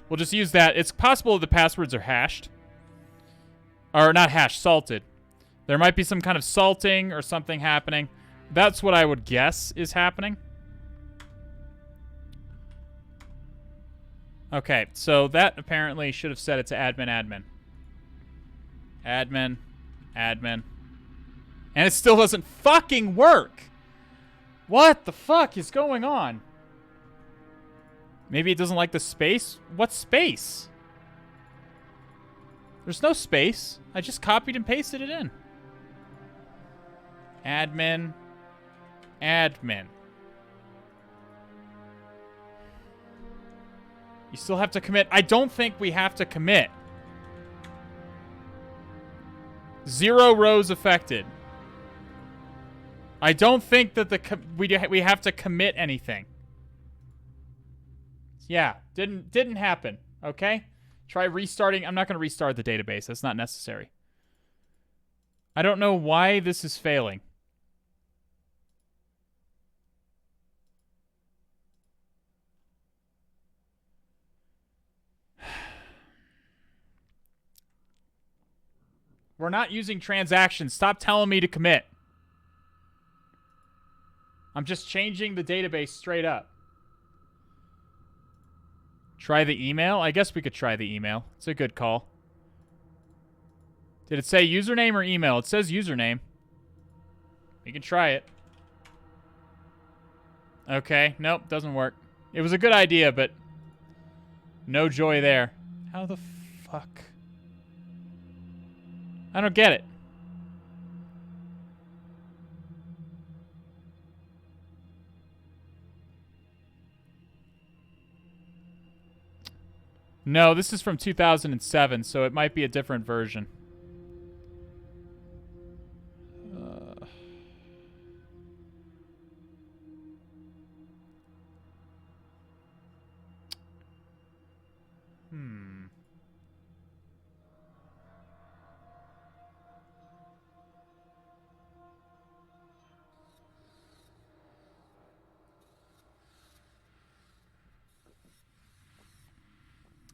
We'll just use that. It's possible the passwords are hashed. Or not hashed, salted. There might be some kind of salting or something happening. That's what I would guess is happening. Okay, so that apparently should have set it to admin. Admin. And it still doesn't fucking work! What the fuck is going on? Maybe it doesn't like the space? What space? There's no space. I just copied and pasted it in. Admin. You still have to commit. I don't think we have to commit. 0 rows affected. I don't think that we have to commit anything. Yeah, didn't happen. Okay? Try restarting. I'm not going to restart the database. That's not necessary. I don't know why this is failing. We're not using transactions. Stop telling me to commit. I'm just changing the database straight up. Try the email? I guess we could try the email. It's a good call. Did it say username or email? It says username. We can try it. Okay. Nope, doesn't work. It was a good idea, but no joy there. How the fuck? I don't get it. No, this is from 2007, so it might be a different version.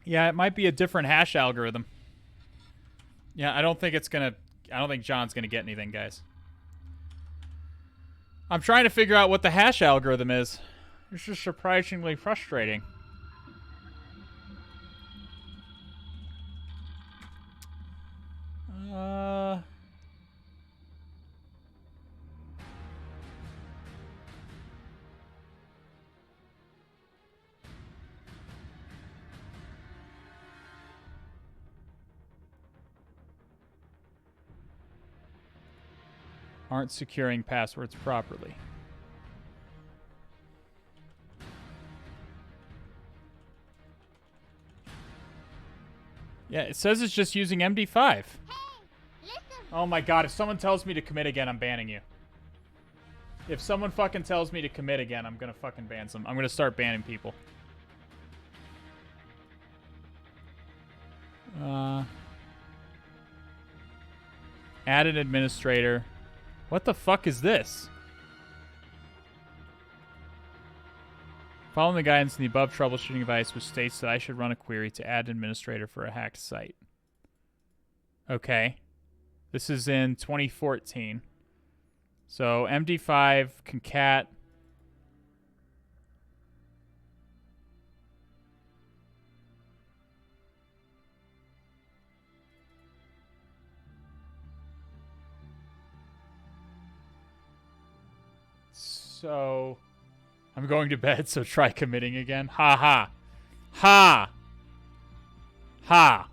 Yeah, it might be a different hash algorithm. Yeah, I don't think John's gonna get anything, guys. I'm trying to figure out what the hash algorithm is. It's just surprisingly frustrating. Aren't securing passwords properly. Yeah, it says it's just using MD5. Hey, listen. Oh my god, if someone tells me to commit again, I'm banning you. If someone fucking tells me to commit again, I'm gonna fucking ban some. I'm gonna start banning people. Add an administrator. What the fuck is this? Following the guidance in the above troubleshooting advice, which states that I should run a query to add an administrator for a hacked site. Okay. This is in 2014. So MD5 concat. So I'm going to bed, so try committing again. Ha ha. Ha. Ha.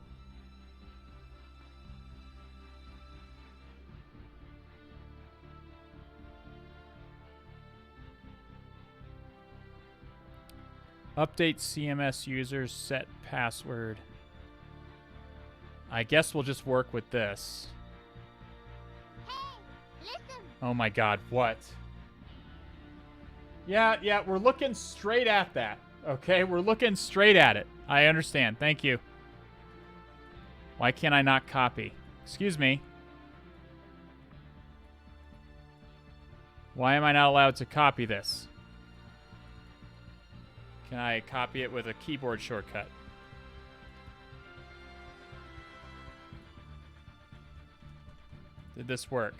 Update CMS users set password. I guess we'll just work with this. Hey, listen. Oh my god, what? Yeah, we're looking straight at that. Okay, we're looking straight at it. I understand. Thank you. Why can't I not copy? Excuse me. Why am I not allowed to copy this? Can I copy it with a keyboard shortcut? Did this work?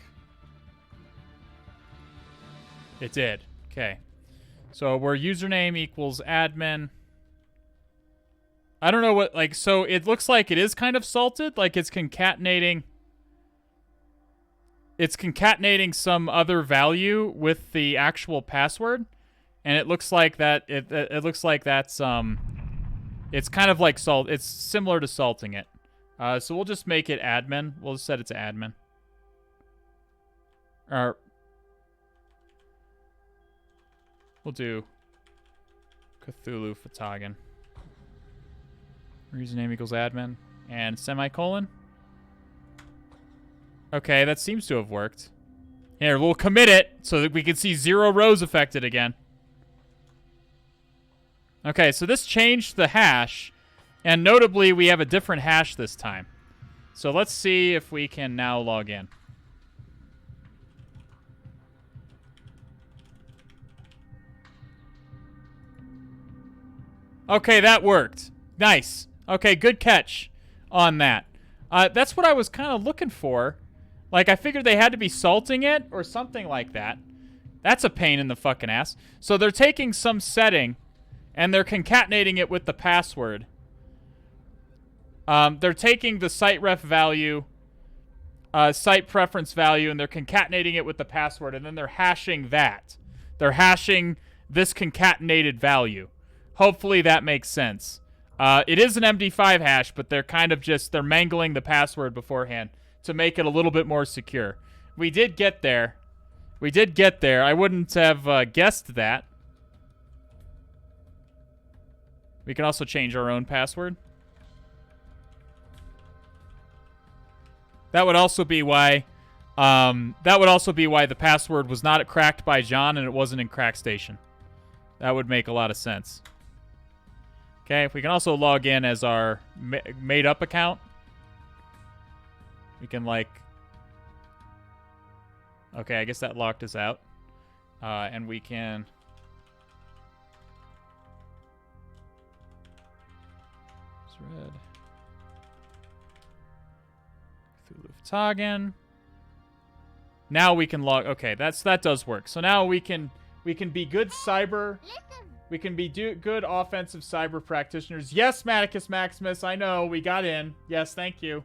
It did. Okay. So where username equals admin. I don't know what, like, so it looks like it is kind of salted. Like it's concatenating. It's concatenating some other value with the actual password. And it looks like that, it looks like that's, it's kind of like salt. It's similar to salting it. So we'll just make it admin. We'll just set it to admin. Or we'll do Cthulhu fhtagn. Username equals admin. And semicolon. Okay, that seems to have worked. Here, we'll commit it so that we can see 0 rows affected again. Okay, so this changed the hash. And notably, we have a different hash this time. So let's see if we can now log in. Okay, that worked. Nice. Okay, good catch on that. That's what I was kind of looking for. Like, I figured they had to be salting it or something like that. That's a pain in the fucking ass. So they're taking some setting and they're concatenating it with the password. They're taking the site ref value, site preference value, and they're concatenating it with the password, and then they're hashing that. They're hashing this concatenated value. Hopefully that makes sense. It is an MD5 hash, but they're kind of just, they're mangling the password beforehand to make it a little bit more secure. We did get there. We did get there. I wouldn't have guessed that. We can also change our own password. That would also be why the password was not cracked by John and it wasn't in Crack Station. That would make a lot of sense. Okay, we can also log in as our made-up account. We can, like... Okay, I guess that locked us out. And we can... It's red. Cthulhu fhtagn. Now we can log. Okay, that does work. So now we can be good cyber. Listen. We can be good offensive cyber practitioners. Yes, My-CMSMS, I know we got in. Yes, thank you.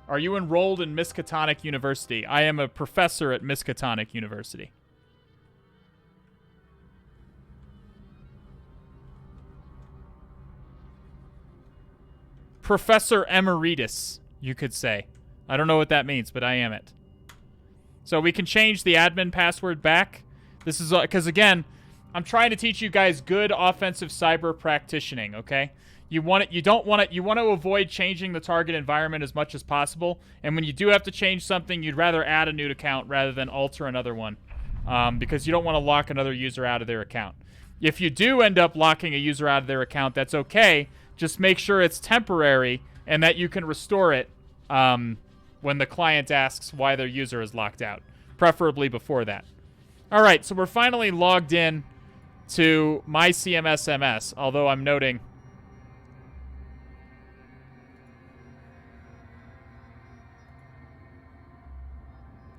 Are you enrolled in Miskatonic University? I am a professor at Miskatonic University. Professor Emeritus, you could say. I don't know what that means, but I am it. So we can change the admin password back. This is because, again, I'm trying to teach you guys good offensive cyber practitioning, okay? You want it. You don't want it. You want to avoid changing the target environment as much as possible. And when you do have to change something, you'd rather add a new account rather than alter another one, because you don't want to lock another user out of their account. If you do end up locking a user out of their account, that's okay. Just make sure it's temporary and that you can restore it when the client asks why their user is locked out, preferably before that. All right, so we're finally logged in to My-CMSMS, although I'm noting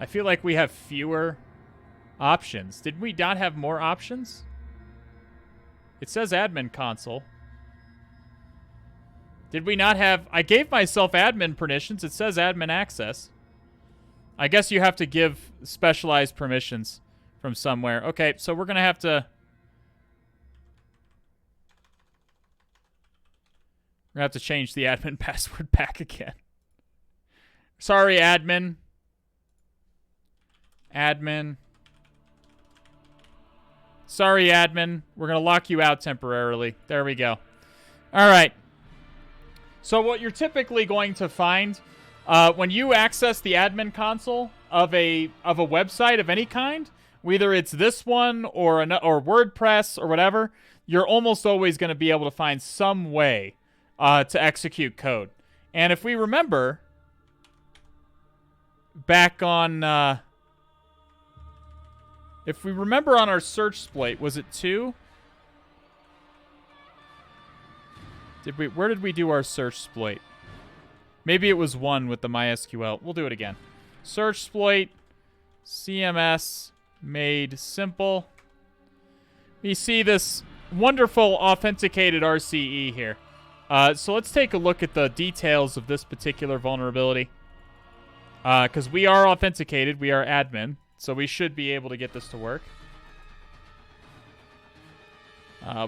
I feel like we have fewer options. Did we not have more options? It says admin console. Did we not have... I gave myself admin permissions. It says admin access. I guess you have to give specialized permissions from somewhere. Okay, so we're going to have to... We're going to have to change the admin password back again. Sorry, admin. Admin. Sorry, admin. We're going to lock you out temporarily. There we go. All right. So what you're typically going to find when you access the admin console of a website of any kind, whether it's this one or WordPress or whatever, you're almost always going to be able to find some way to execute code. And if we remember back on if we remember on our search exploit, was it 2? Where did we do our search exploit? Maybe it was 1 with the MySQL. We'll do it again. Search exploit, CMS, made simple. We see this wonderful authenticated RCE here. So let's take a look at the details of this particular vulnerability. Because we are authenticated, we are admin, so we should be able to get this to work.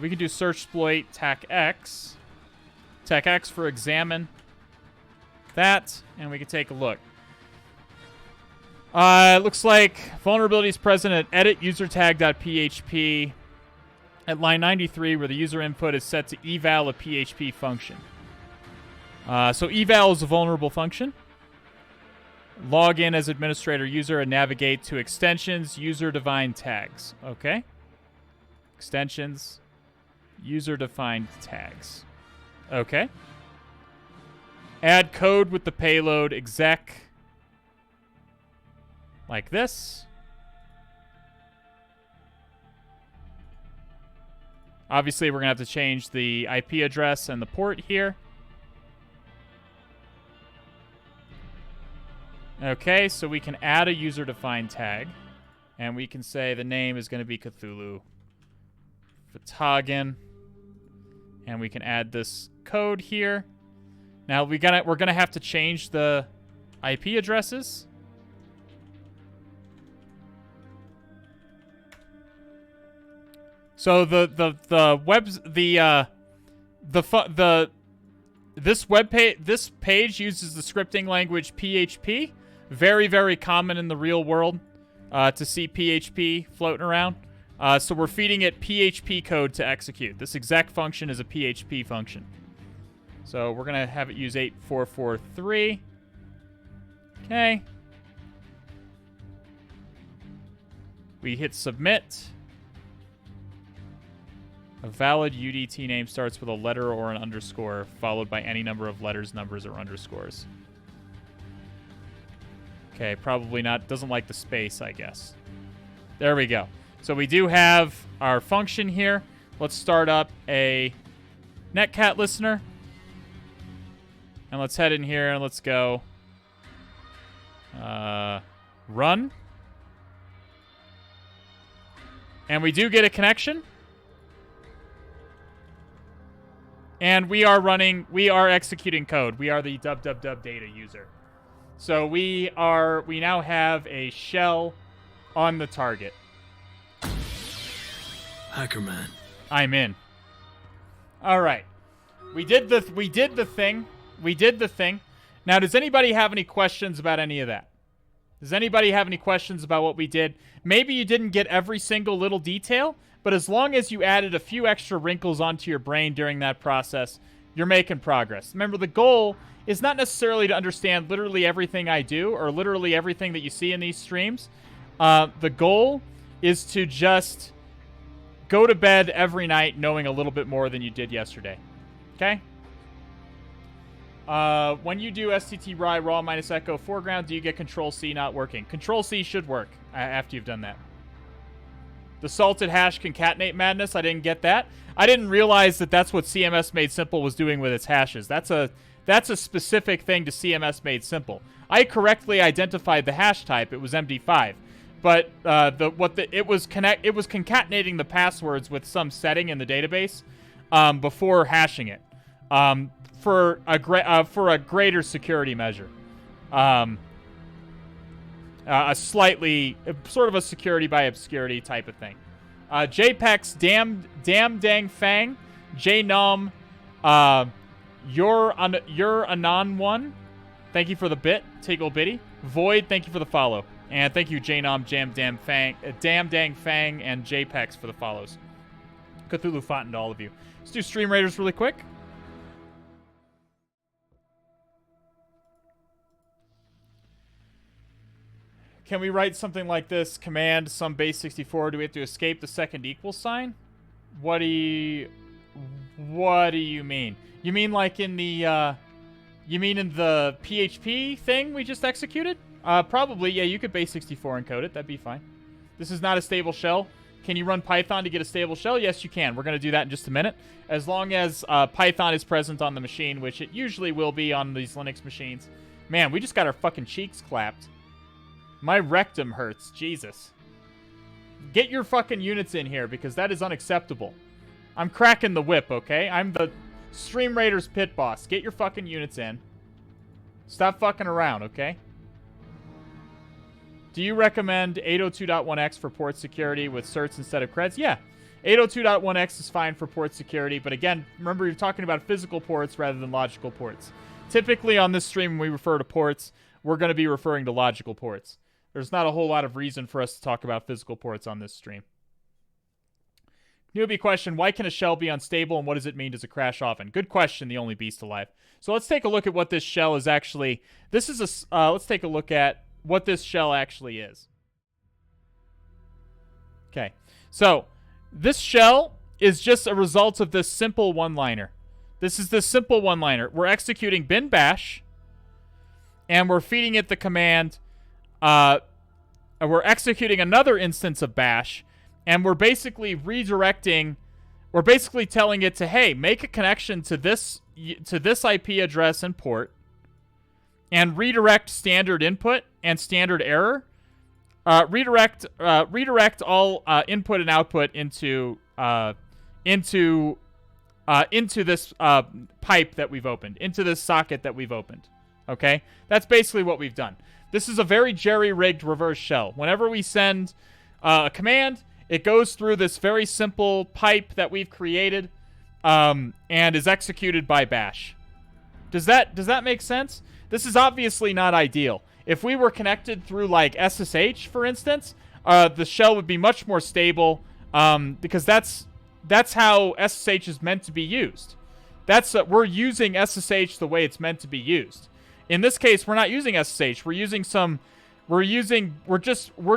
We can do search exploit, TAC-X. TAC-X for examine that, and we can take a look. It looks like vulnerability is present at edit usertag.php at line 93, where the user input is set to eval a PHP function. So eval is a vulnerable function. Log in as administrator user and navigate to extensions, user-defined tags. Okay. Extensions, user-defined tags. Okay. Add code with the payload exec. Like this. Obviously, we're going to have to change the IP address and the port here. Okay, so we can add a user-defined tag. And we can say the name is going to be Cthulhu. fhtagn. And we can add this code here. Now we're gonna have to change the IP addresses. So this page uses the scripting language PHP. Very, very common in the real world to see PHP floating around. So we're feeding it PHP code to execute. This exec function is a PHP function. So we're going to have it use 8443. Okay. We hit submit. A valid UDT name starts with a letter or an underscore, followed by any number of letters, numbers, or underscores. Okay, probably not. Doesn't like the space, I guess. There we go. So we do have our function here. Let's start up a netcat listener. And let's head in here and let's go Run. And we do get a connection. And we are executing code. We are the www data user. So we now have a shell on the target. Hackerman. I'm in. All right. We did the thing. We did the thing. Now, does anybody have any questions about any of that? Does anybody have any questions about what we did? Maybe you didn't get every single little detail, but as long as you added a few extra wrinkles onto your brain during that process, you're making progress. Remember, the goal is not necessarily to understand literally everything I do or literally everything that you see in these streams. The goal is to just go to bed every night knowing a little bit more than you did yesterday. Okay? When you do STT raw minus echo foreground, do you get Control-C not working? Control-C should work after you've done that. The salted hash concatenate madness, I didn't get that. I didn't realize that that's what CMS Made Simple was doing with its hashes. That's a specific thing to CMS Made Simple. I correctly identified the hash type. It was MD5. But it was concatenating the passwords with some setting in the database before hashing it for a greater security measure. A slightly sort of a security by obscurity type of thing. JPEX damn dang fang JNom you're anon one. Thank you for the bit, Tiggle Bitty. Void, thank you for the follow. And thank you, Jnom, Damn Dang Fang, and JPEX for the follows. Cthulhu fought to all of you. Let's do Stream Raiders really quick. Can we write something like this? Command some base 64. Do we have to escape the second equal sign? What do you mean? You mean like in the PHP thing we just executed? Probably, yeah, you could base 64 encode it. That'd be fine. This is not a stable shell. Can you run Python to get a stable shell? Yes, you can. We're going to do that in just a minute. As long as Python is present on the machine, which it usually will be on these Linux machines. Man, we just got our fucking cheeks clapped. My rectum hurts. Jesus. Get your fucking units in here, because that is unacceptable. I'm cracking the whip, okay? I'm the Stream Raiders pit boss. Get your fucking units in. Stop fucking around, okay? Do you recommend 802.1x for port security with certs instead of creds? Yeah. 802.1x is fine for port security, but again, remember you're talking about physical ports rather than logical ports. Typically on this stream when we refer to ports, we're going to be referring to logical ports. There's not a whole lot of reason for us to talk about physical ports on this stream. Newbie question, why can a shell be unstable and what does it mean? Does it crash often? Good question, the only beast alive. So let's take a look at what this shell is actually... let's take a look at what this shell actually is. Okay, so this shell is just a result of this simple one-liner. This is the simple one-liner. We're executing bin bash, and we're feeding it the command. We're executing another instance of bash, and we're basically redirecting. We're basically telling it to, hey, make a connection to this IP address and port, and redirect standard input and standard error. Redirect all input and output into this pipe that we've opened, into this socket that we've opened. Okay, that's basically what we've done. This is a very jerry-rigged reverse shell. Whenever we send a command, it goes through this very simple pipe that we've created, and is executed by bash. Does that make sense? This is obviously not ideal. If we were connected through like SSH, for instance, the shell would be much more stable, because that's how SSH is meant to be used. We're using SSH the way it's meant to be used. In this case, we're not using SSH. We're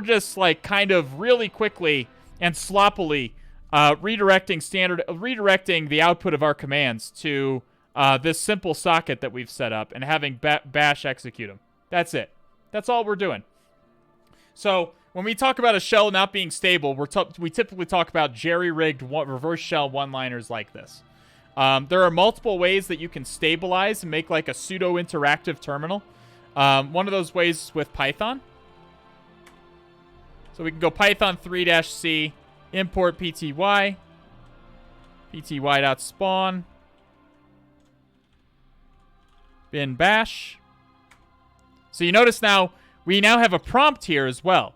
just like kind of really quickly and sloppily redirecting the output of our commands to this simple socket that we've set up and having bash execute them. That's it. That's all we're doing. So when we talk about a shell not being stable, we typically talk about jerry-rigged reverse shell one-liners like this. There are multiple ways that you can stabilize and make like a pseudo-interactive terminal. One of those ways is with Python. So we can go Python 3-c, import pty, pty.spawn, bin bash. So you notice now, we now have a prompt here as well.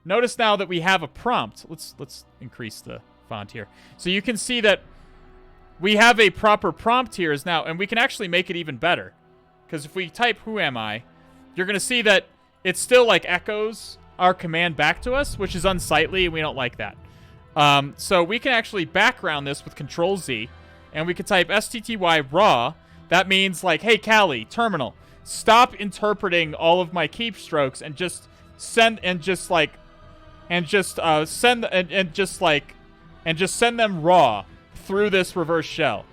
Notice now that we have a prompt. Let's increase the font here. So you can see that we have a proper prompt here is now, and we can actually make it even better. Because if we type who am I, you're going to see that it still like echoes our command back to us, which is unsightly, and we don't like that. So we can actually background this with Control-Z, and we can type stty raw. That means like, hey, Callie, terminal, stop interpreting all of my keystrokes and just send send them raw through this reverse shell.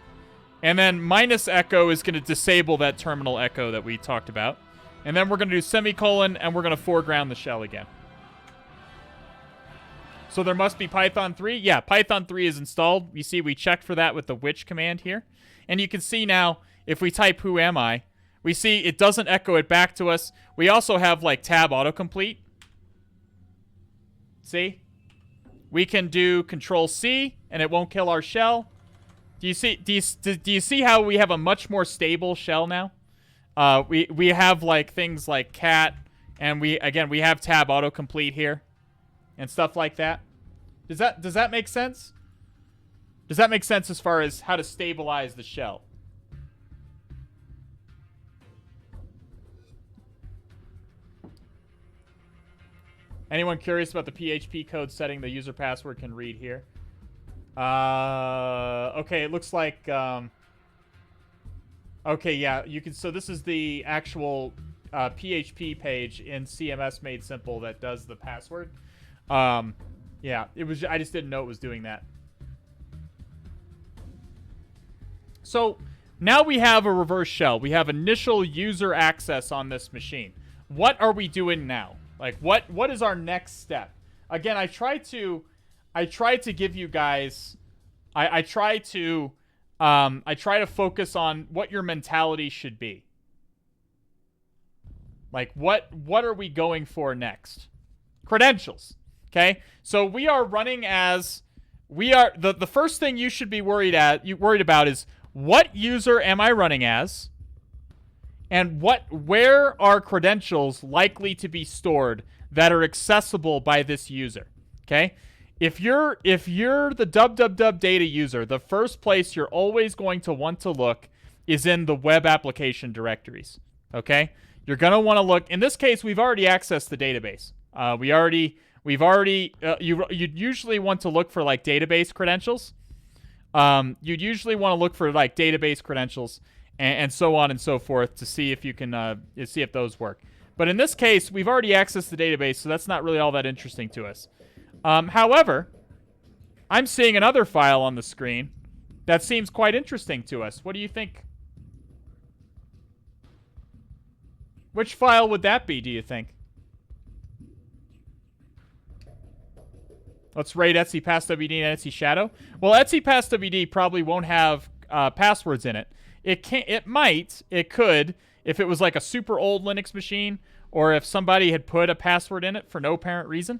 And then minus echo is going to disable that terminal echo that we talked about. And then we're going to do semicolon, and we're going to foreground the shell again. So there must be Python 3. Yeah, Python 3 is installed. You see we checked for that with the which command here. And you can see now, if we type who am I, we see it doesn't echo it back to us. We also have like tab autocomplete. See? We can do Control-C, and it won't kill our shell. Do you see how we have a much more stable shell now? We have like things like cat, and we have tab autocomplete here and stuff like that. Does that make sense? Does that make sense as far as how to stabilize the shell? Anyone curious about the PHP code setting the user password can read here? Okay, it looks like, okay, yeah, you can, so this is the actual, PHP page in CMS Made Simple that does the password. Yeah, I just didn't know it was doing that. So, now we have a reverse shell. We have initial user access on this machine. What are we doing now? Like, what is our next step? Again, I try to give you guys, I try to focus on what your mentality should be. Like, what are we going for next? Credentials. Okay? So we are running as, the first thing you should be worried about is, what user am I running as? And where are credentials likely to be stored that are accessible by this user? Okay? If you're the www data user, the first place you're always going to want to look is in the web application directories. Okay? You're going to want to look. In this case, we've already accessed the database. You'd usually want to look for like database credentials. You'd usually want to look for like database credentials and so on and so forth to see if you can see if those work. But in this case, we've already accessed the database, so that's not really all that interesting to us. However, I'm seeing another file on the screen that seems quite interesting to us. What do you think? Which file would that be, do you think? Let's rate Etsy PassWD and Etsy Shadow. Well, Etsy PassWD probably won't have passwords in it. It could, if it was like a super old Linux machine, or if somebody had put a password in it for no apparent reason.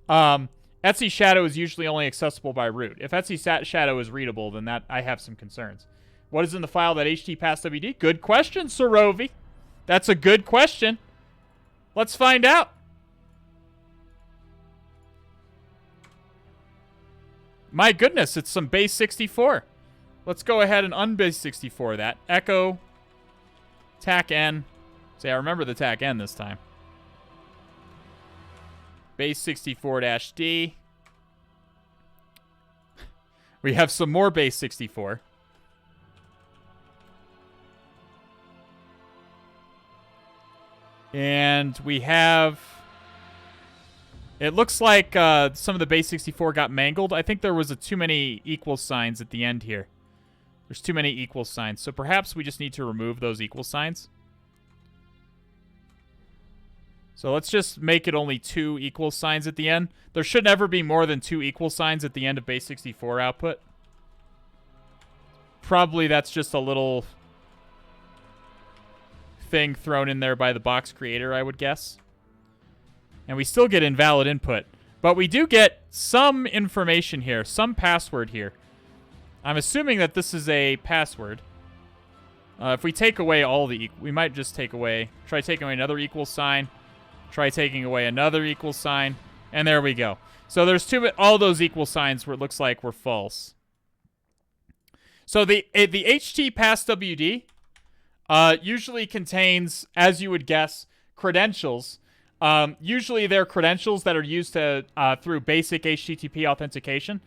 Etsy Shadow is usually only accessible by root. If Etsy Shadow is readable, then that I have some concerns. What is in the file that htpasswd? Good question, Sorovi. That's a good question. Let's find out. My goodness, it's some base 64. Let's go ahead and unbase 64 that. Echo TAC-N. See, I remember the TAC-N this time. Base 64-D. We have some more base 64. And we have... It looks like some of the base 64 got mangled. I think there was too many equal signs at the end here. There's too many equal signs. So perhaps we just need to remove those equal signs. So let's just make it only 2 equal signs at the end. There should never be more than 2 equal signs at the end of base 64 output. Probably that's just a little thing thrown in there by the box creator, I would guess. And we still get invalid input. But we do get some information here, some password here. I'm assuming that this is a password. If we take away all the... we might just take away... try taking away another equal sign. Try taking away another equal sign. And there we go. So there's all those equal signs where it looks like were false. So the HT pass WD usually contains, as you would guess, credentials. Usually they're credentials that are used to through basic HTTP authentication,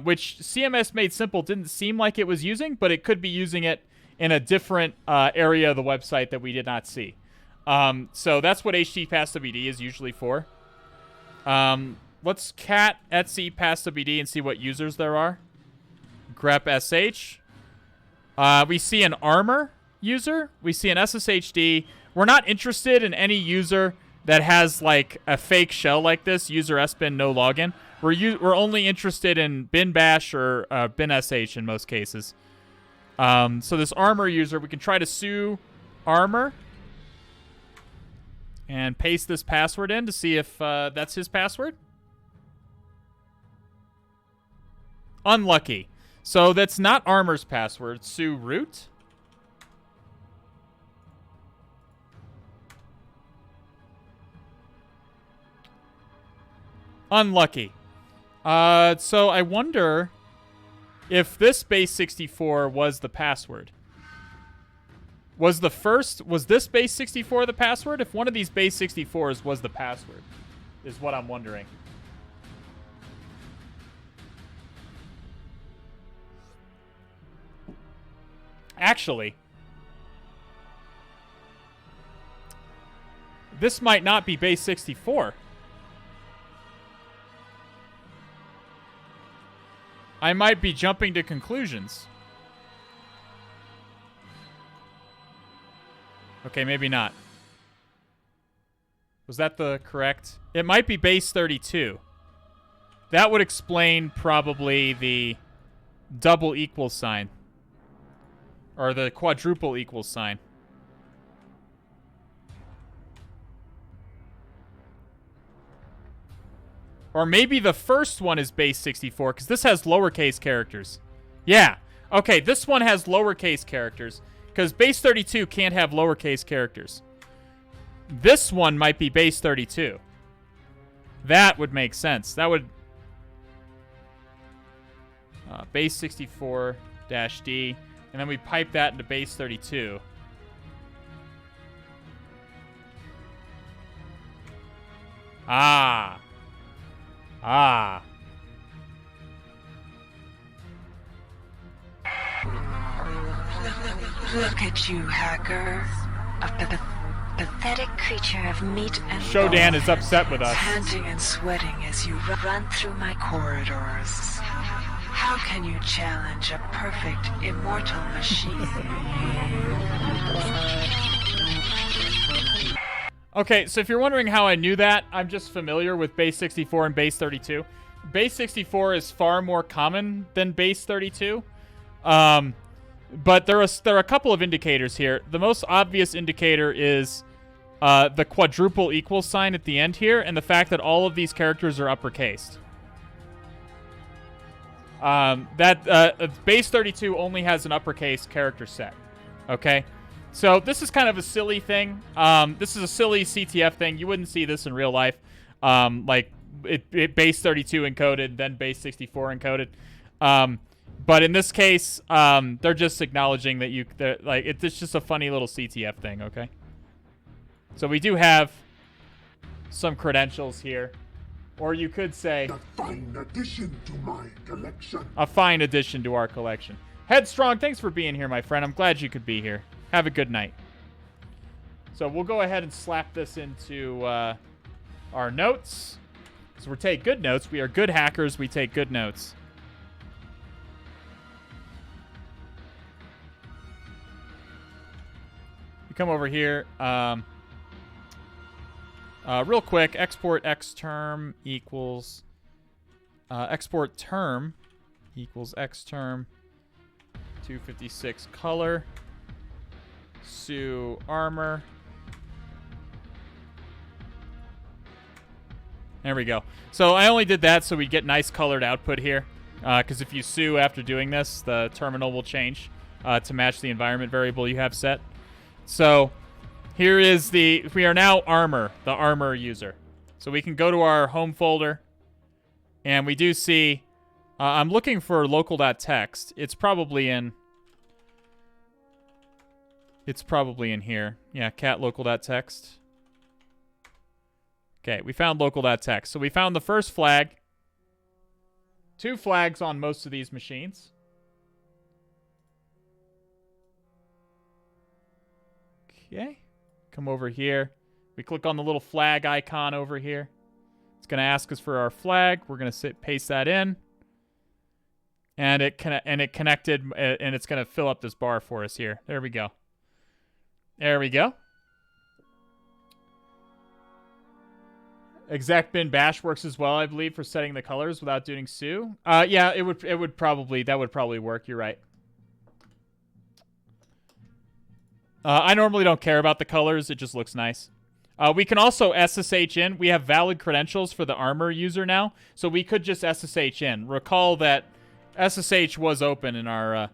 which CMS Made Simple didn't seem like it was using, but it could be using it in a different area of the website that we did not see. So that's what HT pass WD is usually for. Let's cat etc pass WD and see what users there are. grep sh. We see an armor user. We see an SSHD. We're not interested in any user that has like a fake shell like this, user sbin no login. We're only interested in bin bash or bin sh in most cases. So this armor user, we can try to sue armor and paste this password in to see if that's his password. Unlucky. So that's not armor's password. Sue root. Unlucky. So I wonder if this base 64 was the password. Was this base 64 the password? If one of these base 64s was the password, is what I'm wondering. Actually, this might not be base 64. I might be jumping to conclusions. Okay, maybe not. Was that the correct? It might be base 32. That would explain probably the double equal sign. Or the quadruple equal sign. Or maybe the first one is base 64, because this has lowercase characters. Yeah. Okay, this one has lowercase characters, because base 32 can't have lowercase characters. This one might be base 32. That would make sense. That would... base 64-D, and then we pipe that into base 32. Ah. Ah. Look at you, hacker. A pathetic creature of meat and Shodan bone, is upset with us. panting and sweating as you run through my corridors. How can you challenge a perfect, immortal machine? Okay, so if you're wondering how I knew that, I'm just familiar with base 64 and base 32. Base 64 is far more common than base 32. But there are a couple of indicators here. The most obvious indicator is the quadruple equal sign at the end here, and the fact that all of these characters are uppercased. Base 32 only has an uppercase character set. Okay? So this is kind of a silly thing. This is a silly CTF thing. You wouldn't see this in real life. Like it base 32 encoded, then base 64 encoded. But in this case, they're just acknowledging that it's just a funny little CTF thing. Okay. So we do have some credentials here, or you could say a fine addition to my collection. A fine addition to our collection. Headstrong, thanks for being here, my friend. I'm glad you could be here. Have a good night. So we'll go ahead and slap this into our notes. So we take good notes. We are good hackers. We take good notes. We come over here. Real quick, export xterm equals export term equals xterm 256 color. Su armor. There we go. So I only did that so we get nice colored output here. Because if you su after doing this, the terminal will change to match the environment variable you have set. So here is we are now armor, the armor user. So we can go to our home folder, and we do see, I'm looking for local.txt. It's probably in here. Yeah, cat local.txt. Okay, we found local.txt. So we found the first flag. 2 flags on most of these machines. Okay. Come over here. We click on the little flag icon over here. It's going to ask us for our flag. We're going to paste that in. And it connected, and it's going to fill up this bar for us here. There we go. There we go. Exec bin bash works as well, I believe, for setting the colors without doing su. Yeah, that would probably work. You're right. I normally don't care about the colors. It just looks nice. We can also SSH in. We have valid credentials for the armor user now, so we could just SSH in. Recall that SSH was open in our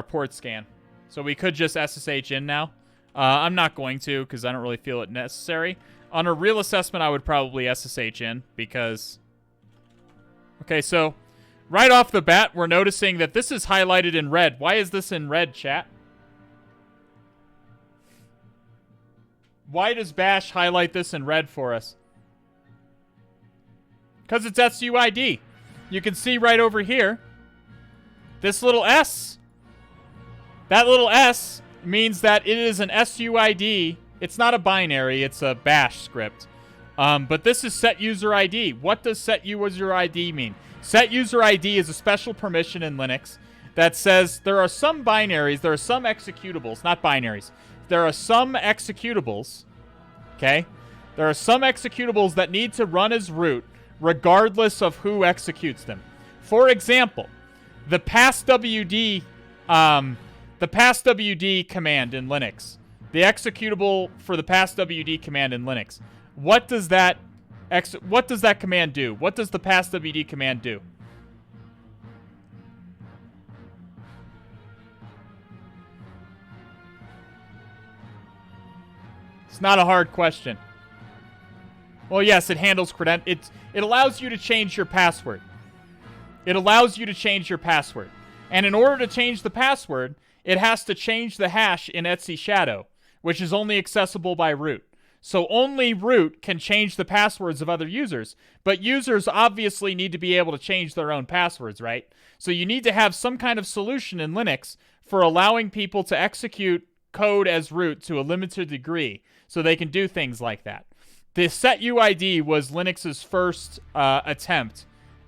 port scan, so we could just SSH in now. I'm not going to because I don't really feel it necessary. On a real assessment, I would probably SSH in because... Okay, so right off the bat, we're noticing that this is highlighted in red. Why is this in red, chat? Why does bash highlight this in red for us? Because it's SUID. You can see right over here, this little S. That little S means that it is an SUID. It's not a binary, it's a bash script. But this is set user ID. What does set user ID mean? Set user ID is a special permission in Linux that says there are some binaries, there are some executables, not binaries. There are some executables, okay? There are some executables that need to run as root regardless of who executes them. For example, the passwd command in Linux. The executable for the passwd command in Linux. What does that command do? What does the passwd command do? It's not a hard question. Well, yes, it handles it allows you to change your password. It allows you to change your password. And in order to change the password, it has to change the hash in etc shadow, which is only accessible by root. So only root can change the passwords of other users, but users obviously need to be able to change their own passwords, right? So you need to have some kind of solution in Linux for allowing people to execute code as root to a limited degree so they can do things like that. The setUID was Linux's first attempt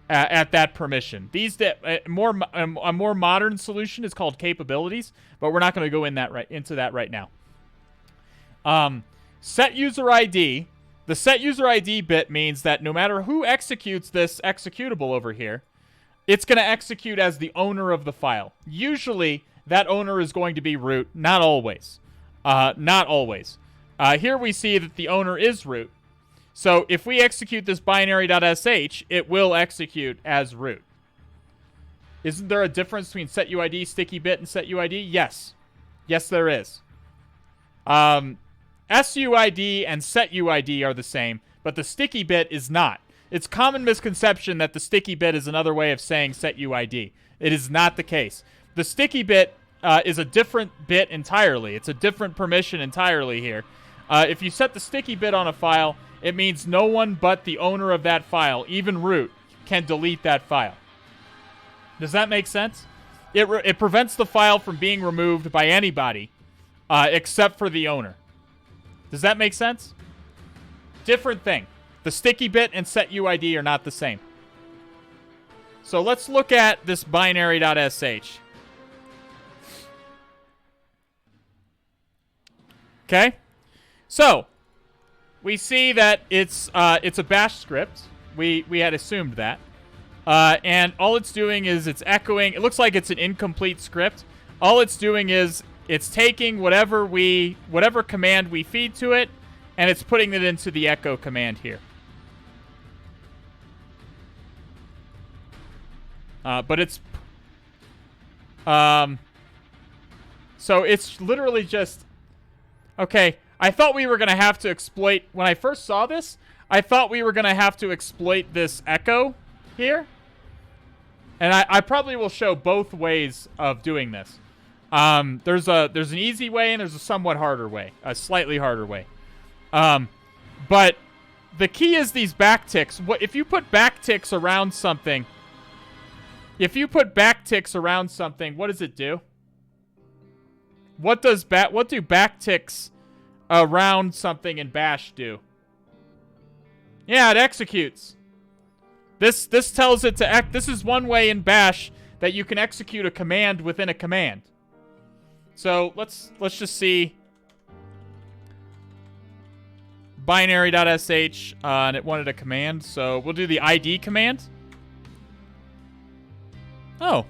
at that permission. A more modern solution is called capabilities, but we're not going to go into that right now. Set user ID. The set user ID bit means that no matter who executes this executable over here, it's going to execute as the owner of the file. Usually, that owner is going to be root. Not always. Not always. Here we see that the owner is root. So if we execute this binary.sh, it will execute as root. Isn't there a difference between setUID, sticky bit, and setUID? Yes. Yes, there is. SUID and setUID are the same, but the sticky bit is not. It's common misconception that the sticky bit is another way of saying setUID. It is not the case. The sticky bit is a different bit entirely. It's a different permission entirely here. If you set the sticky bit on a file, it means no one but the owner of that file, even root, can delete that file. Does that make sense? It prevents the file from being removed by anybody except for the owner. Does that make sense? Different thing. The sticky bit and setUID are not the same. So let's look at this binary.sh. Okay? So, we see that it's a bash script. We had assumed that. And all it's doing is it's echoing. It looks like it's an incomplete script. All it's doing is it's taking whatever command we feed to it, and it's putting it into the echo command here. But it's so it's literally just okay. I thought we were gonna have to exploit when I first saw this. I thought we were gonna have to exploit this echo here, and I probably will show both ways of doing this. There's an easy way and there's a somewhat harder way, a slightly harder way. But the key is these backticks. What if you put backticks around something? If you put backticks around something, what does it do? What do backticks around something in Bash do? Yeah, it executes. This tells it to this is one way in Bash that you can execute a command within a command. So let's just see binary.sh and it wanted a command, so we'll do the ID command. Oh.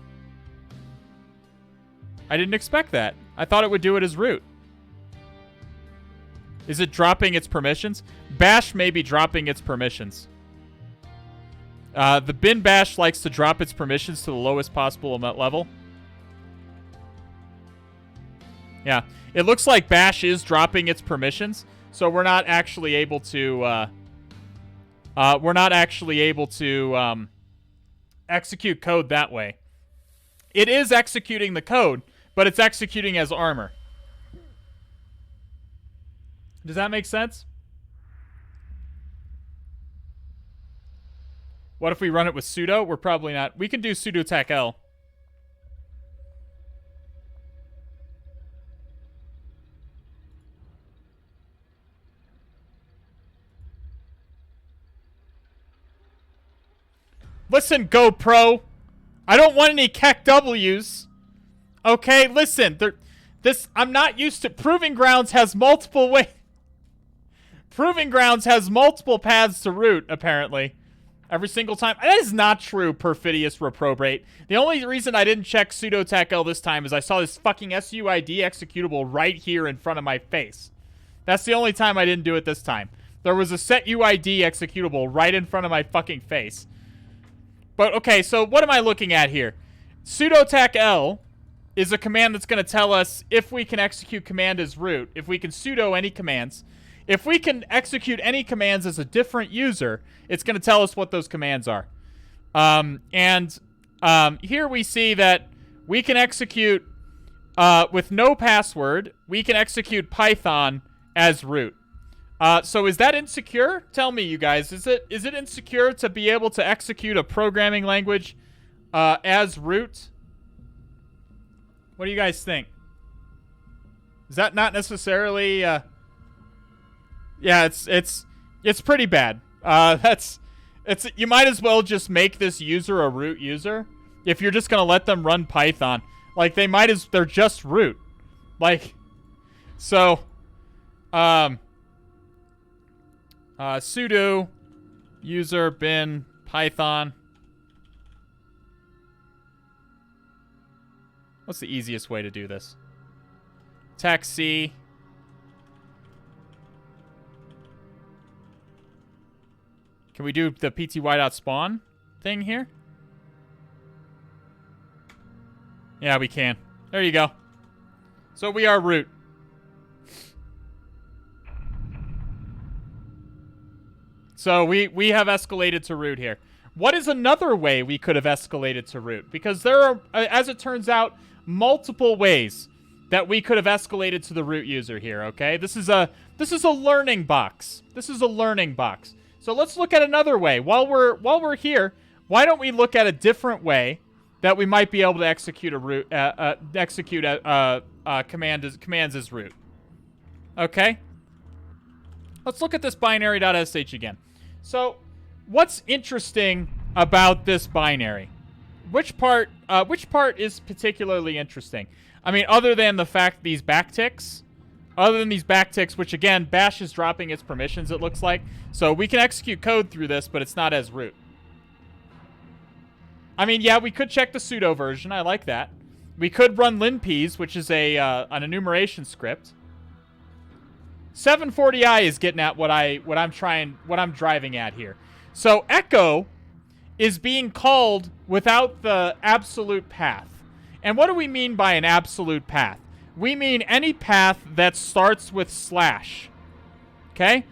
I didn't expect that. I thought it would do it as root. Is it dropping its permissions? Bash may be dropping its permissions. The bin bash likes to drop its permissions to the lowest possible level. Yeah, it looks like Bash is dropping its permissions, so we're not actually able to. Execute code that way. It is executing the code, but it's executing as armor. Does that make sense? What if we run it with sudo? We're probably not. We can do sudo tech L. Listen, GoPro. I don't want any Keck W's. Okay, listen. I'm not used to... Proving Grounds has multiple ways... Proving Grounds has multiple paths to root, apparently. Every single time. That is not true, Perfidious Reprobate. The only reason I didn't check sudo tech-l this time is I saw this fucking SUID executable right here in front of my face. That's the only time I didn't do it this time. There was a set UID executable right in front of my fucking face. But, okay, so what am I looking at here? Sudo tech-l is a command that's going to tell us if we can execute command as root, if we can sudo any commands. If we can execute any commands as a different user, it's going to tell us what those commands are. Here we see that we can execute, with no password, we can execute Python as root. So is that insecure? Tell me, you guys. Is it insecure to be able to execute a programming language as root? What do you guys think? Is that not necessarily... Yeah, it's pretty bad. You might as well just make this user a root user if you're just gonna let them run Python. Like they're just root. Like, so, sudo user bin Python. What's the easiest way to do this? Tech C. Can we do the pty.spawn thing here? Yeah, we can. There you go. So we are root. So we have escalated to root here. What is another way we could have escalated to root? Because there are, as it turns out, multiple ways that we could have escalated to the root user here, okay? This is a learning box. This is a learning box. So let's look at another way. While we're here, why don't we look at a different way that we might be able to execute a root commands as root? Okay. Let's look at this binary.sh again. So, what's interesting about this binary? Which part is particularly interesting? I mean, other than the fact these backticks. Other than these backticks, which again, Bash is dropping its permissions, it looks like. So we can execute code through this, but it's not as root. I mean, yeah, we could check the sudo version. I like that. We could run linps, which is an enumeration script. 740i is getting at what I'm driving at here. So echo is being called without the absolute path. And what do we mean by an absolute path? We mean any path that starts with slash. Okay?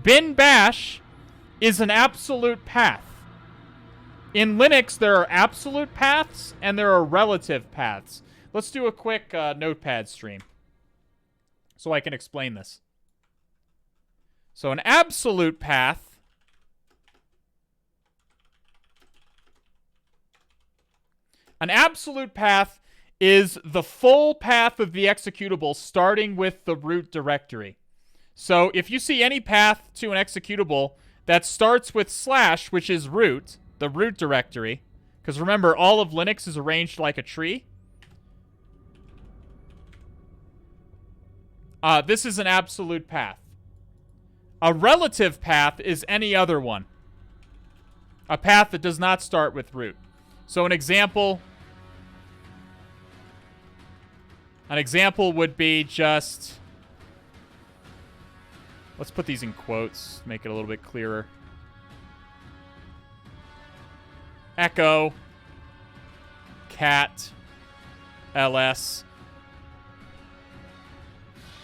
Bin bash is an absolute path. In Linux, there are absolute paths and there are relative paths. Let's do a quick notepad stream so I can explain this. So an absolute path is the full path of the executable starting with the root directory. So if you see any path to an executable that starts with slash, which is root, the root directory, because remember, all of Linux is arranged like a tree. This is an absolute path. A relative path is any other one. A path that does not start with root. So an example would be just... Let's put these in quotes, make it a little bit clearer. Echo, cat, ls.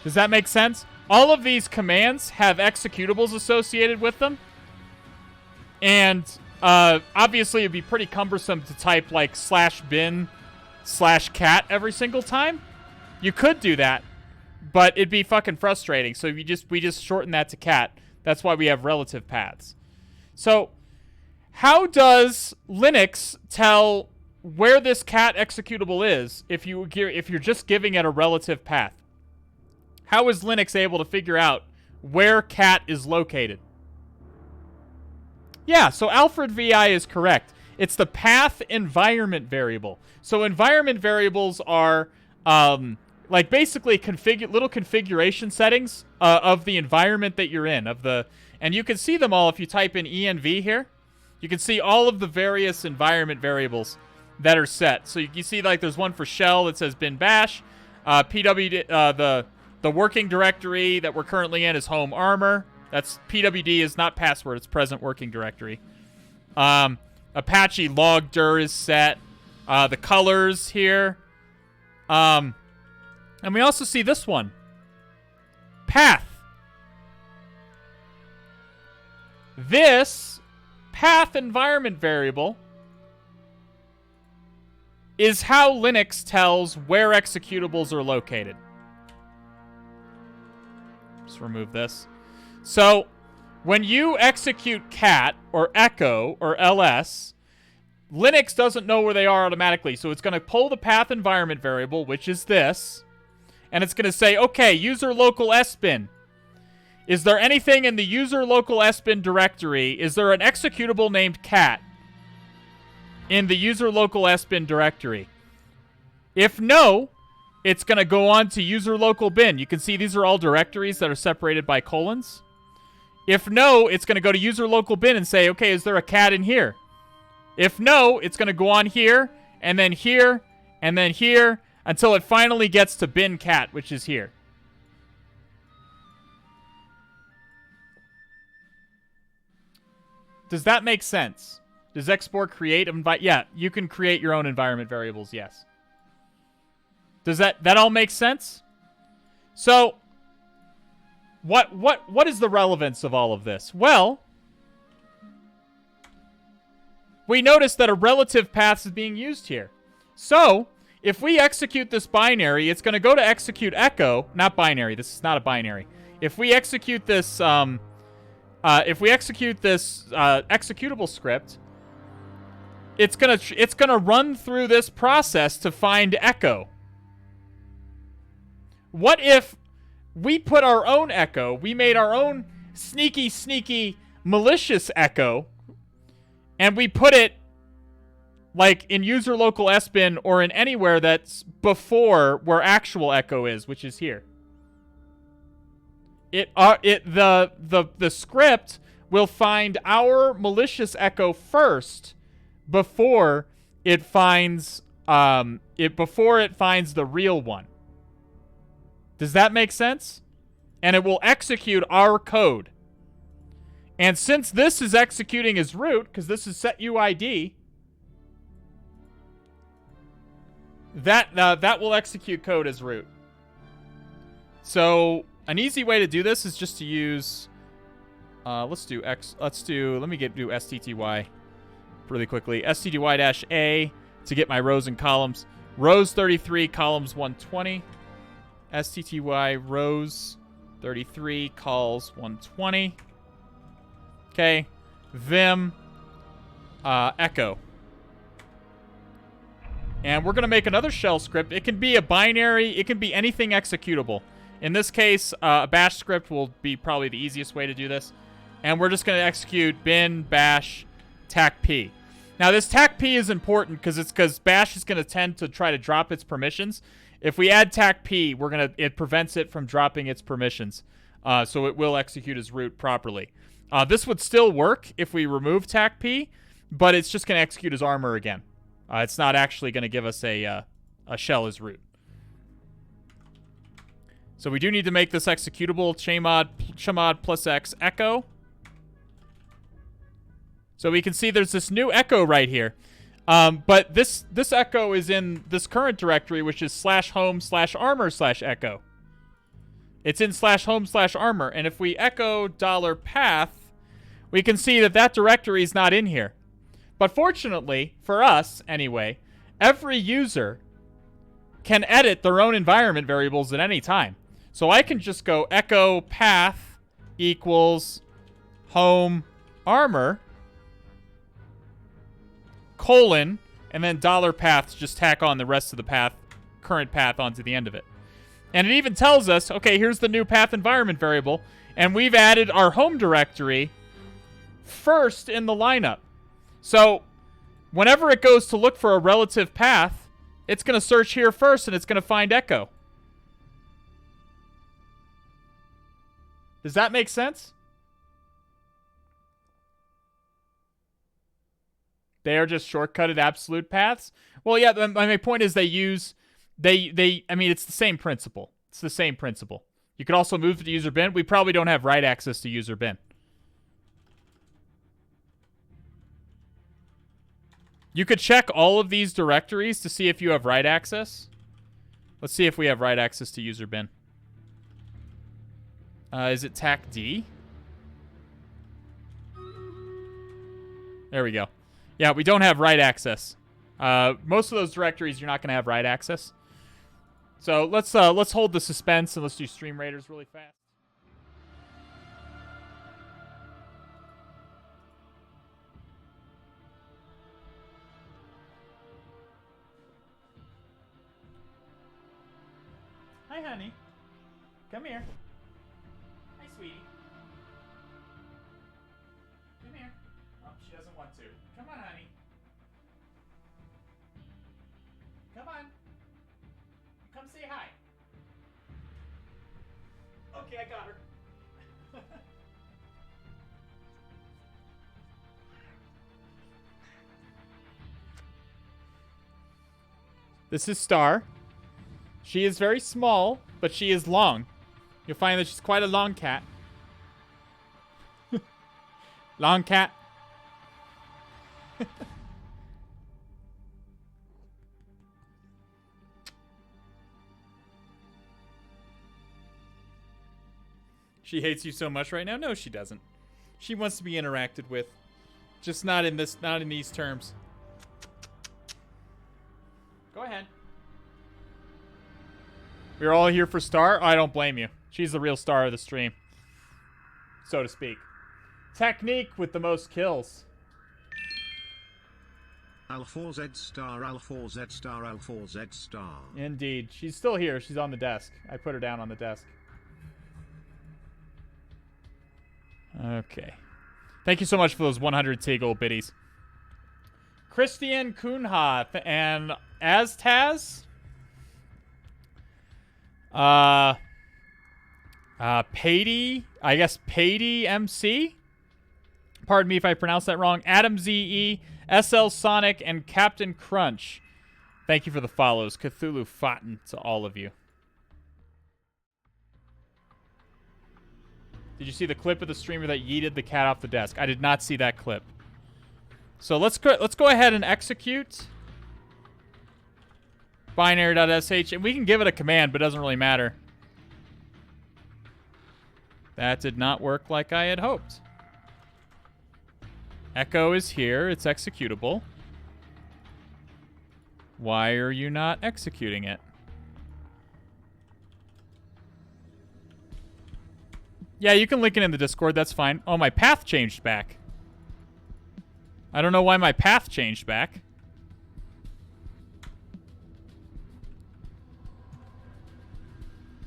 Does that make sense? All of these commands have executables associated with them. And obviously it'd be pretty cumbersome to type like /bin/cat every single time. You could do that, but it'd be fucking frustrating. So we just shorten that to cat. That's why we have relative paths. So how does Linux tell where this cat executable is if you're just giving it a relative path? How is Linux able to figure out where cat is located? Yeah, so Alfred VI is correct. It's the path environment variable. So environment variables are like basically little configuration settings of the environment that you're in. And you can see them all if you type in env here. You can see all of the various environment variables that are set. So you see like there's one for shell that says bin bash. The working directory that we're currently in is home armor. That's pwd is not password, it's present working directory. Apache log dir is set. The colors here. And we also see this one. Path. This path environment variable is how Linux tells where executables are located. Just remove this. So, when you execute cat or echo or ls, Linux doesn't know where they are automatically. So it's going to pull the path environment variable, which is this, and it's going to say, okay, user local sbin. Is there anything in the user local sbin directory? Is there an executable named cat in the user local sbin directory? If no, it's going to go on to user local bin. You can see these are all directories that are separated by colons. If no, it's going to go to user local bin and say, okay, is there a cat in here? If no, it's going to go on here, and then here, and then here, until it finally gets to bin cat, which is here. Does that make sense? Does export create invite? Yeah, you can create your own environment variables, yes. Does that all make sense? So, what is the relevance of all of this? Well, we notice that a relative path is being used here. So, if we execute this binary, it's going to go to execute echo, not binary. This is not a binary. If we execute this, executable script, it's gonna run through this process to find echo. What if we put our own echo? We made our own sneaky, malicious echo, and we put it like in user local sbin or in anywhere that's before where actual echo is, which is here. The script will find our malicious echo first before it finds before it finds the real one. Does that make sense? And it will execute our code. And since this is executing as root, because this is set UID, that will execute code as root. So an easy way to do this is just to use. Let me do stty really quickly. stdy-a to get my rows and columns. Rows 33, columns 120. stty rows 33, cols 120. Okay, vim echo. And we're going to make another shell script. It can be a binary. It can be anything executable. In this case, a bash script will be probably the easiest way to do this. And we're just going to execute bin bash tacp. Now, this tacp is important because bash is going to tend to try to drop its permissions. If we add tacp, it prevents it from dropping its permissions. So it will execute as root properly. This would still work if we remove tacp, but it's just going to execute as armor again. It's not actually going to give us a shell as root. So we do need to make this executable. Chmod plus x echo. So we can see there's this new echo right here. But this echo is in this current directory, which is /home/armor/echo. It's in /home/armor. And if we echo $path, we can see that directory is not in here. But fortunately, for us anyway, every user can edit their own environment variables at any time. So I can just go echo path equals home armor colon, and then $path, just tack on the rest of the current path onto the end of it. And it even tells us, okay, here's the new path environment variable, and we've added our home directory first in the lineup. So whenever it goes to look for a relative path, it's going to search here first, and it's going to find echo. Does that make sense? They are just shortcutted absolute paths. Well, yeah, my point is I mean, it's the same principle. It's the same principle. You could also move to user bin. We probably don't have write access to user bin. You could check all of these directories to see if you have write access. Let's see if we have write access to user bin. Is it tacd? There we go. Yeah, we don't have write access. Most of those directories, you're not going to have write access. So let's hold the suspense and let's do Stream Raiders really fast. Hi, honey. Come here. Hi, sweetie. Come here. Oh, she doesn't want to. Come on, honey. Come on. Come say hi. Okay, I got her. This is Star. She is very small, but she is long. You'll find that she's quite a long cat. Long cat. She hates you so much right now? No, she doesn't. She wants to be interacted with. Just not in these terms. Go ahead. We're all here for Star? I don't blame you. She's the real star of the stream. So to speak. Technique with the most kills. Al4Z star, Al4Z star, Al4Z star. Indeed. She's still here. She's on the desk. I put her down on the desk. Okay. Thank you so much for those 100 Tegel biddies. Christian Kuhnhath and Aztaz. Pady, I guess Pady MC. Pardon me if I pronounced that wrong. Adam ZE, SL Sonic, and Captain Crunch. Thank you for the follows. Cthulhu Fountain to all of you. Did you see the clip of the streamer that yeeted the cat off the desk? I did not see that clip. So let's go ahead and execute binary.sh, and we can give it a command, but it doesn't really matter. That did not work like I had hoped. Echo is here. It's executable. Why are you not executing it? Yeah, you can link it in the Discord. That's fine. Oh, my path changed back. I don't know why my path changed back.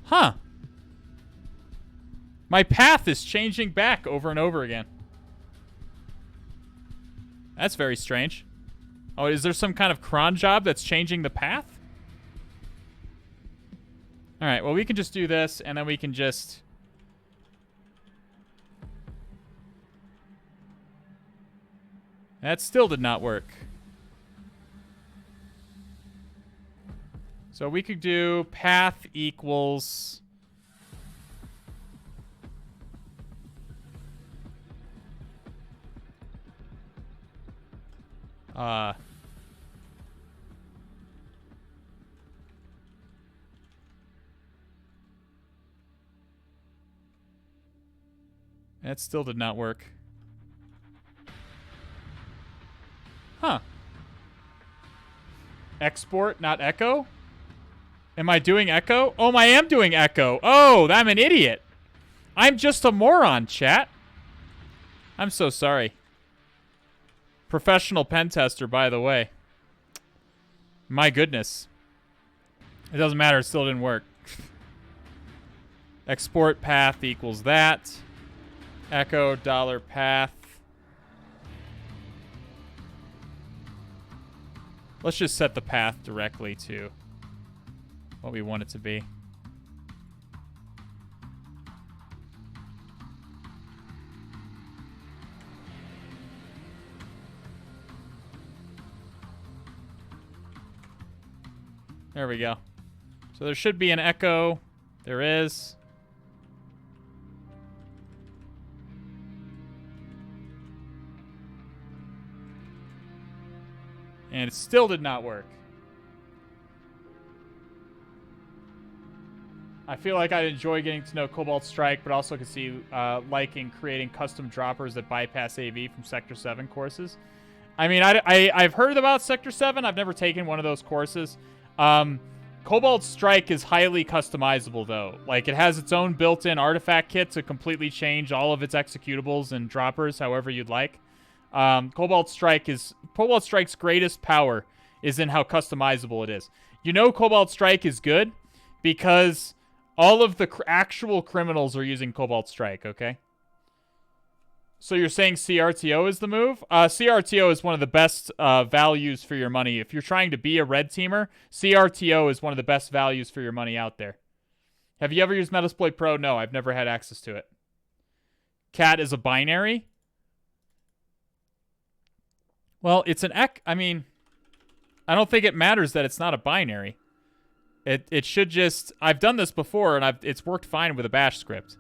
Huh. My path is changing back over and over again. That's very strange. Oh, is there some kind of cron job that's changing the path? Alright, well, we can just do this, and then we can just... That still did not work. So we could do path equals... That still did not work. Huh. Export, not echo? Am I doing echo? Oh, I am doing echo. Oh, I'm an idiot. I'm just a moron, chat. I'm so sorry. Professional pen tester, by the way. My goodness. It doesn't matter. It still didn't work. Export path equals that. Echo $path. Let's just set the path directly to what we want it to be. There we go. So there should be an echo. There is. And it still did not work. I feel like I'd enjoy getting to know Cobalt Strike, but also could see liking creating custom droppers that bypass AV from Sector 7 courses. I mean, I've heard about Sector 7. I've never taken one of those courses. Cobalt Strike is highly customizable, though. Like, it has its own built-in artifact kit to completely change all of its executables and droppers however you'd like. Cobalt Strike's greatest power is in how customizable it is. You know Cobalt Strike is good because all of the actual criminals are using Cobalt Strike, okay? So you're saying CRTO is the move? CRTO is one of the best values for your money. If you're trying to be a red teamer, CRTO is one of the best values for your money out there. Have you ever used Metasploit Pro? No, I've never had access to it. Cat is a binary? Well, it's an I mean, I don't think it matters that it's not a binary. It should just... I've done this before, and it's worked fine with a bash script.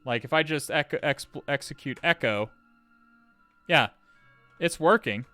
Like, if I just execute echo... Yeah, it's working.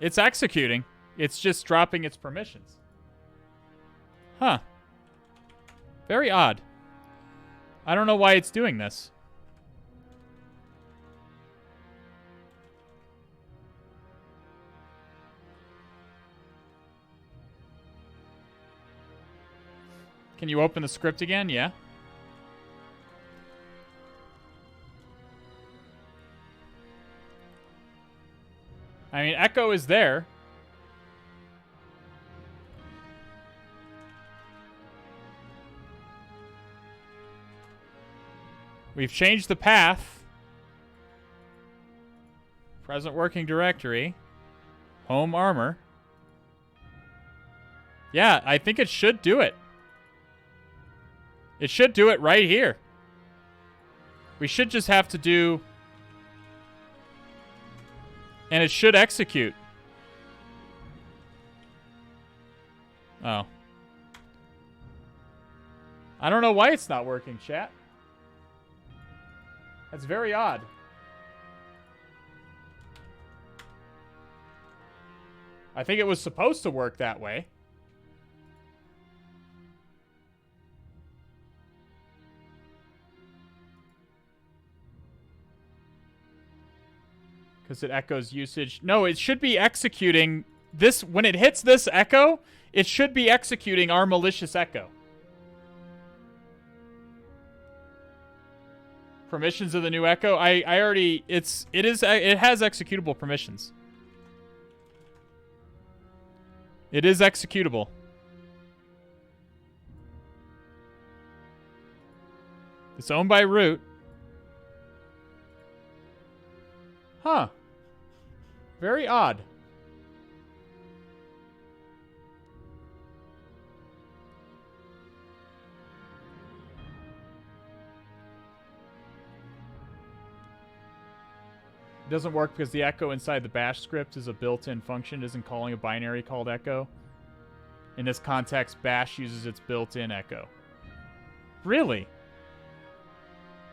It's executing. It's just dropping its permissions. Huh. Very odd. I don't know why it's doing this. Can you open the script again? Yeah. I mean, echo is there. We've changed the path. Present working directory. Home armor. Yeah, I think it should do it. It should do it right here. We should just have to do... And it should execute. Oh. I don't know why it's not working, chat. That's very odd. I think it was supposed to work that way. Because it echoes usage. No, it should be executing this. When it hits this echo, it should be executing our malicious echo. Permissions of the new echo. I already. It has executable permissions. It is executable. It's owned by root. Huh. Very odd. It doesn't work because the echo inside the bash script is a built-in function. It isn't calling a binary called echo. In this context, bash uses its built-in echo. Really?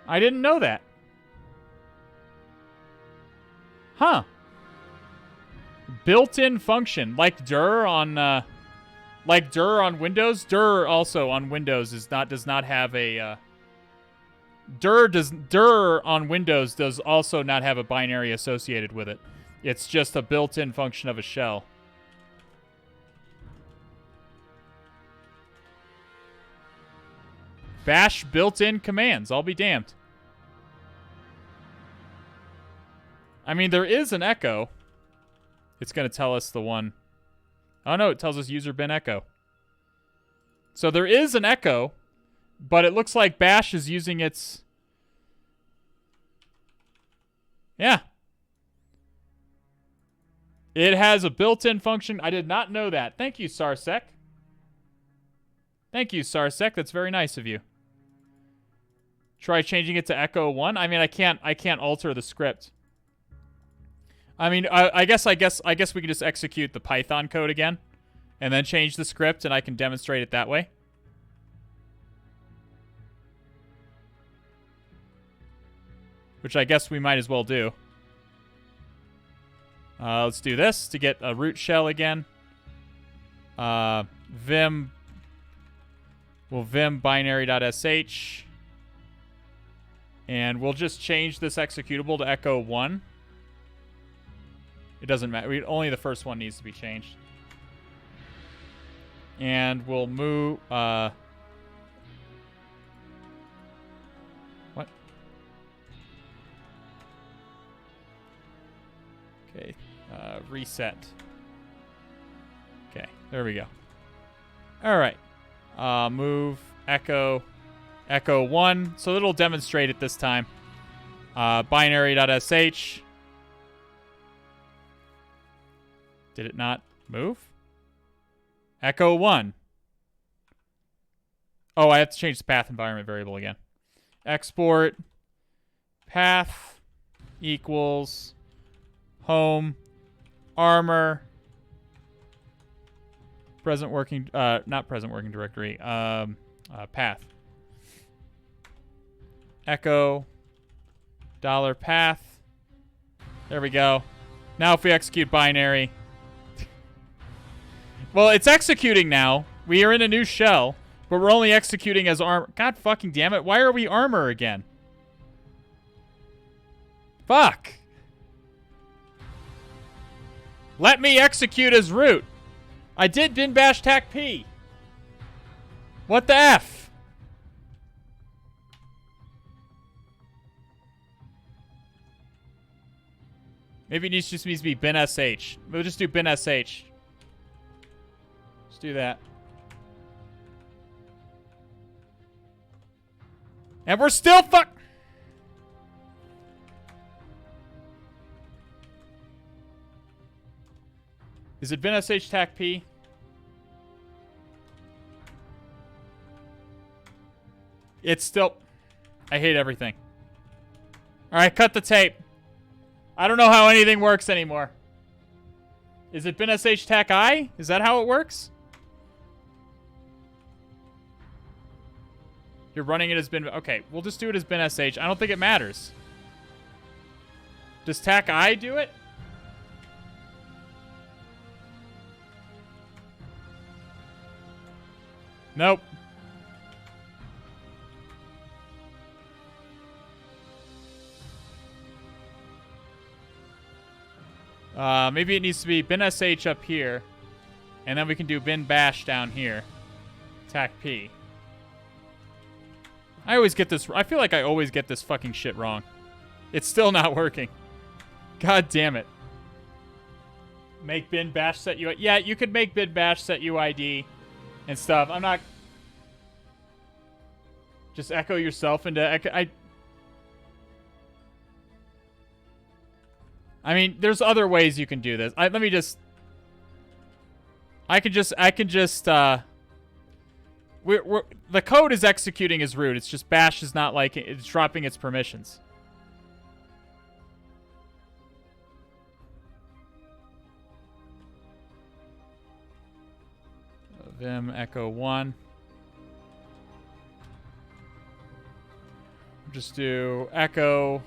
I didn't know that. Huh. Built-in function, like dir on Windows. Dir also on Windows does not have a dir on Windows does also not have a binary associated with it. It's just a built-in function of a shell. Bash built-in commands. I'll be damned. I mean, there is an echo. It's going to tell us the one. Oh, no, it tells us user bin echo. So there is an echo, but it looks like bash is using its... Yeah. It has a built-in function. I did not know that. Thank you, Sarsec. Thank you, Sarsec. That's very nice of you. Try changing it to echo 1. I mean, I can't alter the script. I mean, I guess we can just execute the Python code again and then change the script and I can demonstrate it that way. Which I guess we might as well do. Let's do this to get a root shell again. Vim binary.sh. And we'll just change this executable to echo 1. It doesn't matter. Only the first one needs to be changed. And we'll move... what? Okay. Reset. Okay. There we go. All right. Move echo 1. So it'll demonstrate it this time. Binary.sh. Did it not move? Echo 1. Oh, I have to change the path environment variable again. Export path equals home armor present working not present working directory path echo $path. There we go. Now if we execute binary, well, it's executing now. We are in a new shell, but we're only executing as armor. God fucking damn it. Why are we armor again? Fuck. Let me execute as root. I did bin bash tac p. What the F? Maybe it just needs to be bin sh. We'll just do bin sh. Let's do that. And we're still Is it bin sh tac p? It's still... I hate everything. Alright, cut the tape. I don't know how anything works anymore. Is it bin sh tac I? Is that how it works? You're running it as bin... Okay, we'll just do it as bin sh. I don't think it matters. Does tac I do it? Nope. Maybe it needs to be bin sh up here. And then we can do bin bash down here. Tac p. I always get this... I feel like I always get this fucking shit wrong. It's still not working. God damn it. Make bin bash set UID. Yeah, you could make bin bash set UID and stuff. I'm not... Just echo yourself into... I mean, there's other ways you can do this. Let me just... I can just... the code is executing as root. It's just bash is not like... It's dropping its permissions. Vim echo 1. Just do echo...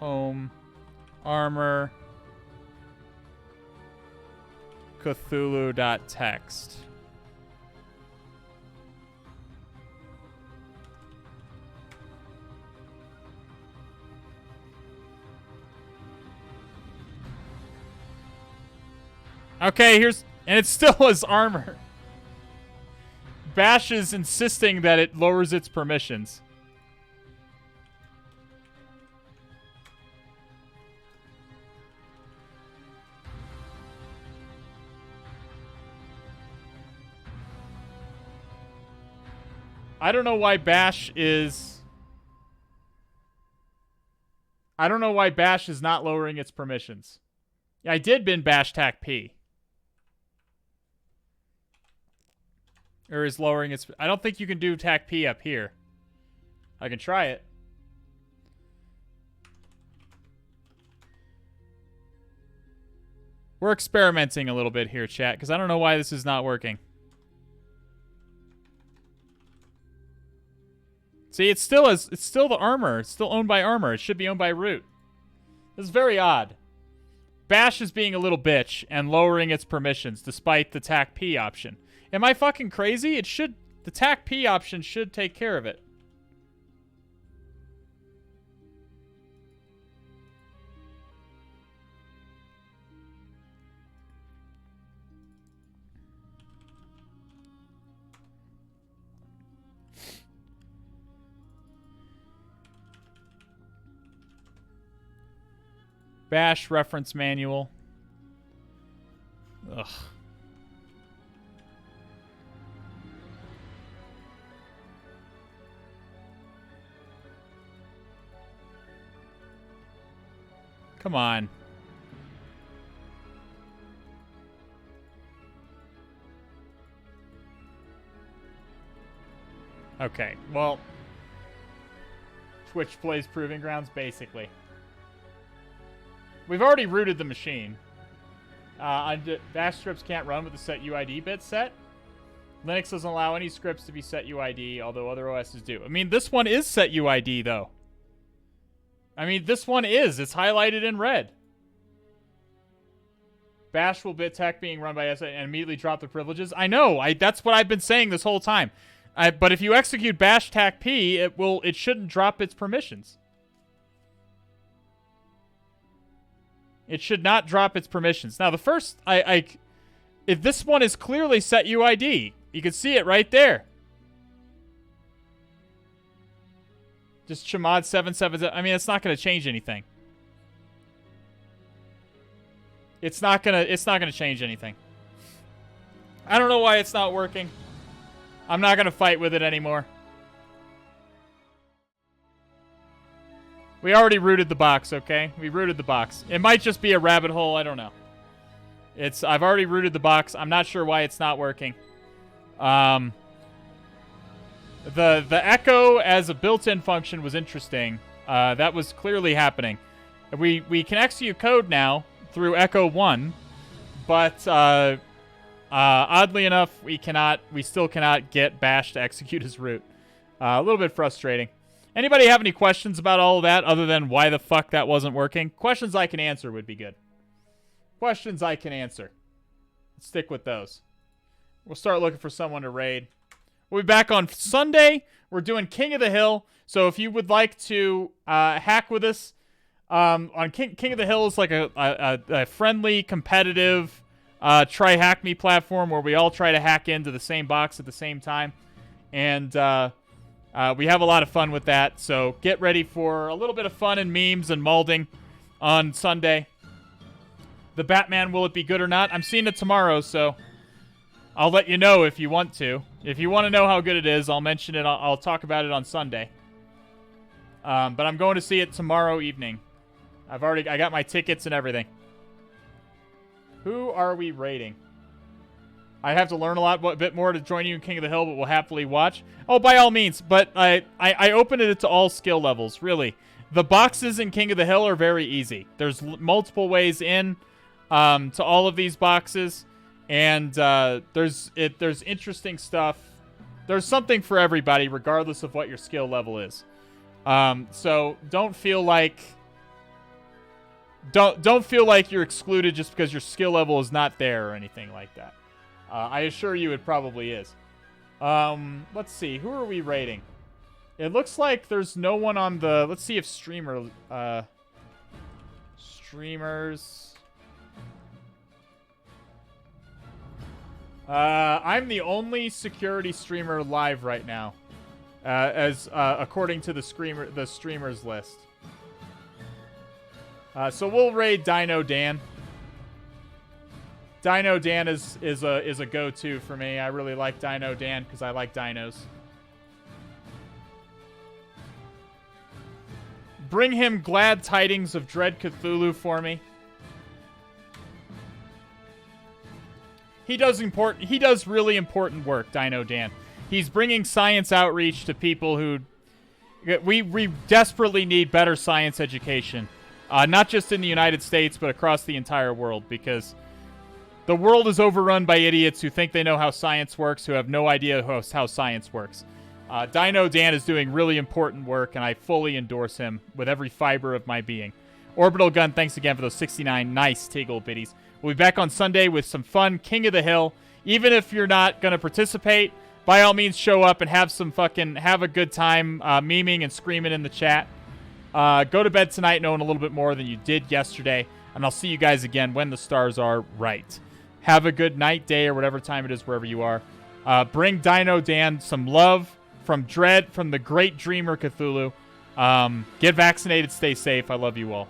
home, armor, Cthulhu.txt. Okay, here's... And it still is armor. Bash is insisting that it lowers its permissions. I don't know why bash is... I don't know why bash is not lowering its permissions. Yeah, I did bin bash tac p. Or is lowering its... I don't think you can do tac p up here. I can try it. We're experimenting a little bit here, chat, because I don't know why this is not working. See, it's still the armor. It's still owned by armor. It should be owned by root. This is very odd. Bash is being a little bitch and lowering its permissions despite the tac p option. Am I fucking crazy? It should... The tac p option should take care of it. Bash reference manual. Ugh. Come on. Okay, well... Twitch plays Proving Grounds, basically. We've already rooted the machine. Bash scripts can't run with the set UID bit set. Linux doesn't allow any scripts to be set UID, although other OSs do. I mean, this one is set UID, though. I mean, this one is. It's highlighted in red. Bash will bit tech being run by SA and immediately drop the privileges. I know. That's what I've been saying this whole time. But if you execute bash tac p, it shouldn't drop its permissions. It should not drop its permissions. Now, the first, if this one is clearly set UID, you can see it right there. Just chmod 777. I mean, it's not going to change anything. It's not gonna change anything. I don't know why it's not working. I'm not going to fight with it anymore. We already rooted the box, okay? We rooted the box. It might just be a rabbit hole. I don't know. I've already rooted the box. I'm not sure why it's not working. The echo as a built-in function was interesting. That was clearly happening. We can execute code now through echo 1, but oddly enough, we still cannot get bash to execute as root. A little bit frustrating. Anybody have any questions about all of that other than why the fuck that wasn't working? Questions I can answer would be good. Questions I can answer. Let's stick with those. We'll start looking for someone to raid. We'll be back on Sunday. We're doing King of the Hill. So if you would like to hack with us, on King of the Hill is like a friendly, competitive try hack me platform where we all try to hack into the same box at the same time. And we have a lot of fun with that. So get ready for a little bit of fun and memes and malding on Sunday. The Batman, will it be good or not? I'm seeing it tomorrow, so I'll let you know if you want to. If you want to know how good it is, I'll mention it. I'll talk about it on Sunday. But I'm going to see it tomorrow evening. I got my tickets and everything. Who are we raiding? I have to learn a bit more to join you in King of the Hill, but we'll happily watch. Oh, by all means. But I opened it to all skill levels, really. The boxes in King of the Hill are very easy. There's multiple ways in to all of these boxes. And there's interesting stuff. There's something for everybody, regardless of what your skill level is. So don't feel like you're excluded just because your skill level is not there or anything like that. I assure you it probably is. Let's see. Who are we rating? It looks like there's no one on the... Let's see if streamers... I'm the only security streamer live right now. According to the streamers list. So we'll raid Dino Dan. Dino Dan is a go-to for me. I really like Dino Dan because I like dinos. Bring him glad tidings of Dread Cthulhu for me. He does really important work, Dino Dan. He's bringing science outreach to people who... We desperately need better science education. Not just in the United States, but across the entire world, because the world is overrun by idiots who think they know how science works, who have no idea how science works. Dino Dan is doing really important work, and I fully endorse him with every fiber of my being. Orbital Gun, thanks again for those 69 nice Tiggle biddies. We'll be back on Sunday with some fun King of the Hill. Even if you're not going to participate, by all means show up and have a good time memeing and screaming in the chat. Go to bed tonight knowing a little bit more than you did yesterday, and I'll see you guys again when the stars are right. Have a good night, day, or whatever time it is wherever you are. Bring Dino Dan some love from Dread, from the great dreamer Cthulhu. Get vaccinated, stay safe. I love you all.